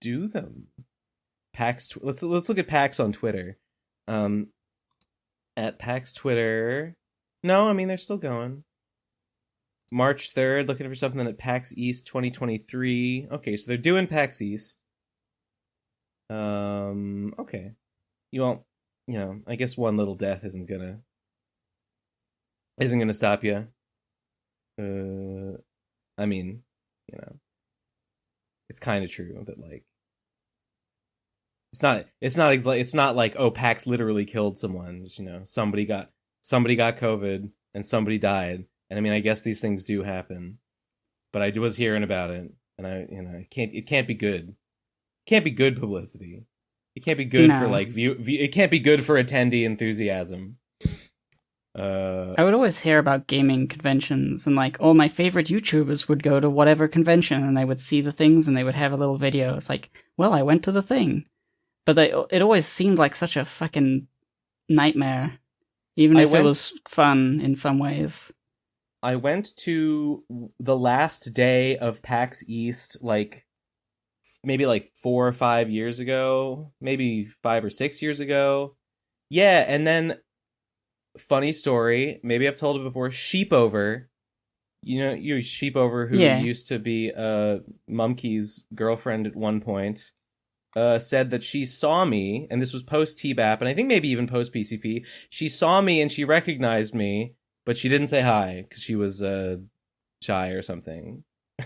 do them. PAX. Let's look at PAX on Twitter. At PAX Twitter. No, I mean they're still going. March 3rd, looking for something at PAX East 2023. Okay, so they're doing PAX East. Okay. I guess one little death isn't gonna stop you. I mean, it's kind of true that like it's not like, oh, PAX literally killed someone. Just, somebody got COVID and somebody died. And I mean, I guess these things do happen, but I was hearing about it, and it can't be good. It can't be good publicity. It can't be good for like it can't be good for attendee enthusiasm. I
would always hear about gaming conventions, and like all my favorite YouTubers would go to whatever convention, and they would see the things, and they would have a little video. It's like, well, I went to the thing, but it always seemed like such a fucking nightmare, even if it was fun in some ways.
I went to the last day of PAX East, like maybe like 4 or 5 years ago, maybe 5 or 6 years ago. Yeah, and then funny story, maybe I've told it before, Sheepover, Sheepover, who used to be Mumkey's girlfriend at one point, said that she saw me, and this was post TBAP, and I think maybe even post PCP, she saw me and she recognized me, but she didn't say hi because she was shy or something.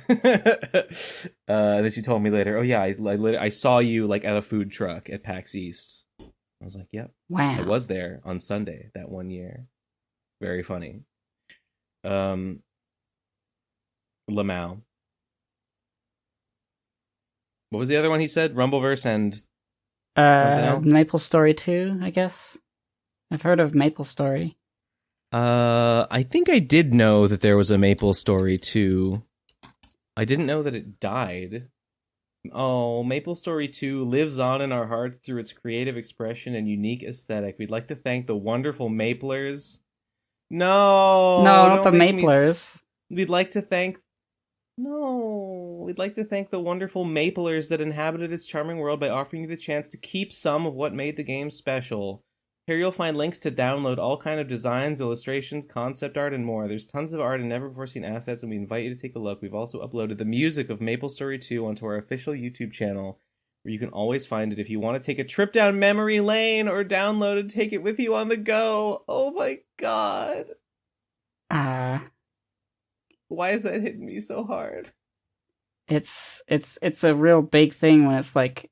Then she told me later, oh yeah, I saw you like at a food truck at PAX East. I was like, yep.
Wow.
I was there on Sunday that one year. Very funny. Lamau. What was the other one he said? Rumbleverse and something else?
Maple Story 2, I guess. I've heard of Maple Story.
I think I did know that there was a Maple Story 2. I didn't know that it died. Oh, Maple Story 2 lives on in our hearts through its creative expression and unique aesthetic. We'd like to thank the wonderful Maplers. No,
not the Maplers.
We'd like to thank the wonderful Maplers that inhabited its charming world by offering you the chance to keep some of what made the game special. Here you'll find links to download all kind of designs, illustrations, concept art, and more. There's tons of art and never-before-seen assets, and we invite you to take a look. We've also uploaded the music of Maple Story 2 onto our official YouTube channel, where you can always find it if you want to take a trip down memory lane or download and take it with you on the go. Oh my god. Why is that hitting me so hard?
It's a real big thing when it's like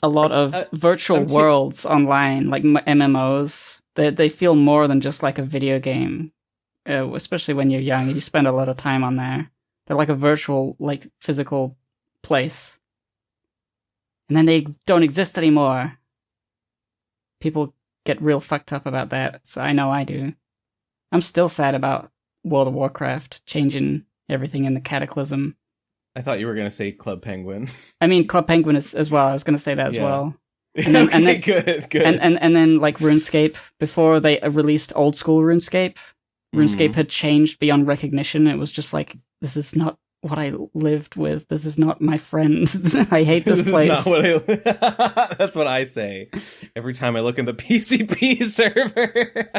a lot of virtual worlds online, like MMOs. They feel more than just like a video game, especially when you're young. You spend a lot of time on there. They're like a virtual, like physical place, and then they don't exist anymore. People get real fucked up about that. So I know I do. I'm still sad about World of Warcraft changing everything in the Cataclysm.
I thought you were going to say Club Penguin.
I mean, Club Penguin as well. I was going to say that as well.
And then, good.
And then, like, RuneScape, before they released old school RuneScape, RuneScape had changed beyond recognition. It was just like, this is not what I lived with. This is not my friend. I hate this place.
That's what I say every time I look in the PCP server.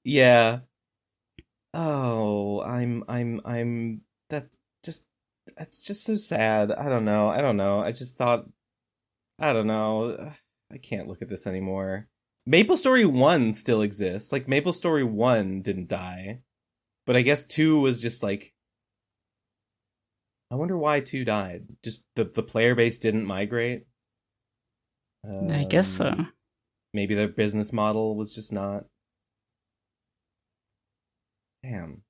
Yeah. Oh, I'm that's just so sad. I don't know. I just thought I don't know. I can't look at this anymore. Maple Story 1 still exists. Like, Maple Story 1 didn't die. But I guess 2 was just like... I wonder why 2 died. Just the player base didn't migrate?
I guess so.
Maybe their business model was just not... Damn.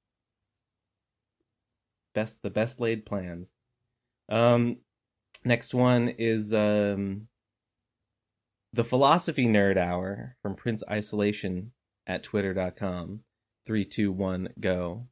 The best laid plans. Next one is the Philosophy Nerd Hour from Prince Isolation at twitter.com. 3, 2, 1, go.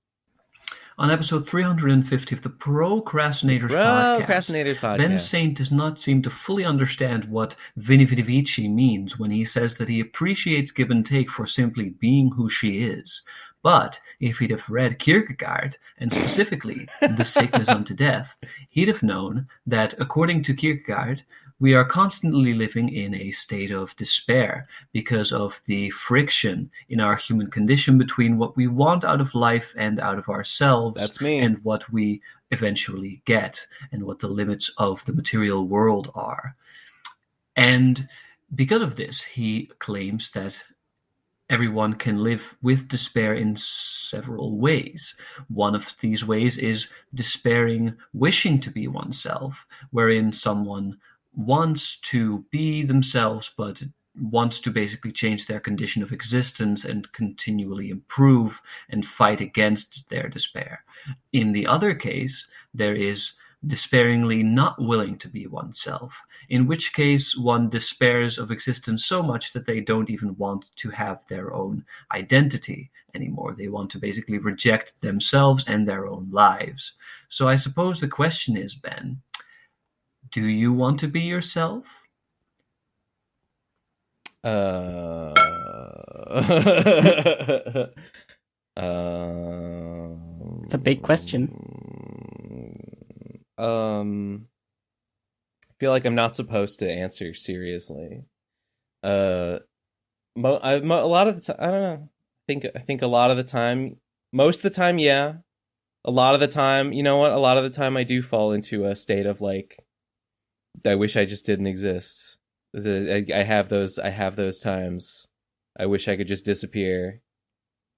On episode 350 of the Pro Crastinators podcast, Ben Saint does not seem to fully understand what Vini Vidi Vici means when he says that he appreciates give and take for simply being who she is. But if he'd have read Kierkegaard, and specifically The Sickness Unto Death, he'd have known that, according to Kierkegaard, we are constantly living in a state of despair because of the friction in our human condition between what we want out of life and out of ourselves.
That's me.
And what we eventually get, and what the limits of the material world are. And because of this, he claims that everyone can live with despair in several ways. One of these ways is despairing, wishing to be oneself, wherein someone wants to be themselves, but wants to basically change their condition of existence and continually improve and fight against their despair. In the other case, there is despairingly not willing to be oneself, in which case one despairs of existence so much that they don't even want to have their own identity anymore. They want to basically reject themselves and their own lives. So I suppose the question is, Ben, do you want to be yourself?
It's a big question.
I feel like I'm not supposed to answer seriously. A lot of the time, I don't know. I think a lot of the time, most of the time, yeah. A lot of the time, you know what? A lot of the time, I do fall into a state of like, I wish I just didn't exist. I have those times. I wish I could just disappear.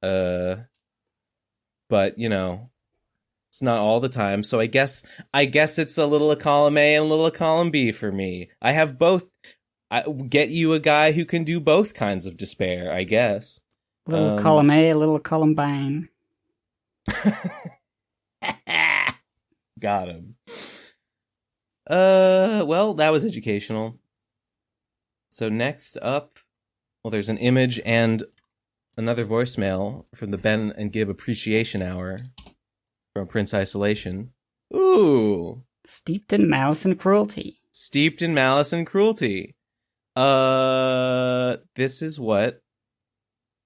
But you know, it's not all the time. So I guess it's a little of column A and a little of column B for me. I have both. I get you a guy who can do both kinds of despair, I guess.
A little column A, a little Columbine.
Got him. Well, that was educational. So next up, well, there's an image and another voicemail from the Ben and Gib Appreciation Hour from Prince Isolation. Ooh.
Steeped in malice and cruelty.
Steeped in malice and cruelty. This is what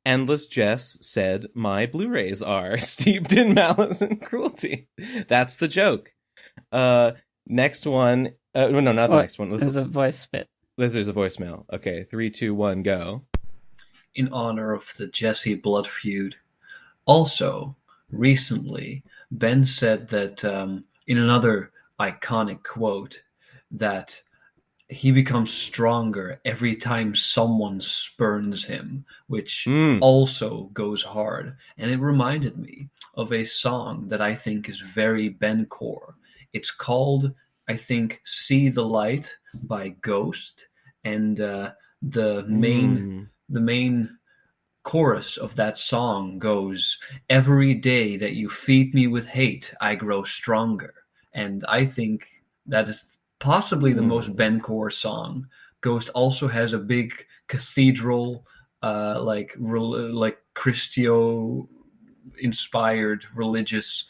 Endless Jess said my Blu-rays are. Steeped in malice and cruelty. That's the joke. Next one. No, not the next one.
There's a voice bit.
There's a voicemail. Okay, 3, 2, 1, go.
In honor of the Jesse blood feud. Also, recently, Ben said that in another iconic quote that he becomes stronger every time someone spurns him, which also goes hard. And it reminded me of a song that I think is very Ben core. It's called, I think, See the Light by Ghost. And the main chorus of that song goes, every day that you feed me with hate, I grow stronger. And I think that is possibly the most Ben core song. Ghost also has a big cathedral, like Christio inspired religious,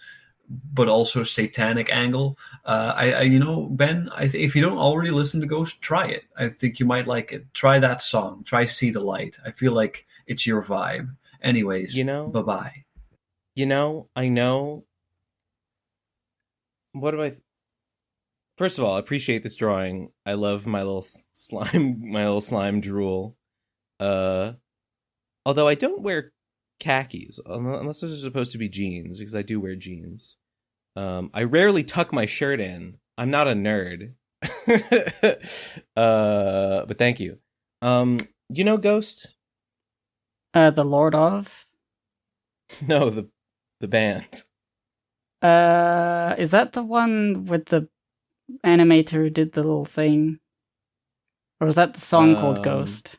but also satanic angle. Ben, if you don't already listen to Ghost, try it. I think you might like it. Try that song. Try See the Light. I feel like it's your vibe. Anyways, bye-bye.
I know. What do I... First of all, I appreciate this drawing. I love my little slime drool. Although I don't wear khakis, unless those are supposed to be jeans, because I do wear jeans. I rarely tuck my shirt in. I'm not a nerd. But thank you. Do you know Ghost?
The Lord of?
No, the band.
Is that the one with the animator who did the little thing? Or was that the song called Ghost?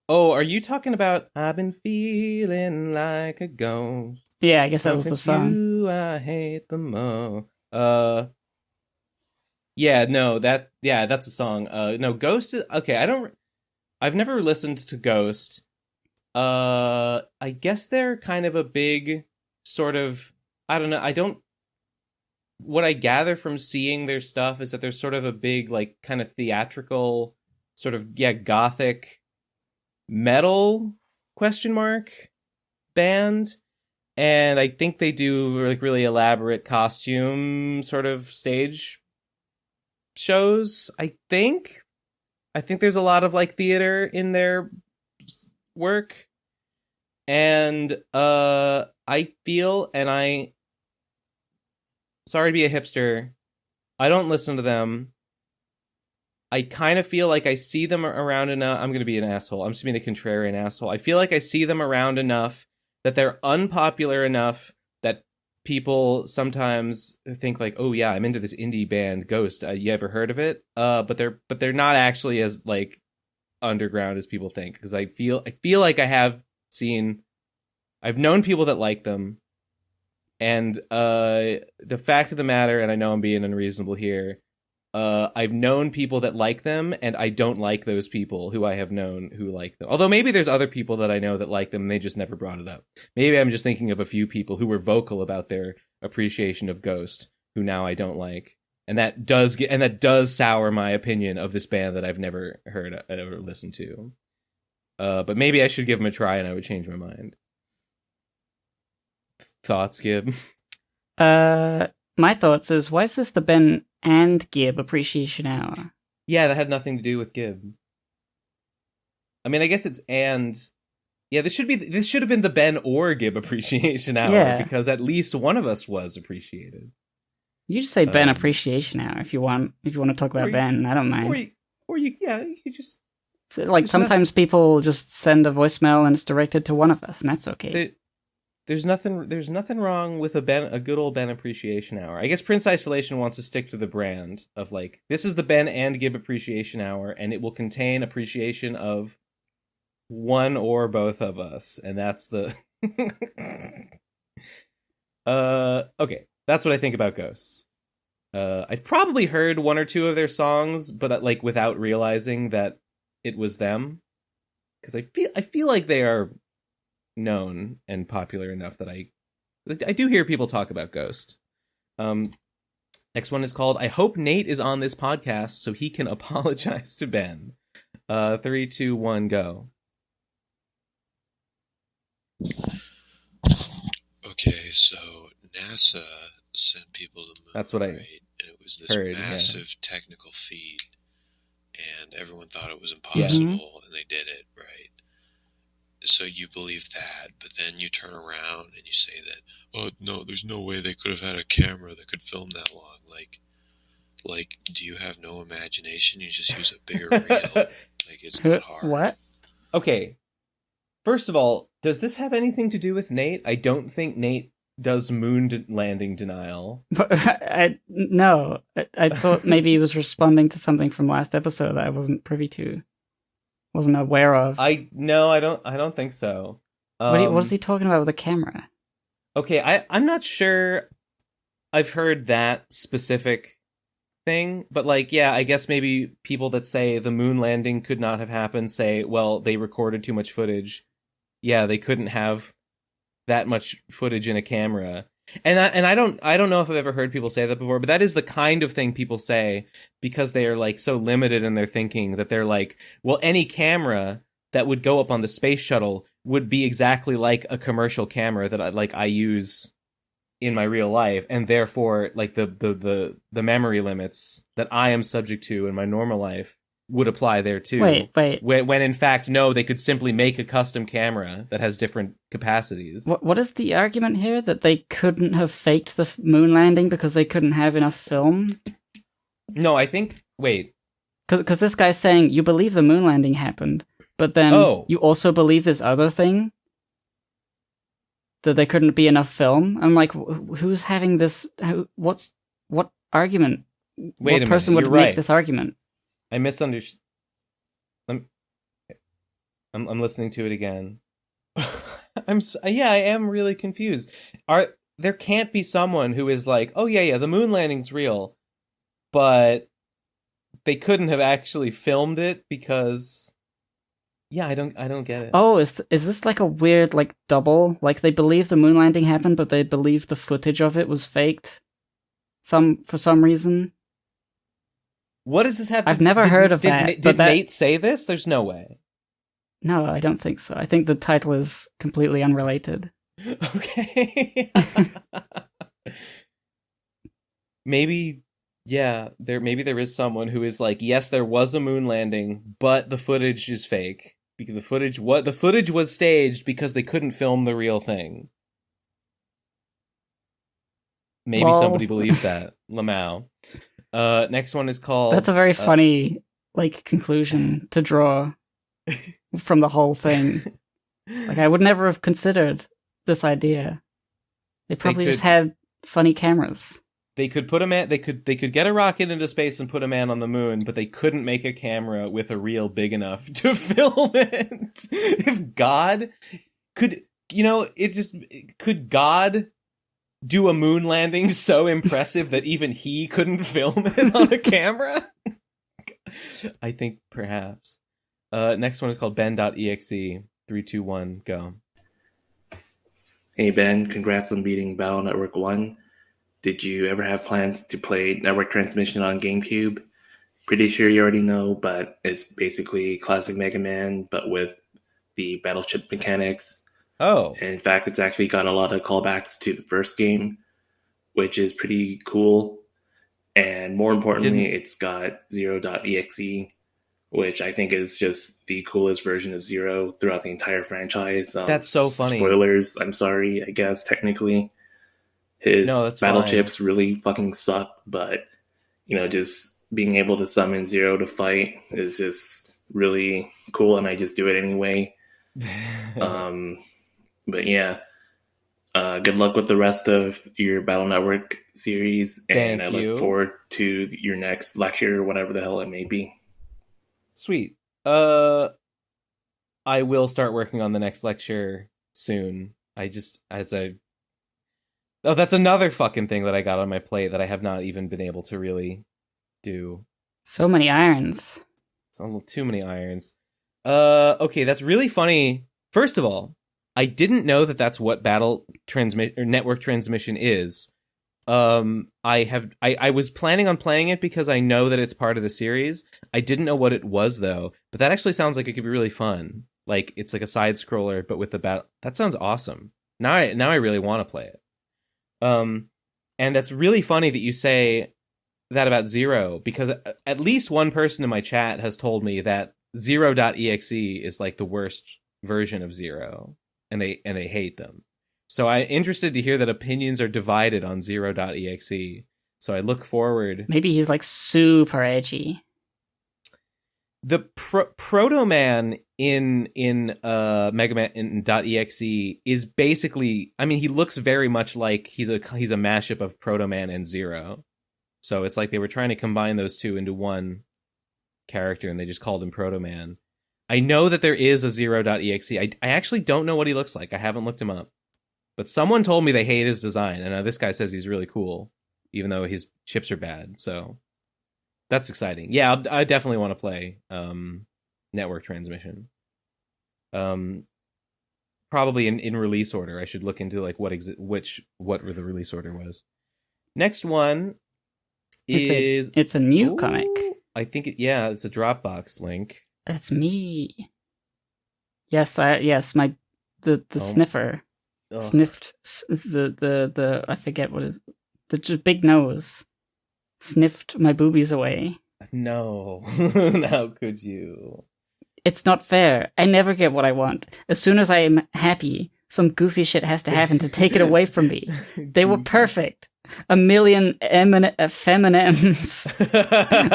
Oh, are you talking about I've been feeling like a ghost?
Yeah, I guess that was the song.
You, I hate the most. Yeah, no, that's a song. No, Ghost is okay. I've never listened to Ghost. I guess they're kind of a big sort of, I don't know. What I gather from seeing their stuff is that they're sort of a big, like, kind of theatrical sort of, gothic metal ? Band. And I think they do like really elaborate costume sort of stage shows. I think there's a lot of like theater in their work. And I feel, and sorry to be a hipster, I don't listen to them. I kind of feel like I see them around enough. I'm going to be an asshole. I'm just being a contrarian asshole. I feel like I see them around enough that they're unpopular enough that people sometimes think like, oh yeah, I'm into this indie band Ghost. You ever heard of it? But they're not actually as like underground as people think, because I feel like I've known people that like them, and the fact of the matter, and I know I'm being unreasonable here, I've known people that like them, and I don't like those people who I have known who like them. Although maybe there's other people that I know that like them, and they just never brought it up. Maybe I'm just thinking of a few people who were vocal about their appreciation of Ghost, who now I don't like, and that does sour my opinion of this band that I've never heard, ever listened to. But maybe I should give them a try, and I would change my mind. Thoughts, Gib?
My thoughts is, why is this the Ben and Gib Appreciation Hour?
Yeah, that had nothing to do with Gib. I mean, I guess it's and. Yeah, this should have been the Ben or Gib Appreciation Hour, because at least one of us was appreciated. You just
say Ben Appreciation Hour if you want to talk about Ben. I don't mind.
You could just.
So, like, sometimes people just send a voicemail and it's directed to one of us, and that's okay.
There's nothing wrong with a good old Ben Appreciation Hour. I guess Prince Isolation wants to stick to the brand of like, this is the Ben and Gib Appreciation Hour, and it will contain appreciation of one or both of us, and that's the okay. That's what I think about Ghosts. I've probably heard one or two of their songs, but like without realizing that it was them, because I feel like they are known and popular enough that I do hear people talk about Ghost. Next one is called I Hope Nate is on this podcast so he can apologize to Ben. 3, 2, 1, go.
Okay, so NASA sent people to the moon.
That's what I
right? And it was this massive technical feat, and everyone thought it was impossible, and they did it, right? So you believe that, but then you turn around and you say that, oh no, there's no way they could have had a camera that could film that long. Like, do you have no imagination? You just use a bigger reel. Like, it's not hard.
What?
Okay. First of all, does this have anything to do with Nate? I don't think Nate does moon landing denial.
No. I thought maybe he was responding to something from last episode that I wasn't privy to. Wasn't aware of.
I don't think so.
What is he talking about with a camera?
Okay, I'm not sure I've heard that specific thing, but like, yeah, I guess maybe people that say the moon landing could not have happened say, well, they recorded too much footage. Yeah, they couldn't have that much footage in a camera. And I don't know if I've ever heard people say that before, but that is the kind of thing people say because they are like so limited in their thinking that they're like, well, any camera that would go up on the space shuttle would be exactly like a commercial camera that I use in my real life, and therefore like the memory limits that I am subject to in my normal life would apply there too.
Wait.
When in fact, no, they could simply make a custom camera that has different capacities.
What is the argument here? That they couldn't have faked the moon landing because they couldn't have enough film?
No, I think Wait.
Because this guy's saying, you believe the moon landing happened, but then you also believe this other thing? That there couldn't be enough film? I'm like, who's having this? What argument?
Wait
what person would make this argument?
I misunderstood. I'm listening to it again. I am really confused. There can't be someone who is like, oh yeah, the moon landing's real, but they couldn't have actually filmed it because, I don't get it.
Oh, is this like a weird like double? Like they believe the moon landing happened, but they believe the footage of it was faked. For some reason.
What does this have?
I've never heard of that.
Did Nate say this? There's no way.
No, I don't think so. I think the title is completely unrelated.
Okay. Maybe there is someone who is like, yes, there was a moon landing, but the footage is fake. Because the footage was staged because they couldn't film the real thing. Maybe somebody believes that. Lamau. Next one is called...
That's a very funny conclusion to draw from the whole thing. I would never have considered this idea. They probably just had funny cameras.
They could put a man. They could get a rocket into space and put a man on the moon, but they couldn't make a camera with a reel big enough to film it. If God could, could God do a moon landing so impressive that even he couldn't film it on a camera? I think perhaps. Next one is called Ben.exe. 3, 2, 1, go.
Hey Ben, congrats on beating Battle Network 1. Did you ever have plans to play Network Transmission on GameCube? Pretty sure you already know, but it's basically classic Megaman, but with the battleship mechanics.
Oh.
And in fact, it's actually got a lot of callbacks to the first game, which is pretty cool. And more importantly, it's got Zero.exe, which I think is just the coolest version of Zero throughout the entire franchise.
That's so funny.
Spoilers, I'm sorry, I guess, technically. His battleships really fucking suck, but, just being able to summon Zero to fight is just really cool, and I just do it anyway. But yeah, good luck with the rest of your Battle Network series, and I look forward to your next lecture, whatever the hell it may be.
Sweet. I will start working on the next lecture soon. Oh, that's another fucking thing that I got on my plate that I have not even been able to really do.
So many irons.
Too many irons. Okay, that's really funny. First of all, I didn't know that that's what network transmission is. I was planning on playing it because I know that it's part of the series. I didn't know what it was though, but that actually sounds like it could be really fun. Like it's like a side scroller, but with the battle. That sounds awesome. Now I really want to play it. And that's really funny that you say that about Zero, because at least one person in my chat has told me that Zero.exe is like the worst version of Zero, and they hate them. So I'm interested to hear that opinions are divided on Zero.exe. So I look forward.
Maybe he's like super edgy.
The Proto Man in Megaman.exe is basically, I mean, he looks very much like he's a mashup of Proto Man and Zero. So it's like they were trying to combine those two into one character, and they just called him Proto Man. I know that there is a Zero.exe. I actually don't know what he looks like. I haven't looked him up. But someone told me they hate his design, and this guy says he's really cool, even though his chips are bad. So that's exciting. Yeah, I definitely want to play network transmission. Probably in release order. I should look into like what the release order was. Next one is
it's a new comic.
I think it's a Dropbox link.
That's me. Yes, the sniffer.
Oh.
Sniffed the I forget what is the just big nose. Sniffed my boobies away.
No. How could you?
It's not fair. I never get what I want. As soon as I am happy, some goofy shit has to happen to take it away from me. They were perfect. A million feminims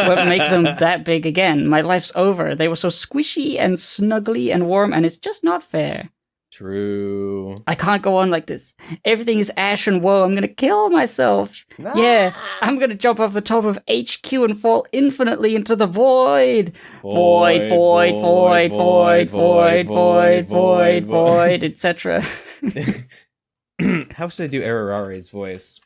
would make them that big again. My life's over. They were so squishy and snuggly and warm, and it's just not fair.
True.
I can't go on like this. Everything is ash and woe. I'm gonna kill myself.
No.
Yeah, I'm gonna jump off the top of HQ and fall infinitely into the void. Void, etc.
How should I do Erarare's voice?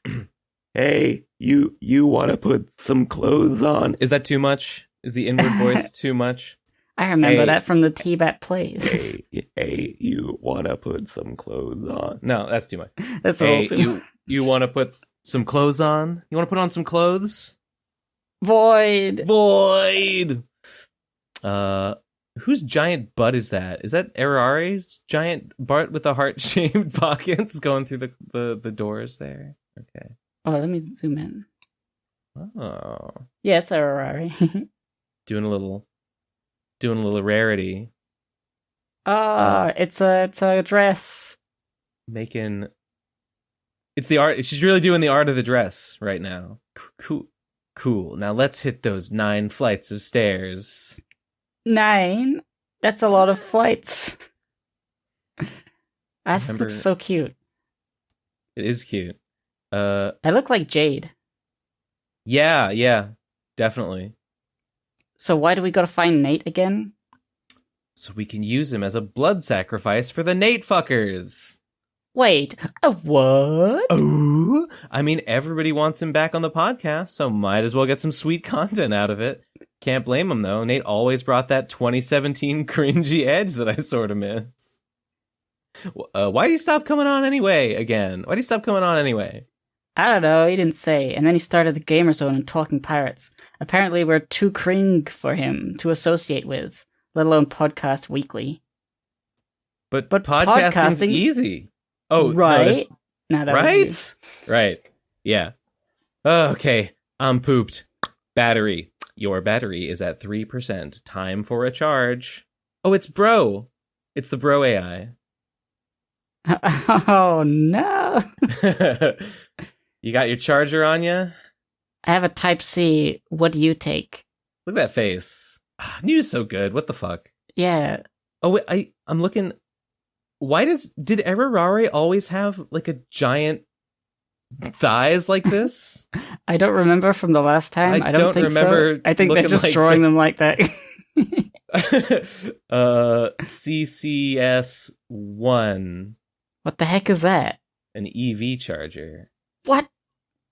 Hey, you want to put some clothes on?
Is that too much? Is the inward voice too much?
I remember that from the T-Bat plays.
Hey, you want to put some clothes on?
No, that's too much.
That's a little too much.
You want to put some clothes on? You want to put on some clothes?
Void.
Whose giant butt is that? Is that Erarare's giant butt with the heart-shaped pockets going through the doors there? Okay.
Oh, let me zoom in.
Oh.
Yeah, it's Erarare.
Doing a little rarity.
It's a dress.
It's the art. She's really doing the art of the dress right now. Cool. Now let's hit those 9 flights of stairs.
9? That's a lot of flights. That looks so cute.
It is cute.
I look like Jade.
Yeah, definitely.
So why do we gotta find Nate again?
So we can use him as a blood sacrifice for the Nate fuckers.
Wait, a what?
Oh, I mean, everybody wants him back on the podcast, so might as well get some sweet content out of it. Can't blame him, though. Nate always brought that 2017 cringy edge that I sort of miss. Why'd he stop coming on anyway, again? Why'd he stop coming on anyway?
I don't know, he didn't say. And then he started the Gamer Zone and Talking Pirates. Apparently we're too cringe for him to associate with, let alone podcast weekly.
But podcasting's easy. Oh,
right?
Right. Yeah. Okay, I'm pooped. Battery. Your battery is at 3%. Time for a charge. Oh, it's Bro. It's the Bro AI.
Oh, no.
You got your charger on you?
I have a Type-C. What do you take?
Look at that face. News so good. What the fuck?
Yeah.
Oh, wait, I'm looking... Did Erarare always have, like, a giant thighs like this?
I don't remember from the last time. I don't think
remember
so. I think they're just
like
drawing them like that.
CCS1.
What the heck is that?
An EV charger.
What?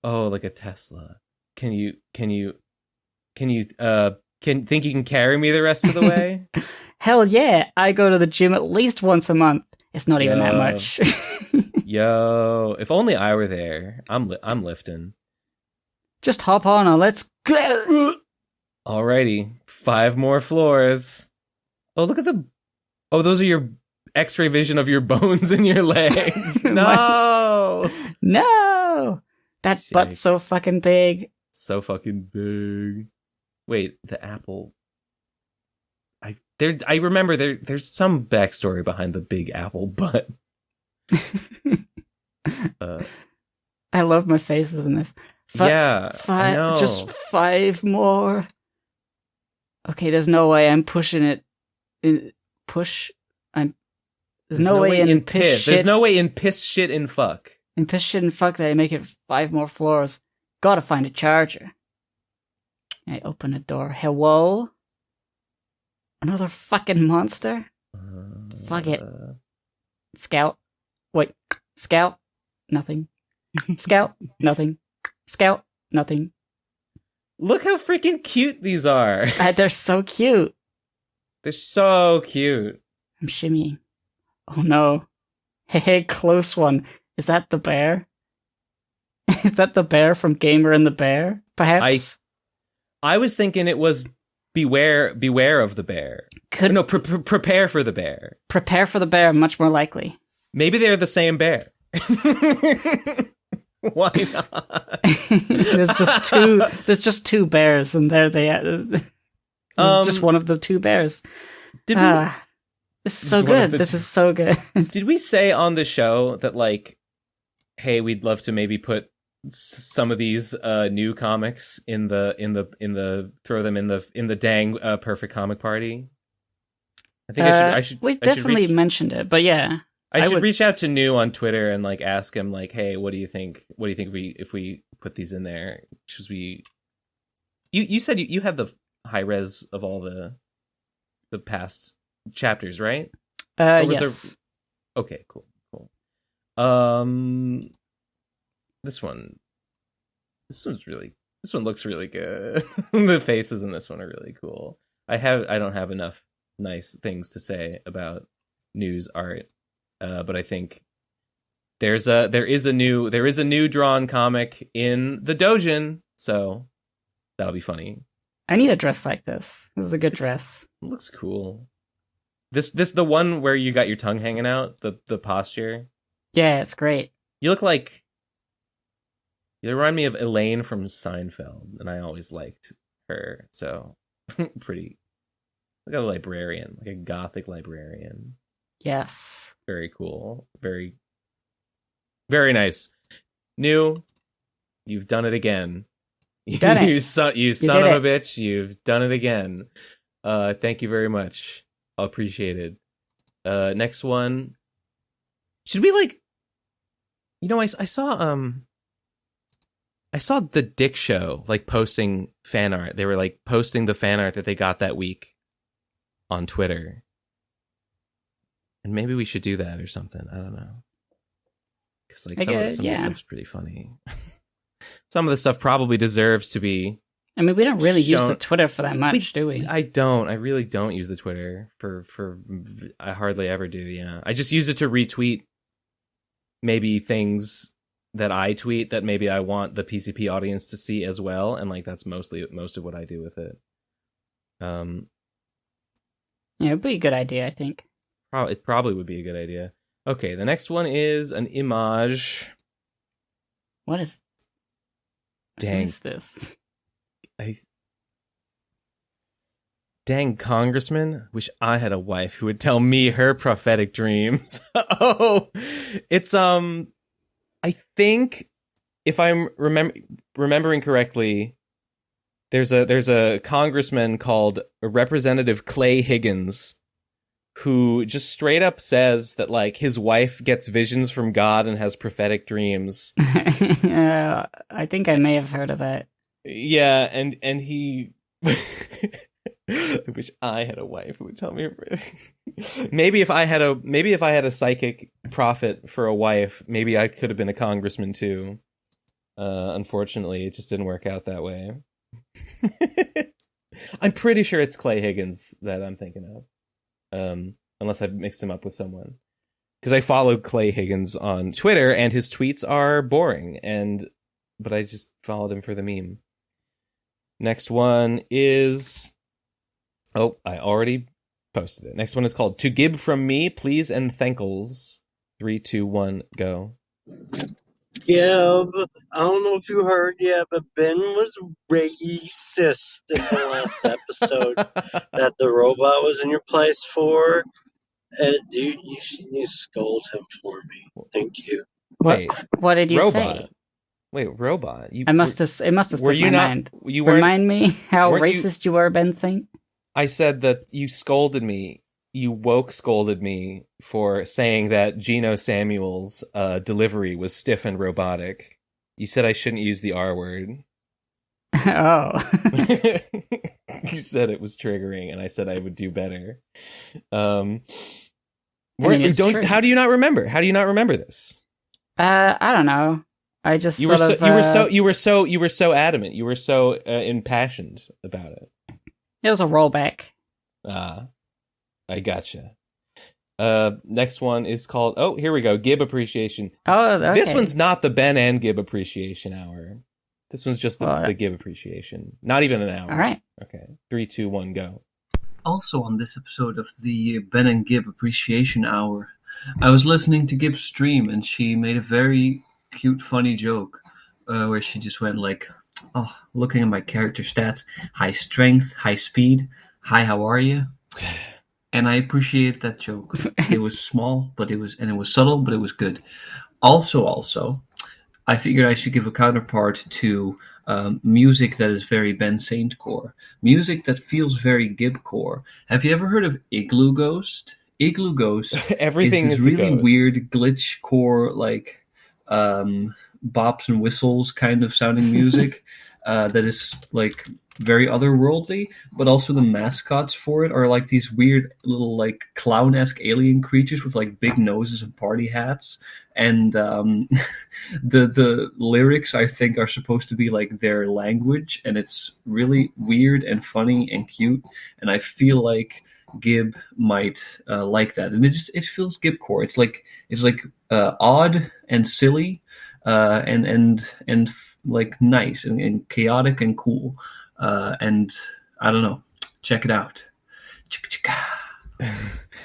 Oh, like a Tesla. Can you think you can carry me the rest of the way?
Hell yeah. I go to the gym at least once a month. It's not even that much.
Yo, if only I were there. I'm lifting.
Just hop on and let's go.
Alrighty, 5 more floors. Oh, look at those are your X-ray vision of your bones in your legs. No,
no, that
Shakes.
butt's so fucking big.
So fucking big. Wait, the apple. I remember there's some backstory behind the big apple butt.
I love my faces in this.
I know.
Just 5 more. Okay, there's no way I'm pushing it. There's no way in piss shit.
There's no way in piss shit and fuck.
In piss shit and fuck that I make it 5 more floors. Gotta find a charger. I open a door. Hello? Another fucking monster? Fuck it. Scout. Wait. Scout. Nothing. Scout. Nothing. Scout. Nothing.
Look how freaking cute these are.
They're so cute.
They're so cute.
I'm shimmying. Oh no. Hey, close one. Is that the bear? Is that the bear from Gamer and the Bear? Perhaps?
I was thinking it was beware of the bear. Prepare for the bear.
Prepare for the bear, much more likely.
Maybe they're the same bear. Why not?
There's just 2 bears, and there they are. This is just one of the 2 bears.
Did
This is so good. This is so good.
Did we say on the show that like, hey, we'd love to maybe put some of these new comics in the throw them in the dang perfect comic party? I think I should.
We definitely mentioned it, but yeah,
I should reach out to New on Twitter and like ask him like, hey, what do you think? What do you think if we put these in there? Should we? You said you have the high res of all the past chapters, right?
Yes.
Okay, cool. This one looks really good. The faces in this one are really cool. I don't have enough nice things to say about New's art, but I think there is a new drawn comic in the Dōjin, so that'll be funny.
I need a dress like this. This is a good dress.
It looks cool. This the one where you got your tongue hanging out, the posture.
Yeah, it's great.
You remind me of Elaine from Seinfeld, and I always liked her. So pretty, like a librarian, like a gothic librarian.
Yes.
Very cool. Very, very nice. New, you've done it again.
You done it.
You son of a bitch. You've done it again. Thank you very much. I'll appreciate it. Next one. Should we like? You know, I saw the Dick Show like posting fan art. They were like posting the fan art that they got that week on Twitter. And maybe we should do that or something. I don't know. Because like some of the stuff's pretty funny. Some of the stuff probably deserves to be.
I mean, we don't really use the Twitter for that much, do we?
I don't. I really don't use the Twitter for. I hardly ever do. Yeah, I just use it to retweet maybe things that I tweet that maybe I want the PCP audience to see as well, and like that's most of what I do with it.
Yeah, it'd be a good idea, I think.
It probably would be a good idea. Okay, the next one is an image.
What is?
Dang.
What is this?
Dang, congressman, wish I had a wife who would tell me her prophetic dreams. Oh, it's I think if I'm remembering correctly, there's a congressman called Representative Clay Higgins who just straight up says that like his wife gets visions from God and has prophetic dreams.
I think I may have heard of that.
Yeah, and he I wish I had a wife who would tell me. Maybe if I had a psychic prophet for a wife, maybe I could have been a congressman too. Unfortunately, it just didn't work out that way. I'm pretty sure it's Clay Higgins that I'm thinking of. Unless I've mixed him up with someone. Because I followed Clay Higgins on Twitter, and his tweets are boring, but I just followed him for the meme. Next one is... Oh, I already posted it. Next one is called To Gib From Me, Please and Thankles. 3, 2, 1, go.
Gib, I don't know if you heard yet, but Ben was racist in the last episode that the robot was in your place for. You scold him for me. Thank you.
What did you say?
Wait, robot?
It must have slipped my mind.
You
Remind me how racist you were, Ben Saint?
I said that you scolded me. You woke scolded me for saying that Geno Samuel's delivery was stiff and robotic. You said I shouldn't use the R word.
Oh.
You said it was triggering, and I said I would do better. How do you not remember? How do you not remember this?
I don't know. I just
you were so adamant. You were so impassioned about it.
It was a rollback.
I gotcha. Next one is called... Oh, here we go. Gib Appreciation.
Oh, okay.
This one's not the Ben and Gib Appreciation Hour. This one's just the Gib Appreciation. Not even an hour.
All right.
Okay. 3, 2, 1, go.
Also on this episode of the Ben and Gib Appreciation Hour, I was listening to Gib's stream, and she made a very cute, funny joke where she just went like, oh, looking at my character stats, high strength, high speed, hi, how are you? and I appreciate that joke. It was small, but it was subtle, but it was good. Also, I figured I should give a counterpart to music that is very Ben Saint core, music that feels very Gib core. Have you ever heard of Iglooghost? Iglooghost
Everything
is this
is a
really
ghost.
weird glitch core, like bops and whistles kind of sounding music that is like very otherworldly, but also the mascots for it are like these weird little like clown-esque alien creatures with like big noses and party hats. And the lyrics, I think, are supposed to be like their language, and it's really weird and funny and cute. And I feel like Gib might like that, and it feels Gib core. It's like odd and silly, and like nice and chaotic and cool. And I don't know. Check it out.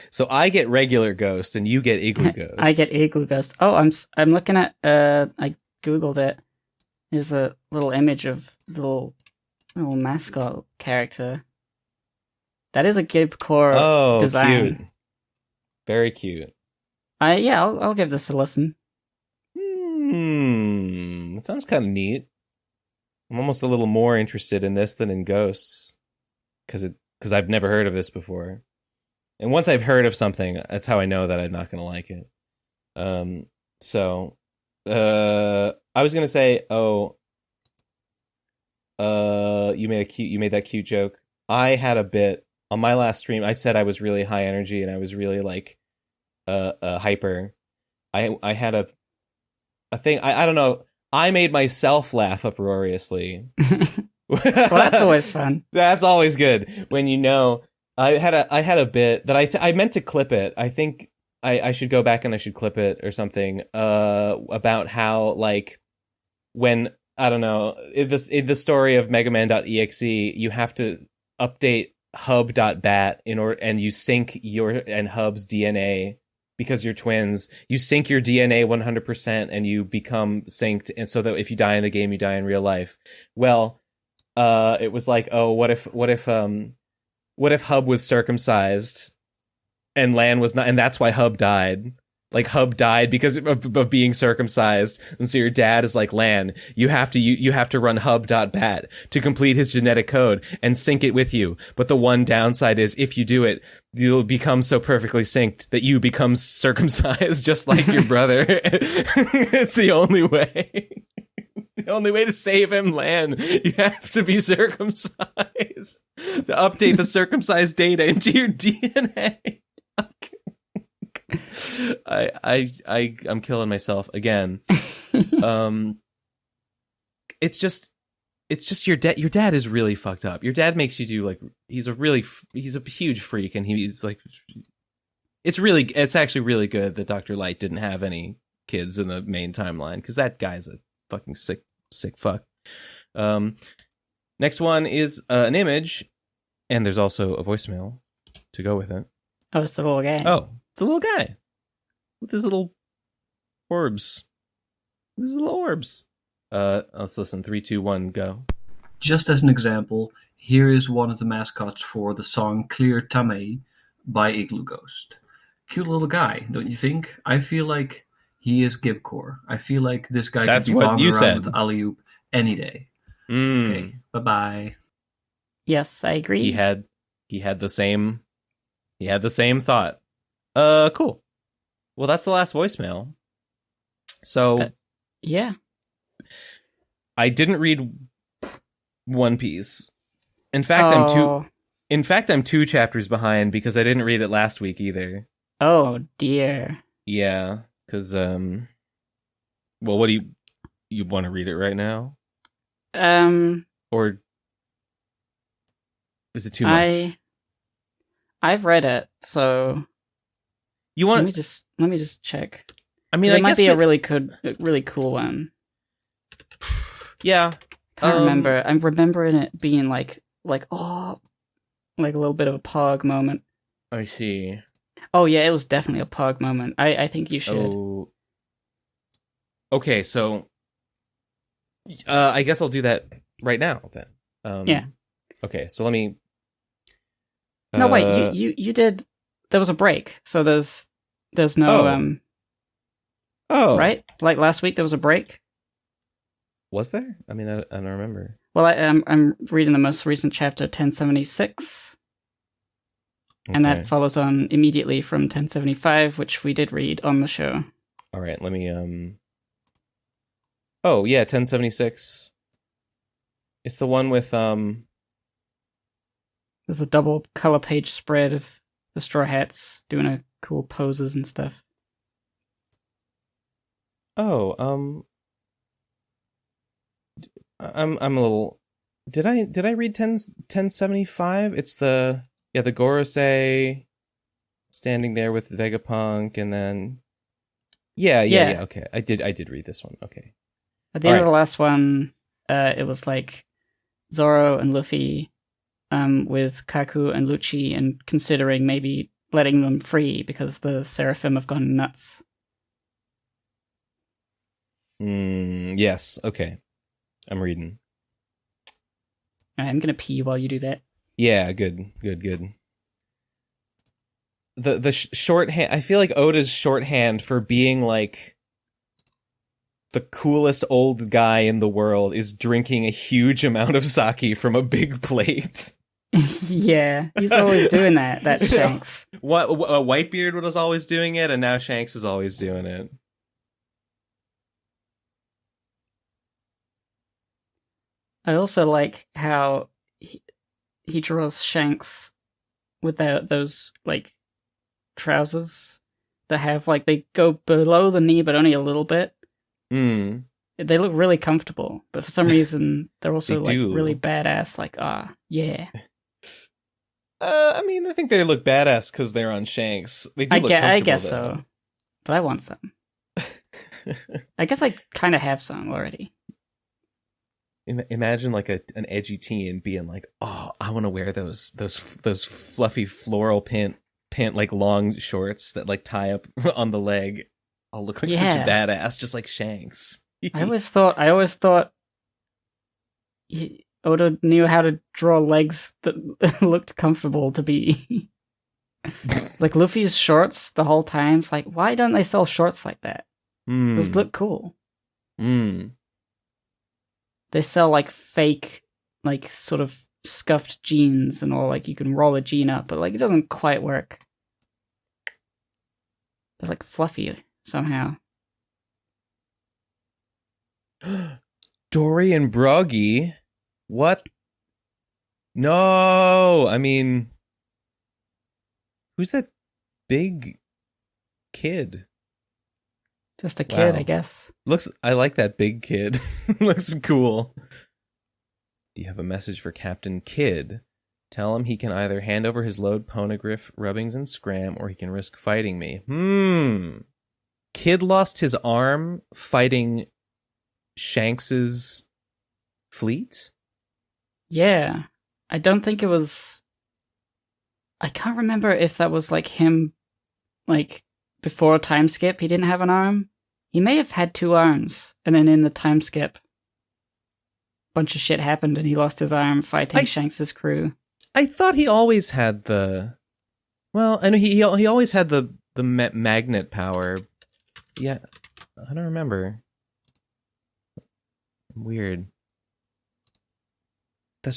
So I get regular Ghost, and you get Iglooghost.
I get Iglooghost. Oh, I'm looking at. I googled it. There's a little image of the little mascot character. That is a Gib core design.
Cute. Very cute.
I'll give this a listen.
It sounds kind of neat. I'm almost a little more interested in this than in Ghosts, because I've never heard of this before. And once I've heard of something, that's how I know that I'm not going to like it. I was going to say, you made that cute joke. I had a bit on my last stream. I said I was really high energy and I was really like hyper. I had a thing. I don't know. I made myself laugh uproariously.
Well, that's always fun.
That's always good when you know. I had a bit that I meant to clip it. I think I should go back and I should clip it or something. About how like when I don't know in the story of Megaman.exe, you have to update hub.bat and you sync your and Hub's DNA. Because you're twins, you sync your DNA 100% and you become synced, and so that if you die in the game, you die in real life. Well, it was like, what if Hub was circumcised and Lan was not, and that's why Hub died. Like Hub died because of being circumcised, and so your dad is like, Lan, you have to run hub.bat to complete his genetic code and sync it with you. But the one downside is if you do it, you'll become so perfectly synced that you become circumcised just like your brother. It's the only way. The only way to save him, Lan. You have to be circumcised to update the circumcised data into your DNA. I'm killing myself again. It's just your dad. Your dad is really fucked up. Your dad makes you do like he's a huge freak, and he's like it's actually really good that Dr. Light didn't have any kids in the main timeline, because that guy's a fucking sick fuck. Next one is an image, and there's also a voicemail to go with it.
Oh, it's the little guy.
Oh, it's a little guy with his little orbs. Let's listen. 3, 2, 1, go.
Just as an example, here is one of the mascots for the song Clear Tame by Iglooghost. Cute little guy, don't you think? I feel like he is Gibcore. I feel like this guy could be bombing around with alley-oop any day. Okay, bye-bye.
Yes, I agree.
He had the same thought. Cool. Well, that's the last voicemail. So,
yeah.
I didn't read One Piece. In fact, I'm 2 chapters behind because I didn't read it last week either.
Oh dear.
Yeah, because well, what do you want to read it right now? Or is it too much?
I've read it, so
you want?
Let me just check.
I mean,
it might be a really cool one.
Yeah,
can't remember. I'm remembering it being like a little bit of a Pog moment.
I see.
Oh yeah, it was definitely a Pog moment. I think you should.
Oh. Okay, so I guess I'll do that right now then.
Yeah.
Okay, so let me.
No, wait. You did there was a break, so there's no right? Like last week there was a break.
Was there? I mean, I don't remember.
Well, I'm reading the most recent chapter, 1076, and that follows on immediately from 1075, which we did read on the show.
All right, let me Oh yeah, 1076. It's the one with
There's a double color page spread of the Straw Hats doing a cool poses and stuff.
Oh, I'm a little. Did I read 1075? It's the Gorosei standing there with Vegapunk, and then yeah. Okay, I did read this one. Okay.
At the end of the last one, it was like Zoro and Luffy, with Kaku and Lucci, and considering maybe letting them free because the Seraphim have gone nuts.
Yes. Okay. I'm reading.
I'm gonna pee while you do that.
Yeah. Good. The shorthand. I feel like Oda's shorthand for being like the coolest old guy in the world is drinking a huge amount of sake from a big plate.
Yeah, he's always doing that. That Shanks.
What Whitebeard was always doing it, and now Shanks is always doing it.
I also like how he draws Shanks with those like trousers that have like they go below the knee but only a little bit. They look really comfortable, but for some reason they're also
They
like
do.
really badass. Like yeah.
I mean, I think they look badass because they're on Shanks. They do look
I
comfortable,
guess
though.
so, but I want some. I guess I kind of have some already.
Imagine like an edgy teen being like, "Oh, I want to wear those fluffy floral pant like long shorts that like tie up on the leg. I'll look like such a badass, just like Shanks."
I always thought Oda knew how to draw legs that looked comfortable to be like Luffy's shorts the whole time. It's like, why don't they sell shorts like that? Those look cool. They sell like fake, like sort of scuffed jeans and all. Like you can roll a jean up, but like it doesn't quite work. They're like fluffy somehow.
Dory and Broggy? What? No! I mean, who's that big kid?
Just a kid, I guess.
I like that big kid. Looks cool. Do you have a message for Captain Kidd? Tell him he can either hand over his load poneglyph rubbings and scram, or he can risk fighting me. Kid lost his arm fighting Shanks's fleet?
Yeah. I don't think it was... I can't remember if that was like him, like, before a time skip, he didn't have an arm. He may have had 2 arms, and then in the time skip, a bunch of shit happened and he lost his arm fighting Shanks's crew.
I thought he always had the... Well, I know he always had the magnet power. Yeah, I don't remember. Weird. That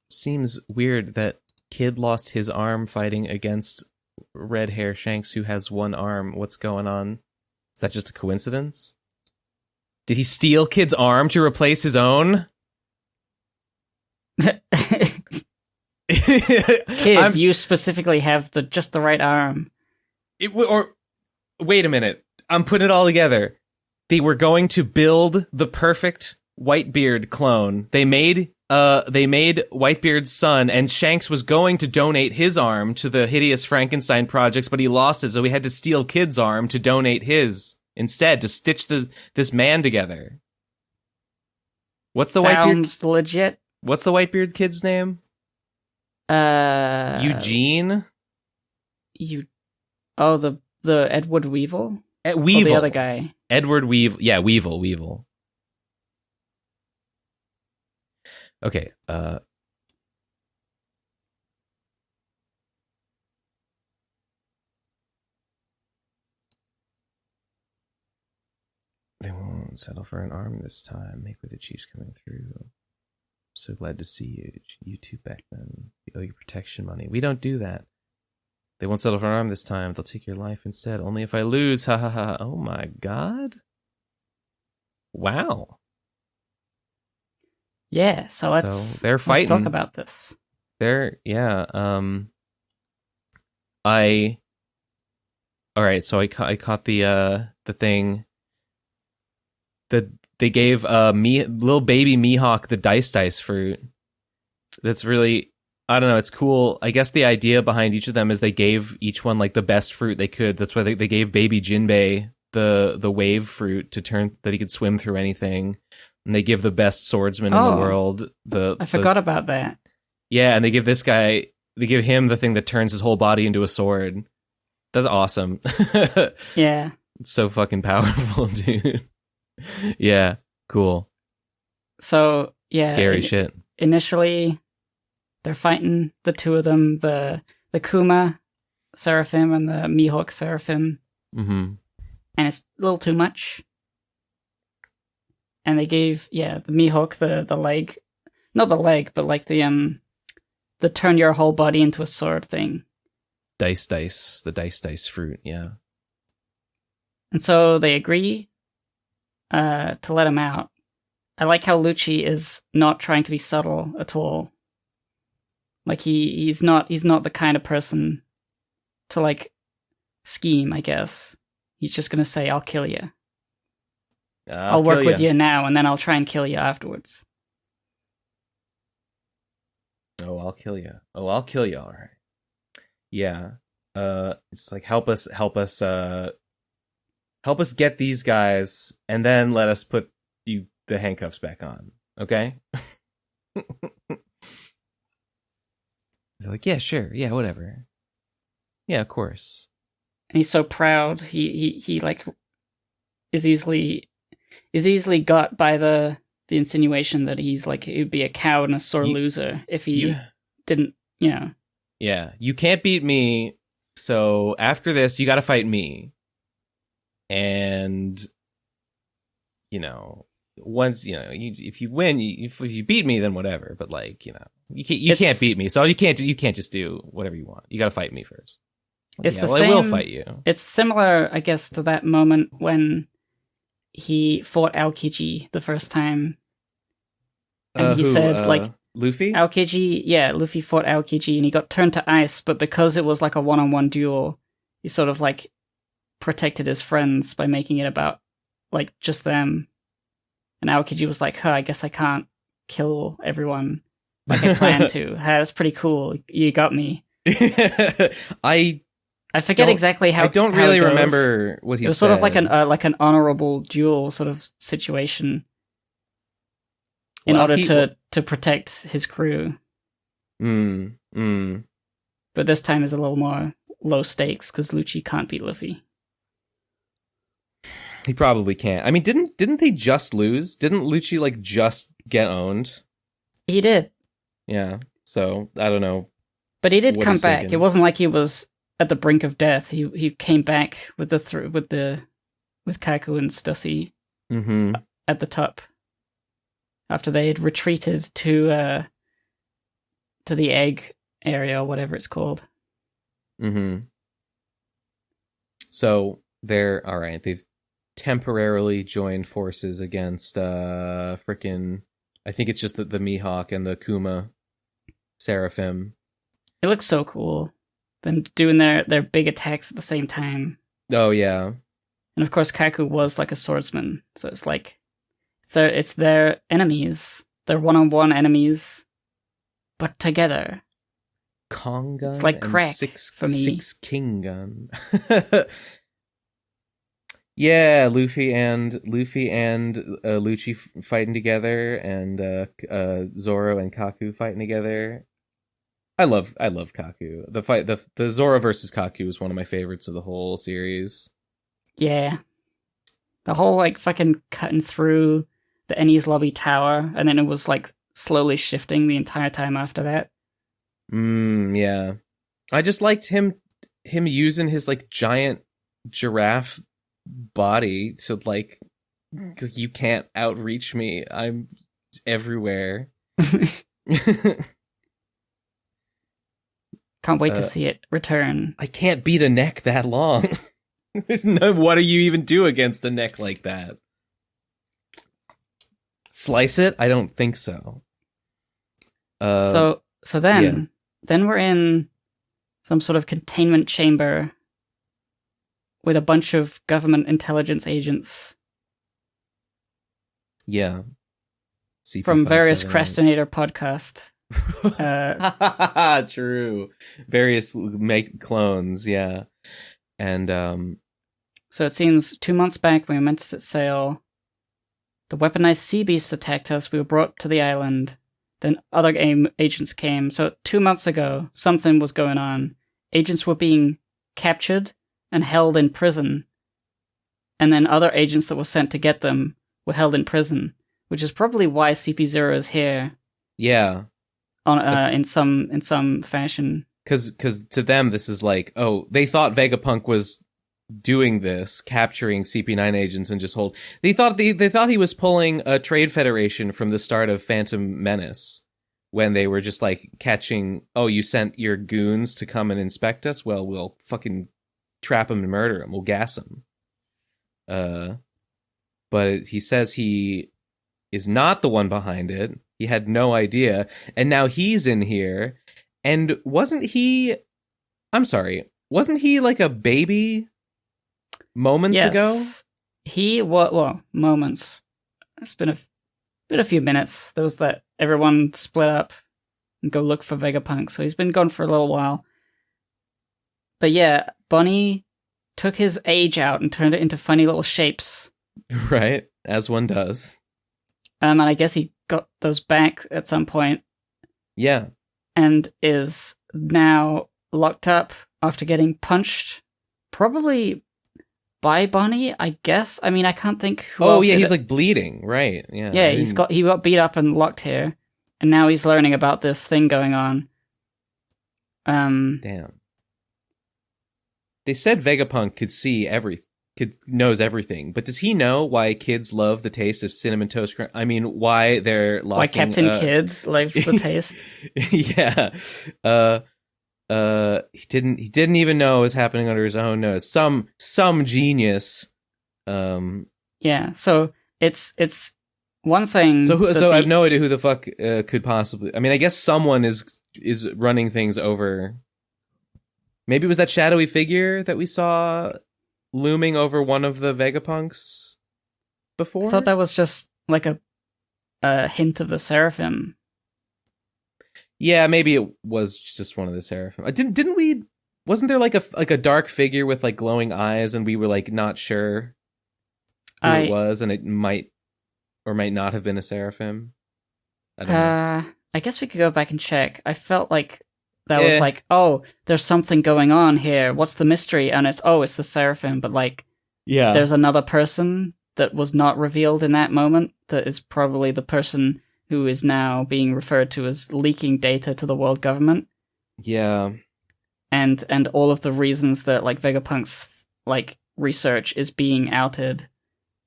seems weird that Kid lost his arm fighting against red hair Shanks who has 1 arm. What's going on? Is that just a coincidence? Did he steal Kid's arm to replace his own?
Kid, you specifically have just the right arm.
Wait a minute. I'm putting it all together. They were going to build the perfect Whitebeard clone. They made Whitebeard's son, and Shanks was going to donate his arm to the hideous Frankenstein projects, but he lost it, so we had to steal Kid's arm to donate his instead, to stitch this man together. What's the
Sounds legit.
What's the Whitebeard kid's name? Eugene?
The Edward Weevil?
Weevil.
Or the other guy.
Edward Weevil. Yeah, Weevil. Okay, Won't settle for an arm this time. Make way the chief's coming through. So glad to see you. You two back then. We owe you protection money. We don't do that. They won't settle for an arm this time. They'll take your life instead. Only if I lose. Ha ha ha. Oh my god. Wow.
Yeah, so
they're fighting.
Let's talk about this.
Alright, so I caught the thing that they gave little baby Mihawk the dice fruit. That's really, I don't know, it's cool. I guess the idea behind each of them is they gave each one like the best fruit they could. That's why they gave baby Jinbei the wave fruit to turn that he could swim through anything. And they give the best swordsman in the world I
forgot about that.
Yeah, and they give him the thing that turns his whole body into a sword. That's awesome.
Yeah.
It's so fucking powerful, dude. Yeah, cool.
So, yeah.
Scary shit.
Initially, they're fighting, the two of them, the Kuma Seraphim and the Mihawk Seraphim.
Mm-hmm.
And it's a little too much. And they gave, the Mihawk the leg. Not the leg, but like the turn your whole body into a sword thing.
The dice fruit, yeah.
And so they agree to let him out. I like how Lucci is not trying to be subtle at all. Like he's not the kind of person to like scheme, I guess. He's just gonna say, "I'll kill you. I'll work with you now, and then I'll try and kill you afterwards."
Oh, I'll kill you. All right. Yeah. It's like help us get these guys, and then let us put the handcuffs back on. Okay? They're like, yeah, sure, yeah, whatever. Yeah, of course.
And he's so proud. He like is easily got by the insinuation that he's like he'd be a coward and a sore loser if he didn't,
Yeah, you can't beat me, so after this, you got to fight me. And once if you win, if you beat me, then whatever. But like you can't beat me, so you can't just do whatever you want. You got to fight me first.
It's the
same. I will fight you.
It's similar, I guess, to that moment when he fought Aokiji the first time, and he said like
Luffy.
Luffy fought Aokiji, and he got turned to ice. But because it was like a one-on-one duel, he sort of like protected his friends by making it about like just them. And Aokiji was like, I guess I can't kill everyone like I planned to. That's pretty cool. You got me. I forget exactly how.
I don't really remember what he said.
It was sort of like an honorable duel sort of situation in order to protect his crew. But this time is a little more low stakes because Lucci can't beat Luffy.
He probably can't. I mean, didn't they just lose? Didn't Lucci like just get owned?
He did.
Yeah. So I don't know.
But he did come back. It wasn't like he was at the brink of death. He came back with Kaku and Stussy at the top after they had retreated to the egg area or whatever it's called.
So they're all right. They've temporarily joined forces against frickin' I think it's just the Mihawk and the Kuma Seraphim.
It looks so cool. Them doing their big attacks at the same time.
Oh yeah.
And of course Kaku was like a swordsman, so it's like it's their enemies. They're one-on-one enemies, but together.
Kong gun.
It's like crack for me.
6 king gun. Yeah, Luffy and Lucci fighting together, and Zoro and Kaku fighting together. I love Kaku. The fight, the Zoro versus Kaku is one of my favorites of the whole series.
Yeah, the whole like fucking cutting through the Enies Lobby tower, and then it was like slowly shifting the entire time after that.
Yeah, I just liked him using his like giant giraffe body to like You can't outreach me. I'm everywhere.
Can't wait to see it return.
I can't beat a neck that long. There's no. What do you even do against a neck like that? Slice it? I don't think so.
So then we're in some sort of containment chamber with a bunch of government intelligence agents.
Yeah.
From various Crastinator podcast.
True. Various make clones, yeah. And
so it seems 2 months back we were meant to set sail. The weaponized sea beasts attacked us. We were brought to the island. Then other agents came. So 2 months ago, something was going on. Agents were being captured and held in prison. And then other agents that were sent to get them were held in prison, which is probably why CP0 is here.
Yeah.
In some fashion.
Because to them, this is like, oh, they thought Vegapunk was doing this, capturing CP9 agents and just hold. They thought he was pulling a trade federation from the start of Phantom Menace, when they were just like catching. Oh, you sent your goons to come and inspect us? Well, we'll fucking trap him and murder him. We'll gas him. But he says he is not the one behind it. He had no idea, and now he's in here. And wasn't he? I'm sorry. Wasn't he like a baby? Moments ago?
He moments. It's been a few minutes. There was that everyone split up and go look for Vegapunk, so he's been gone for a little while. But yeah, Bonnie took his age out and turned it into funny little shapes.
Right, as one does.
And I guess he got those back at some point.
Yeah.
And is now locked up after getting punched. Probably by Bonnie, I guess. I mean, I can't think who else.
Oh yeah, he's like bleeding, right? Yeah.
Yeah, he got beat up and locked here, and now he's learning about this thing going on.
Damn. They said Vegapunk knows everything, but does he know why kids love the taste of cinnamon toast crunch? I mean, why they're locking,
why Captain Kids loves the taste?
Yeah. He didn't even know it was happening under his own nose. Some genius.
Yeah. So it's one thing.
So I have no idea who the fuck could possibly. I mean, I guess someone is running things over. Maybe it was that shadowy figure that we saw looming over one of the Vegapunks before.
I thought that was just like a hint of the Seraphim.
Yeah, maybe it was just one of the Seraphim. Didn't we? Wasn't there like a dark figure with like glowing eyes, and we were like not sure who it was, and it might or might not have been a Seraphim. I don't know.
I guess we could go back and check. I felt like that was like, oh, there's something going on here. What's the mystery? And it's the Seraphim, but like,
yeah,
there's another person that was not revealed in that moment. That is probably the person who is now being referred to as leaking data to the world government.
Yeah.
And all of the reasons that like Vegapunk's like research is being outed.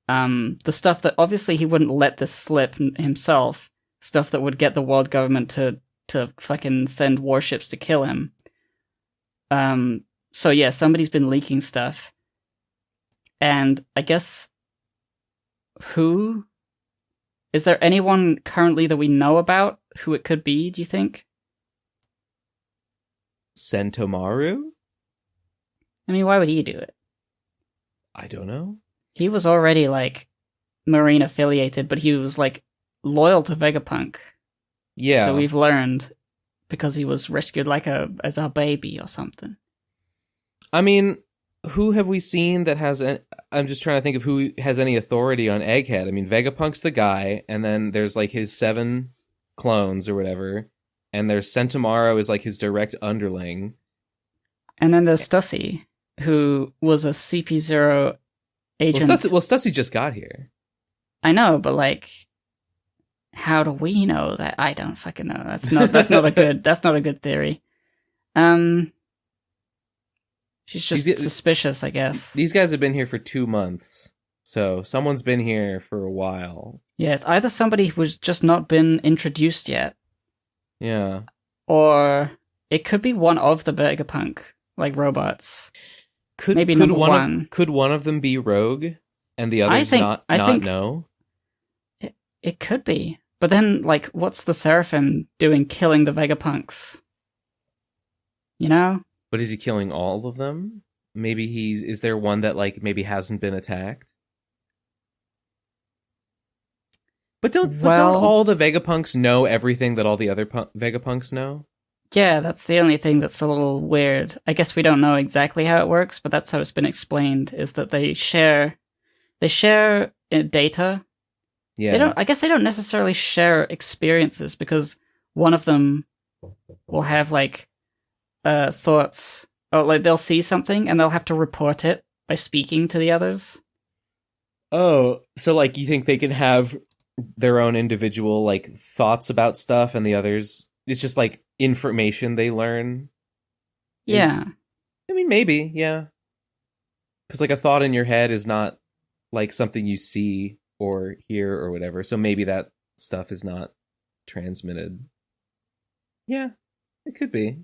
The stuff that obviously he wouldn't let this slip himself, stuff that would get the world government to fucking send warships to kill him. So yeah, somebody's been leaking stuff. And I guess who? Is there anyone currently that we know about who it could be, do you think?
Sentomaru?
I mean, why would he do it?
I don't know.
He was already, like, Marine affiliated, but he was, like, loyal to Vegapunk.
Yeah.
That we've learned because he was rescued, like, as a baby or something.
I mean, who have we seen that has... I'm just trying to think of who has any authority on Egghead. I mean, Vegapunk's the guy, and then there's, like, his 7 clones or whatever, and there's Sentomaru is, like, his direct underling.
And then there's Stussy, who was a CP0 agent.
Well, Stussy just got here.
I know, but, like, how do we know that? I don't fucking know. That's not a good theory. She's just suspicious, I guess.
These guys have been here for 2 months, So someone's been here for a while.
Yeah, it's either somebody who's just not been introduced yet.
Yeah.
Or it could be one of the Vegapunk, like, robots. Maybe
could
number
one. Could one of them be Rogue and the others not know?
It could be. But then, like, what's the Seraphim doing killing the Vegapunks? You know?
But is he killing all of them? Maybe is there one that, like, maybe hasn't been attacked? But don't all the Vegapunks know everything that all the other Vegapunks know?
Yeah, that's the only thing that's a little weird. I guess we don't know exactly how it works, but that's how it's been explained, is that they share data.
Yeah.
I guess they don't necessarily share experiences, because one of them will have, like, thoughts. Oh, like, they'll see something and they'll have to report it by speaking to the others.
Oh, so, like, you think they can have their own individual, like, thoughts about stuff, and the others, it's just, like, information they learn?
Yeah.
I mean, maybe, yeah. Because, like, a thought in your head is not, like, something you see or hear or whatever, so maybe that stuff is not transmitted. Yeah, it could be.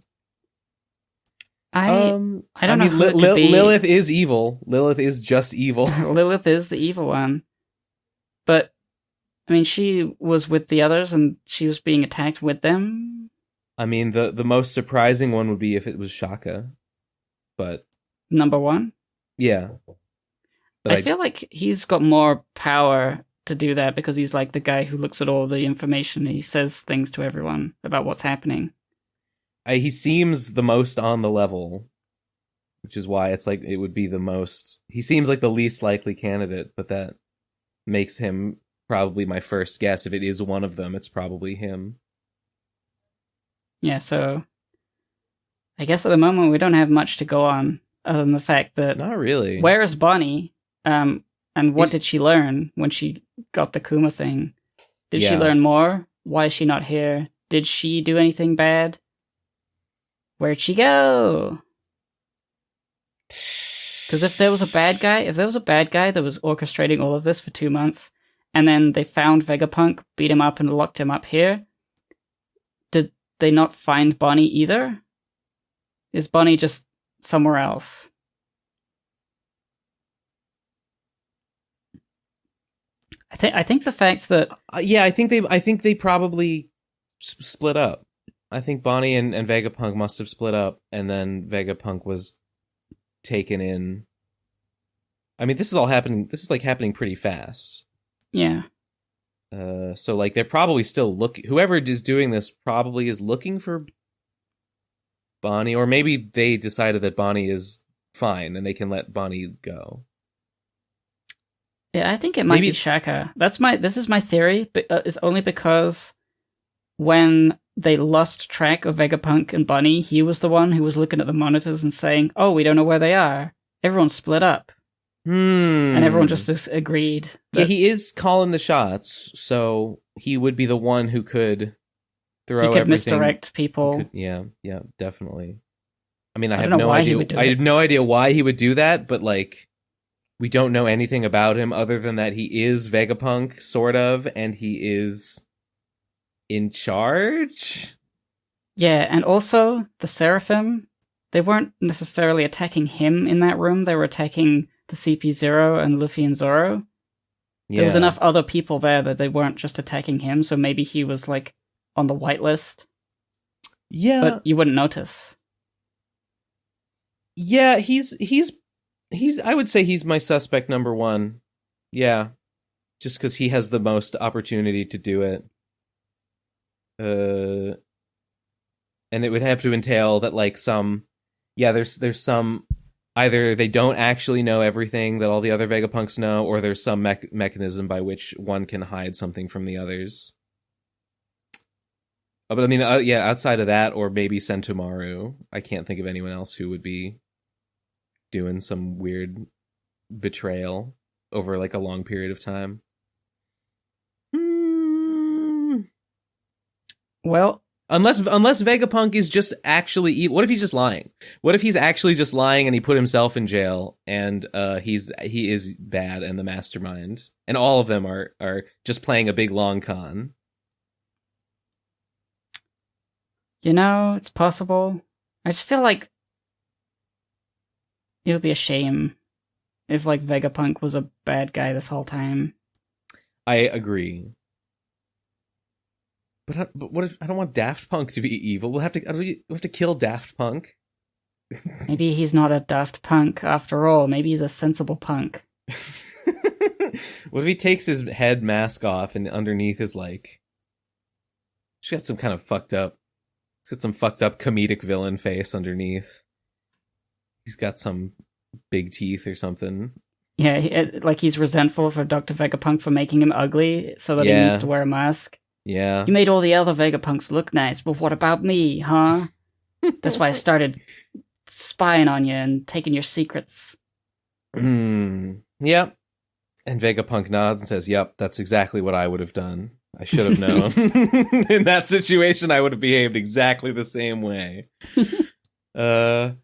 I don't know who it could be.
Lilith is evil. Lilith is just evil.
Lilith is the evil one. But, I mean, she was with the others and she was being attacked with them.
I mean, the most surprising one would be if it was Shaka. But
number one?
Yeah. But
I feel like he's got more power to do that because he's like the guy who looks at all the information. He says things to everyone about what's happening.
He seems the most on the level, which is why it's like it would be the most... He seems like the least likely candidate, but that makes him probably my first guess. If it is one of them, it's probably him.
Yeah, so I guess at the moment we don't have much to go on other than the fact that...
Not really.
Where is Bonnie? And what did she learn when she got the Kuma thing? Did she learn more? Why is she not here? Did she do anything bad? Where'd she go? Because if there was a bad guy that was orchestrating all of this for 2 months, and then they found Vegapunk, beat him up, and locked him up here, did they not find Bonnie either? Is Bonnie just somewhere else? I think the fact that
I think they probably split up. I think Bonnie and Vegapunk must have split up, and then Vegapunk was taken in. I mean, this is all happening. This is like happening pretty fast.
Yeah.
So like they're probably still looking. Whoever is doing this probably is looking for Bonnie, or maybe they decided that Bonnie is fine and they can let Bonnie go.
Yeah, I think it might be Shaka. This is my theory, but it's only because when they lost track of Vegapunk and Bonnie, he was the one who was looking at the monitors and saying, "Oh, we don't know where they are." Everyone split up. And everyone just agreed.
Yeah, he is calling the shots, so he would be the one who could throw everything.
He could misdirect people.
Yeah, definitely. I mean, I have
don't know
no
why
idea.
he would do
I
it.
have no idea why he would do that, but like, we don't know anything about him other than that he is Vegapunk, sort of, and he is in charge.
Yeah, and also the Seraphim, they weren't necessarily attacking him in that room. They were attacking the CP0 and Luffy and Zoro.
Yeah.
There was enough other people there that they weren't just attacking him, so maybe he was like on the whitelist.
Yeah,
but you wouldn't notice.
Yeah, he's. I would say he's my suspect number one. Yeah, just because he has the most opportunity to do it. And it would have to entail that like there's some, either they don't actually know everything that all the other Vegapunks know, or there's some mechanism by which one can hide something from the others. But I mean, outside of that, or maybe Sentomaru, I can't think of anyone else who would be doing some weird betrayal over like a long period of time.
Well,
Unless Vegapunk is just actually evil. What if he's just lying? What if he's actually just lying and he put himself in jail and he is bad and the mastermind and all of them are just playing a big long con?
You know, it's possible. I just feel like it would be a shame if like Vegapunk was a bad guy this whole time.
I agree. But what if I don't want Daft Punk to be evil? We'll have to kill Daft Punk.
Maybe he's not a Daft Punk after all. Maybe he's a sensible punk.
What if he takes his head mask off and underneath is like, she's got some kind of fucked up. He's got some fucked up comedic villain face underneath. He's got some big teeth or something.
Yeah, like he's resentful for Dr. Vegapunk for making him ugly, so that he needs to wear a mask.
Yeah.
You made all the other Vegapunks look nice, but what about me, huh? That's why I started spying on you and taking your secrets.
Yep. And Vegapunk nods and says, yep, that's exactly what I would have done. I should have known. In that situation, I would have behaved exactly the same way. And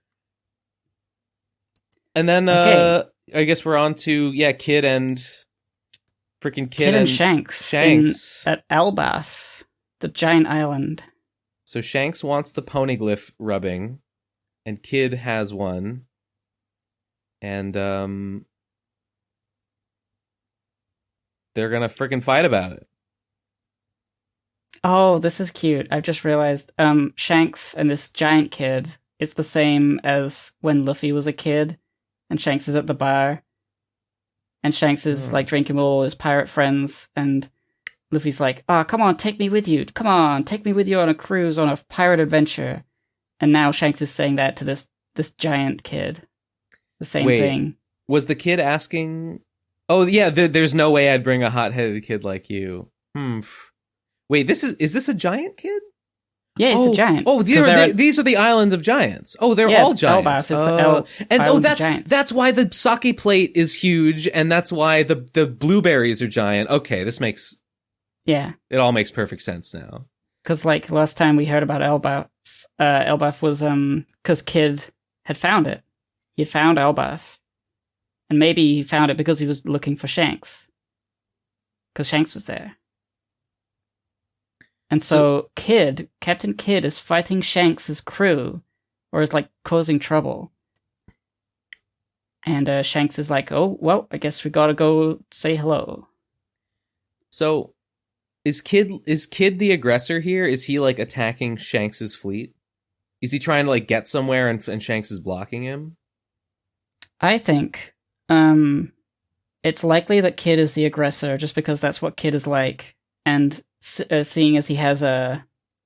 then, I guess we're on to, Kid and... Freaking Kid and
Shanks. At Elbaf, the giant island.
So Shanks wants the poneglyph rubbing, and Kid has one. And they're gonna freaking fight about it.
Oh, this is cute. I've just realized Shanks and this giant kid is the same as when Luffy was a kid, and Shanks is at the bar. And Shanks is like drinking with all his pirate friends, and Luffy's like, "Oh, come on, take me with you. Come on, take me with you on a cruise, on a pirate adventure." And now Shanks is saying that to this giant kid. The same thing.
Was the kid asking? Oh yeah, there's no way I'd bring a hot-headed kid like you. Wait, is this a giant kid?
Yeah, it's a giant.
Oh, these are the island of giants. Oh, they're all giants. That's why the sake plate is huge, and that's why the blueberries are giant. Okay, this makes it all makes perfect sense now.
Because like last time we heard about Elbaf was because Kid had found it. He had found Elbaf, and maybe he found it because he was looking for Shanks, because Shanks was there. And so Captain Kidd is fighting Shanks' crew, or is like causing trouble. And Shanks is like, "Oh, well, I guess we gotta go say hello."
So, is Kid the aggressor here? Is he like attacking Shanks' fleet? Is he trying to like get somewhere and Shanks is blocking him?
I think it's likely that Kid is the aggressor, just because that's what Kid is like. And seeing as he has a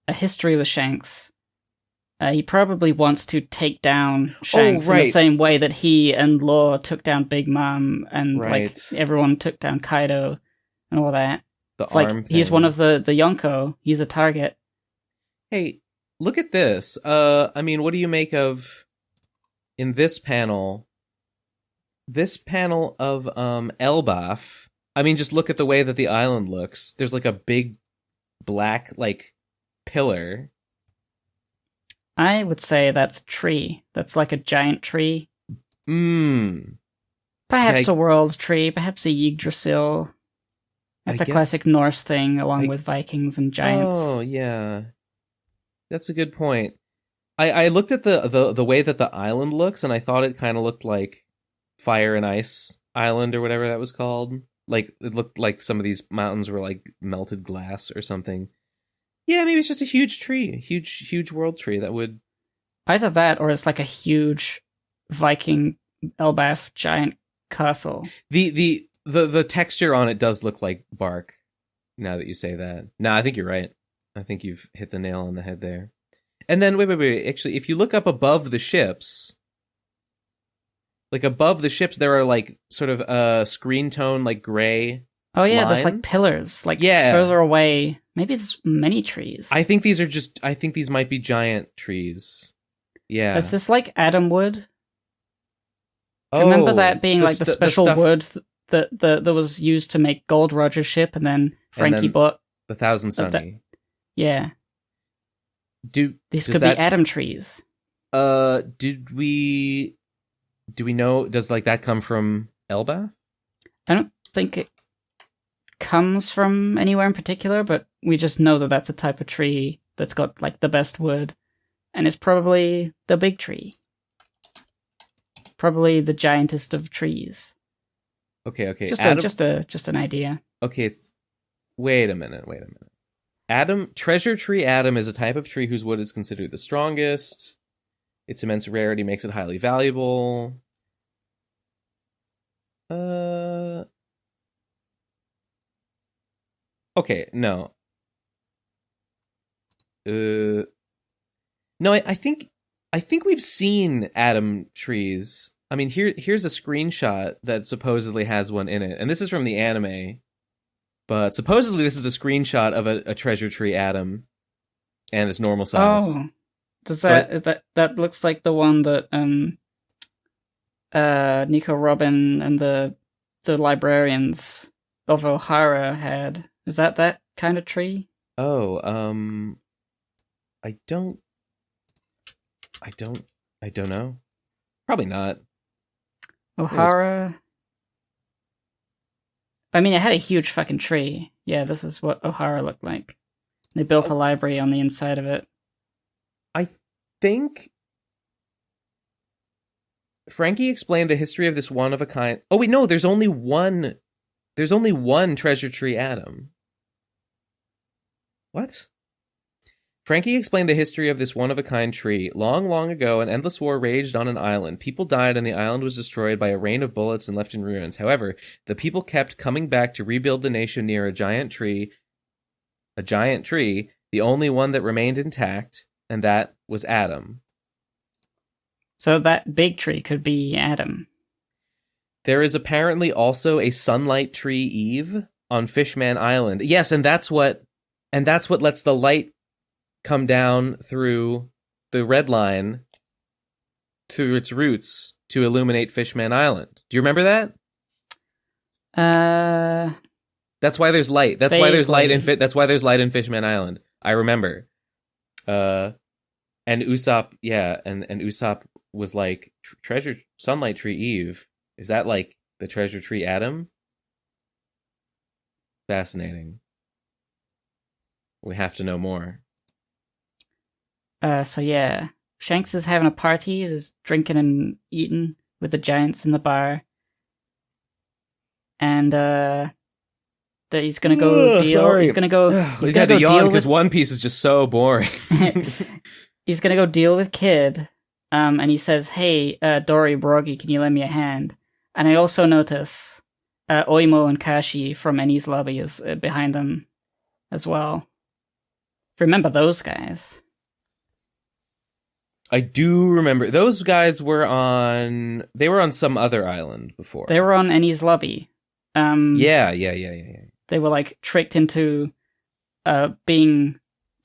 history with Shanks, he probably wants to take down Shanks in the same way that he and Law took down Big Mom and like everyone took down Kaido and all that. It's like he's one of the Yonko. He's a target.
Hey, look at this. I mean, what do you make of in this panel? This panel of Elbaf. I mean, just look at the way that the island looks. There's like a big black like pillar.
I would say that's a tree. That's like a giant tree. Perhaps a world tree, perhaps a Yggdrasil. That's a classic Norse thing, along with Vikings and giants.
Oh, yeah. That's a good point. I looked at the way that the island looks, and I thought it kind of looked like Fire and Ice Island or whatever that was called. Like, it looked like some of these mountains were like melted glass or something. Yeah, maybe it's just a huge tree, a huge world tree that would...
Either that, or it's like a huge Viking Elbaf giant castle.
The texture on it does look like bark, now that you say that. No, I think you're right. I think you've hit the nail on the head there. And then, wait. Actually, if you look up above the ships... Like, above the ships, there are, like, sort of screen tone, like, gray lines.
There's, like, pillars. Like, further away. Maybe there's many trees.
I think these might be giant trees. Yeah.
Is this, like, Adam wood? Do you remember that being, like, the special wood that was used to make Gold Roger's ship, and then Frankie bought...
The Thousand Sunny.
Yeah. These could be Adam trees.
Do we know? Does like that come from Elba?
I don't think it comes from anywhere in particular, but we just know that that's a type of tree that's got like the best wood, and it's probably the big tree, probably the giantest of trees.
Okay.
Just an idea.
Okay, wait a minute. Treasure tree Adam is a type of tree whose wood is considered the strongest. Its immense rarity makes it highly valuable. Okay, no. No, I think we've seen Adam trees. I mean, here's a screenshot that supposedly has one in it, and this is from the anime. But supposedly this is a screenshot of a treasure tree Adam, and it's normal size.
Oh, that looks like the one that Nico Robin and the librarians of Ohara had. Is that kind of tree?
Oh, I don't know. Probably not.
Ohara. I mean, it had a huge fucking tree. Yeah, this is what Ohara looked like. They built a library on the inside of it.
I think Frankie explained the history of this one of a kind. Oh wait, no, there's only one treasure tree Adam. What? Frankie explained the history of this one-of-a-kind tree. Long, long ago, an endless war raged on an island. People died and the island was destroyed by a rain of bullets and left in ruins. However, the people kept coming back to rebuild the nation near a giant tree, the only one that remained intact, and that was Adam.
So that big tree could be Adam.
There is apparently also a sunlight tree Eve on Fishman Island. Yes, and that's what lets the light come down through the red line through its roots to illuminate Fishman Island. Do you remember that? That's why there's light. That's why there's light in Fishman Island. I remember. And Usopp, and Usopp was like, treasure sunlight tree Eve. Is that like the treasure tree Adam? Fascinating. We have to know more.
So yeah, Shanks is having a party. There's drinking and eating with the giants in the bar, and that he's gonna go deal.
Sorry.
He's gonna go.
He's gonna go yawn because One Piece is just so boring.
He's gonna go deal with Kid, and he says, "Hey, Dory, Brogy, can you lend me a hand?" And I also notice Oimo and Kashi from Eni's lobby is behind them as well. Remember those guys?
I do remember those guys were on. They were on some other island before.
They were on Eni's lobby.
Yeah.
They were like tricked into being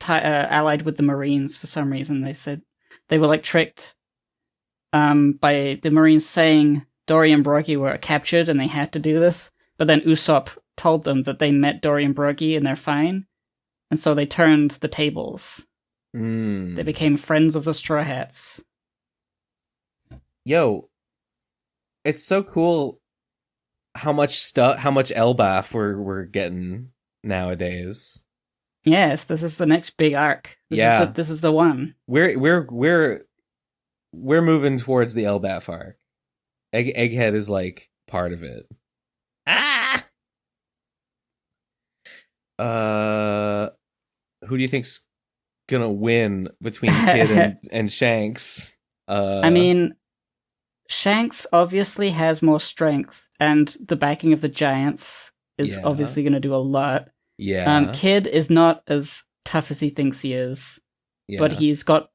allied with the Marines for some reason. They said they were like tricked by the Marines saying Dory and Brogy were captured and they had to do this. But then Usopp told them that they met Dory and Brogy and they're fine. And so they turned the tables. They became friends of the Straw Hats.
Yo, it's so cool how much Elbaf we're getting nowadays.
Yes, this is the next big arc. This is the one.
We're moving towards the Elbaf arc. Egghead is like part of it. Who do you think's gonna win between Kid and Shanks?
I mean, Shanks obviously has more strength, and the backing of the giants is obviously going to do a lot.
Yeah.
Kid is not as tough as he thinks he is, but he's got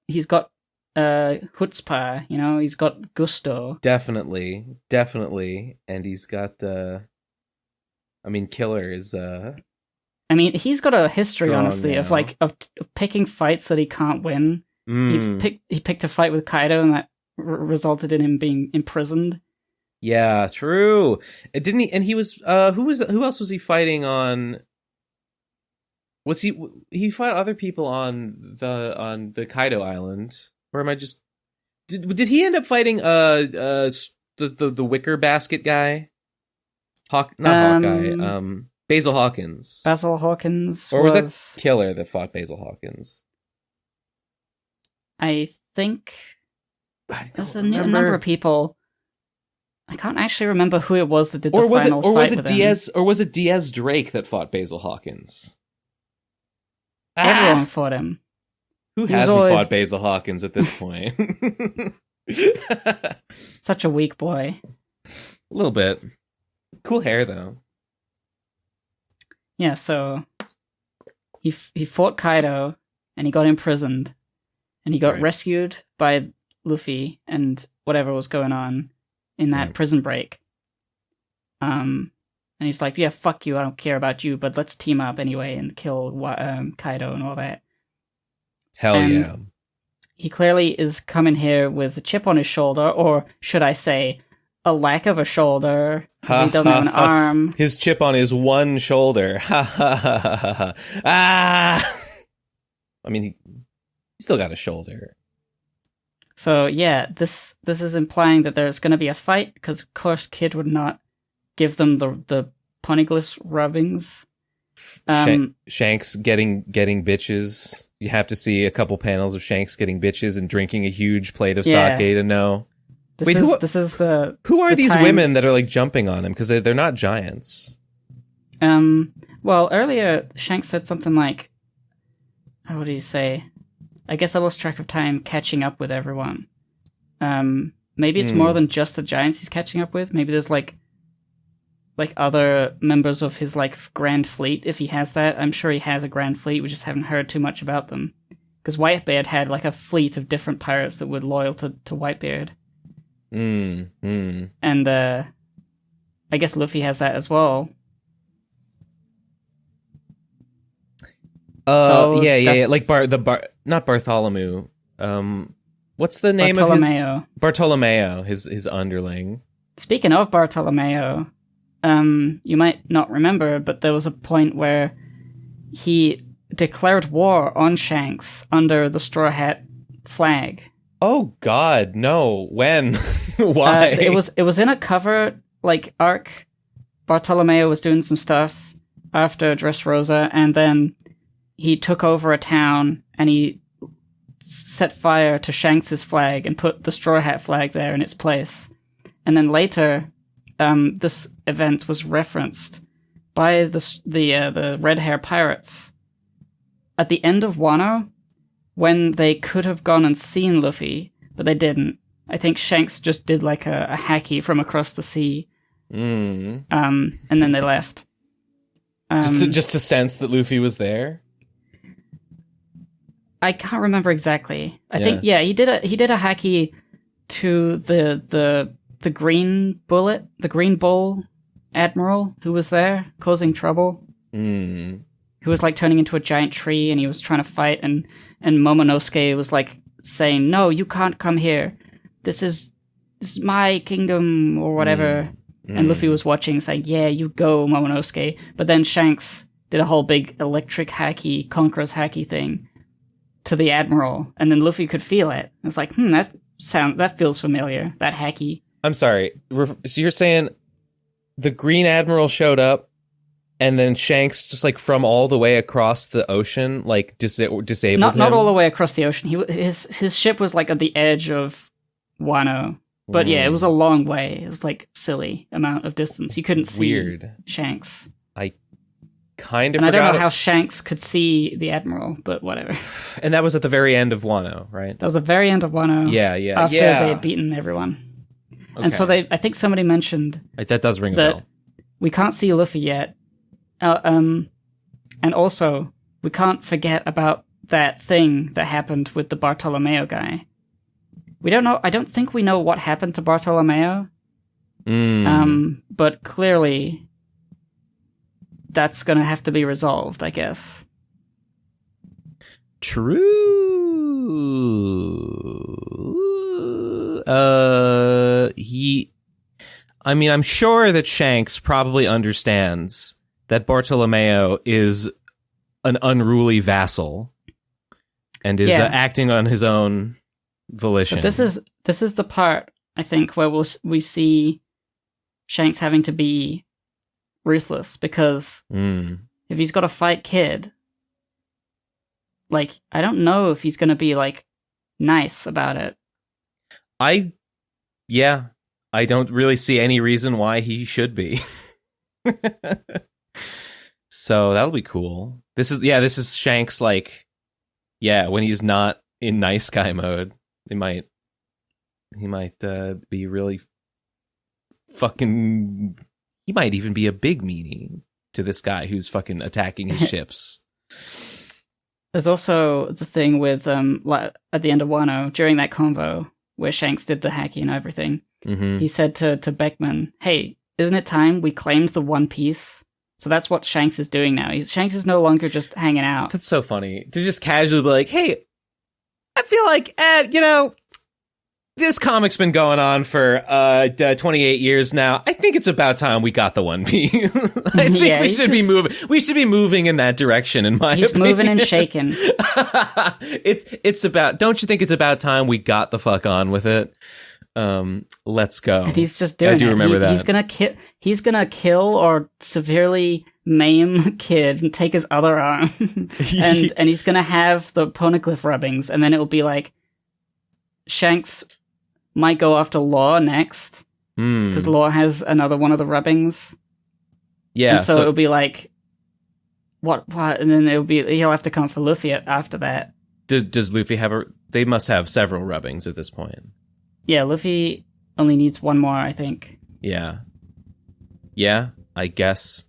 chutzpah, you know, he's got gusto.
Definitely, and he's got. I mean, Killer is.
I mean, he's got a history,
strong
honestly,
now.
of picking fights that he can't win. He picked a fight with Kaido, and that resulted in him being imprisoned.
Yeah, true. Didn't he? And he was. Who else was he fighting on? Was he fought other people on the Kaido Island? Or am I just did he end up fighting the wicker basket guy? Hawkeye. Basil Hawkins.
Basil Hawkins.
Or was that Killer that fought Basil Hawkins?
I think there's a number of people. I can't actually remember who it was that did the final fight with him.
Or was it Diaz Drake that fought Basil Hawkins?
Everyone fought him.
Who hasn't fought Basil Hawkins at this point?
Such a weak boy.
A little bit. Cool hair, though.
Yeah, so he fought Kaido, and he got imprisoned, and he got rescued by Luffy and whatever was going on in that prison break. And he's like, yeah, fuck you, I don't care about you, but let's team up anyway and kill Kaido and all that.
Hell yeah.
He clearly is coming here with a chip on his shoulder, or should I say, a lack of a shoulder, because he doesn't have an arm.
His chip on his one shoulder. I mean, he still got a shoulder.
So yeah, this is implying that there's going to be a fight, because of course Kid would not give them the poneglyphs rubbings.
Shanks getting bitches. You have to see a couple panels of Shanks getting bitches and drinking a huge plate of sake to know.
Who are
these women that are like jumping on him? Because they're not giants.
Well, earlier Shanks said something like, what did he say? I guess I lost track of time catching up with everyone. Maybe it's more than just the giants he's catching up with. Maybe there's like other members of his like grand fleet, if he has that. I'm sure he has a grand fleet, we just haven't heard too much about them. Because Whitebeard had like a fleet of different pirates that were loyal to Whitebeard. And I guess Luffy has that as well.
Yeah. Like not Bartholomew. What's the name of his Bartolomeo, his underling.
Speaking of Bartolomeo, you might not remember, but there was a point where he declared war on Shanks under the Straw Hat flag.
Oh God, no! When? Why?
It was in a cover like arc. Bartolomeo was doing some stuff after Dressrosa, and then he took over a town and he set fire to Shanks's flag and put the Straw Hat flag there in its place. And then later, this event was referenced by the Red Hair Pirates at the end of Wano, when they could have gone and seen Luffy, but they didn't. I think Shanks just did like a hacky from across the sea, and then they left.
Just to sense that Luffy was there.
I can't remember exactly. I think he did a hacky to the green bullet, the green bull admiral who was there causing trouble. Who was like turning into a giant tree, and he was trying to fight, and Momonosuke was like saying, "No, you can't come here. This is my kingdom," or whatever. And Luffy was watching, saying, "Yeah, you go, Momonosuke." But then Shanks did a whole big electric hacky, Conqueror's hacky thing to the admiral, and then Luffy could feel it. It was like, that feels familiar. That hacky.
I'm sorry. So you're saying the Green Admiral showed up, and then Shanks just like from all the way across the ocean, like disabled him?
Not all the way across the ocean. His ship was like at the edge of Wano. But yeah, it was a long way. It was like silly amount of distance. You couldn't see Shanks.
I kind of
forgot.
And
I don't know how Shanks could see the Admiral, but whatever.
And that was at the very end of Wano, right?
That was the very end of Wano.
Yeah.
After they had beaten everyone. Okay. And so I think somebody mentioned
that does ring a bell.
We can't see Luffy yet. And also, we can't forget about that thing that happened with the Bartolomeo guy. We don't know. I don't think we know what happened to Bartolomeo. But clearly, that's going to have to be resolved, I guess.
True. I'm sure that Shanks probably understands that Bartolomeo is an unruly vassal and is acting on his own volition.
But this is the part, I think, where we see Shanks having to be ruthless, because if he's got to fight Kid, like, I don't know if he's going to be, like, nice about it.
I don't really see any reason why he should be. So that'll be cool. This is Shanks, like, when he's not in nice guy mode, he might be really fucking. He might even be a big meanie to this guy who's fucking attacking his ships.
There's also the thing with at the end of Wano, during that convo where Shanks did the hacking and everything.
Mm-hmm.
He said to Beckman, "Hey, isn't it time we claimed the One Piece?" So that's what Shanks is doing now. Shanks is no longer just hanging out.
That's so funny to just casually be like, "Hey, I feel like this comic's been going on for 28 years now. I think it's about time we got the One Piece." I think we should be moving. We should be moving in that direction. In my opinion,
he's moving and shaking.
It's about. Don't you think it's about time we got the fuck on with it? Let's go.
And he's just doing it.
I do remember that.
He's gonna kill or severely maim Kid and take his other arm, and he's gonna have the poneglyph rubbings, and then it will be like Shanks might go after Law next, because Law has another one of the rubbings.
Yeah,
and so it'll be like what, and then he'll have to come for Luffy after that.
Does Luffy have They must have several rubbings at this point.
Yeah, Luffy only needs one more, I think.
Yeah, I guess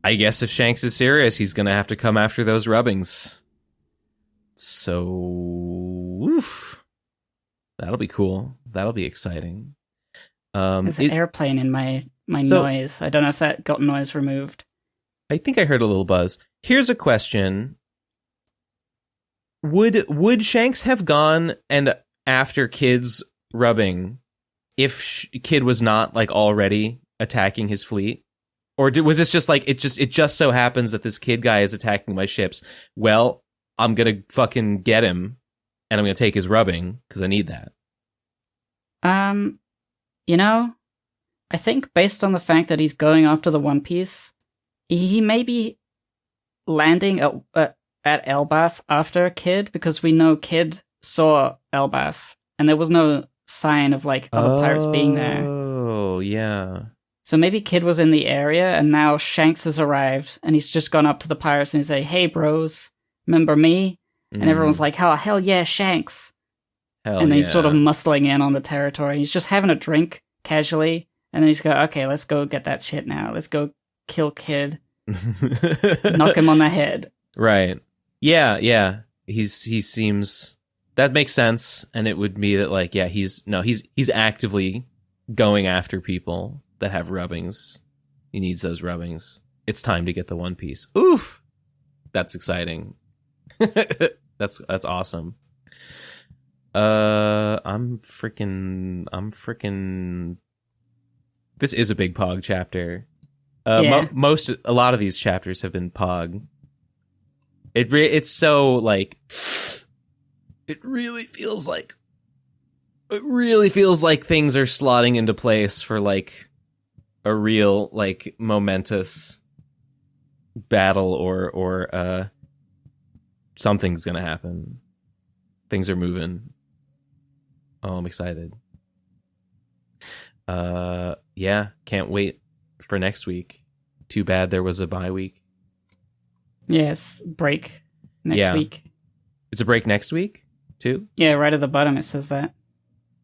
if Shanks is serious, he's gonna have to come after those rubbings. So, oof. That'll be cool. That'll be exciting.
There's an airplane in my noise. I don't know if that got noise removed.
I think I heard a little buzz. Here's a question. Would Shanks have gone and after Kid's rubbing if Kid was not, like, already attacking his fleet? Or was this just like, it just so happens that this Kid guy is attacking my ships? Well, I'm gonna fucking get him, and I'm gonna take his rubbing because I need that.
I think based on the fact that he's going after the One Piece, he may be landing at Elbaf after Kid, because we know Kid saw Elbaf, and there was no sign of, like, other pirates being there.
Oh, yeah.
So maybe Kid was in the area, and now Shanks has arrived, and he's just gone up to the pirates and he's like, "Hey, bros, remember me?" And everyone's like, "Oh, hell yeah, Shanks." And then he's sort of muscling in on the territory. He's just having a drink casually, and then he's go, "Okay, let's go get that shit now. Let's go kill Kid." Knock him on the head.
Right. Yeah. He seems... That makes sense, and it would be that, like, yeah, he's actively going after people that have rubbings. He needs those rubbings. It's time to get the One Piece. Oof! That's exciting. That's awesome. I'm freaking. This is a big Pog chapter. A lot of these chapters have been Pog. It's so, like, it really feels like things are slotting into place for, like, a real, like, momentous battle or something's gonna happen. Things are moving. Oh, I'm excited. Yeah, can't wait for next week. Too bad there was a bye week.
Yes, break next week.
It's a break next week too?
Yeah, right at the bottom it says that.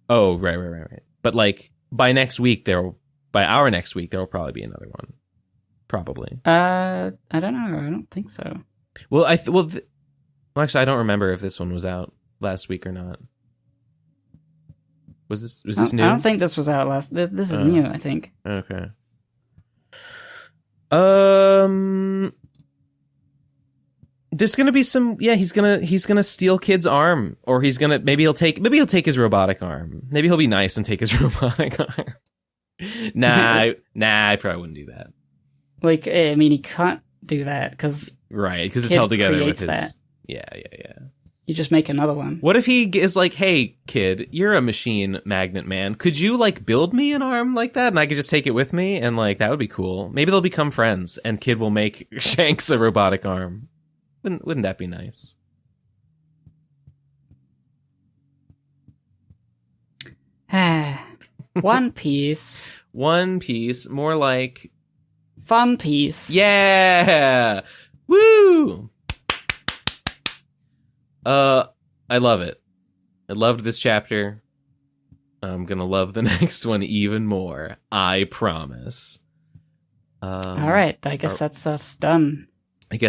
Oh, right. But, like, by our next week there will probably be another one. Probably.
I don't know. I don't think so.
Well, actually, I don't remember if this one was out last week or not. Was this new?
I don't think this was out last. This is new, I think.
Okay. There's gonna be some. Yeah, he's gonna steal Kid's arm, or maybe he'll take his robotic arm. Maybe he'll be nice and take his robotic arm. Nah, I probably wouldn't do that.
Like, I mean, he can't. do that because
it's held together with his.
That.
Yeah.
You just make another one.
What if he is like, hey, kid, you're a machine magnet man. Could you, like, build me an arm like that? And I could just take it with me? And, like, that would be cool. Maybe they'll become friends, and Kid will make Shanks a robotic arm. Wouldn't that be nice?
One Piece.
One Piece. More like...
Fun Piece.
Yeah! Woo! I love it. I loved this chapter. I'm gonna love the next one even more. I promise.
All right, I guess that's us done.
And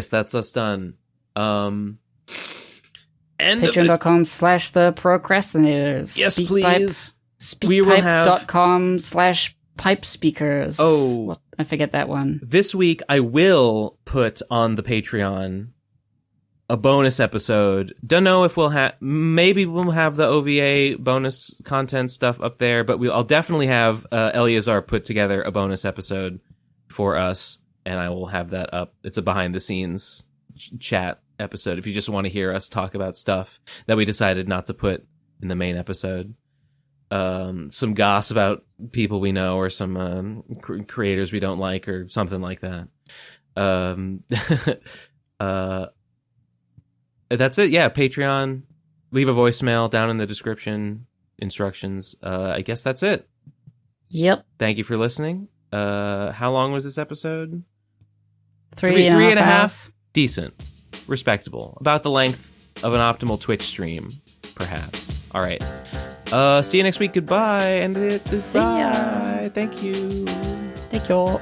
Patreon.com/the Procrastinators.
Yes, please.
Speakpipe.com/pipe speakers.
Oh,
I forget that one.
This week I will put on the Patreon a bonus episode. Don't know if maybe we'll have the OVA bonus content stuff up there, but I'll definitely have Eleazar put together a bonus episode for us, and I will have that up. It's a behind the scenes chat episode if you just want to hear us talk about stuff that we decided not to put in the main episode. Some goss about people we know, or some creators we don't like, or something like that. That's it. Yeah, Patreon. Leave a voicemail down in the description instructions. I guess that's it.
Yep.
Thank you for listening. How long was this episode?
Three and a half.
Decent. Respectable. About the length of an optimal Twitch stream, perhaps. All right. See you next week. Goodbye. And goodbye.
See ya.
Thank you.
Thank you.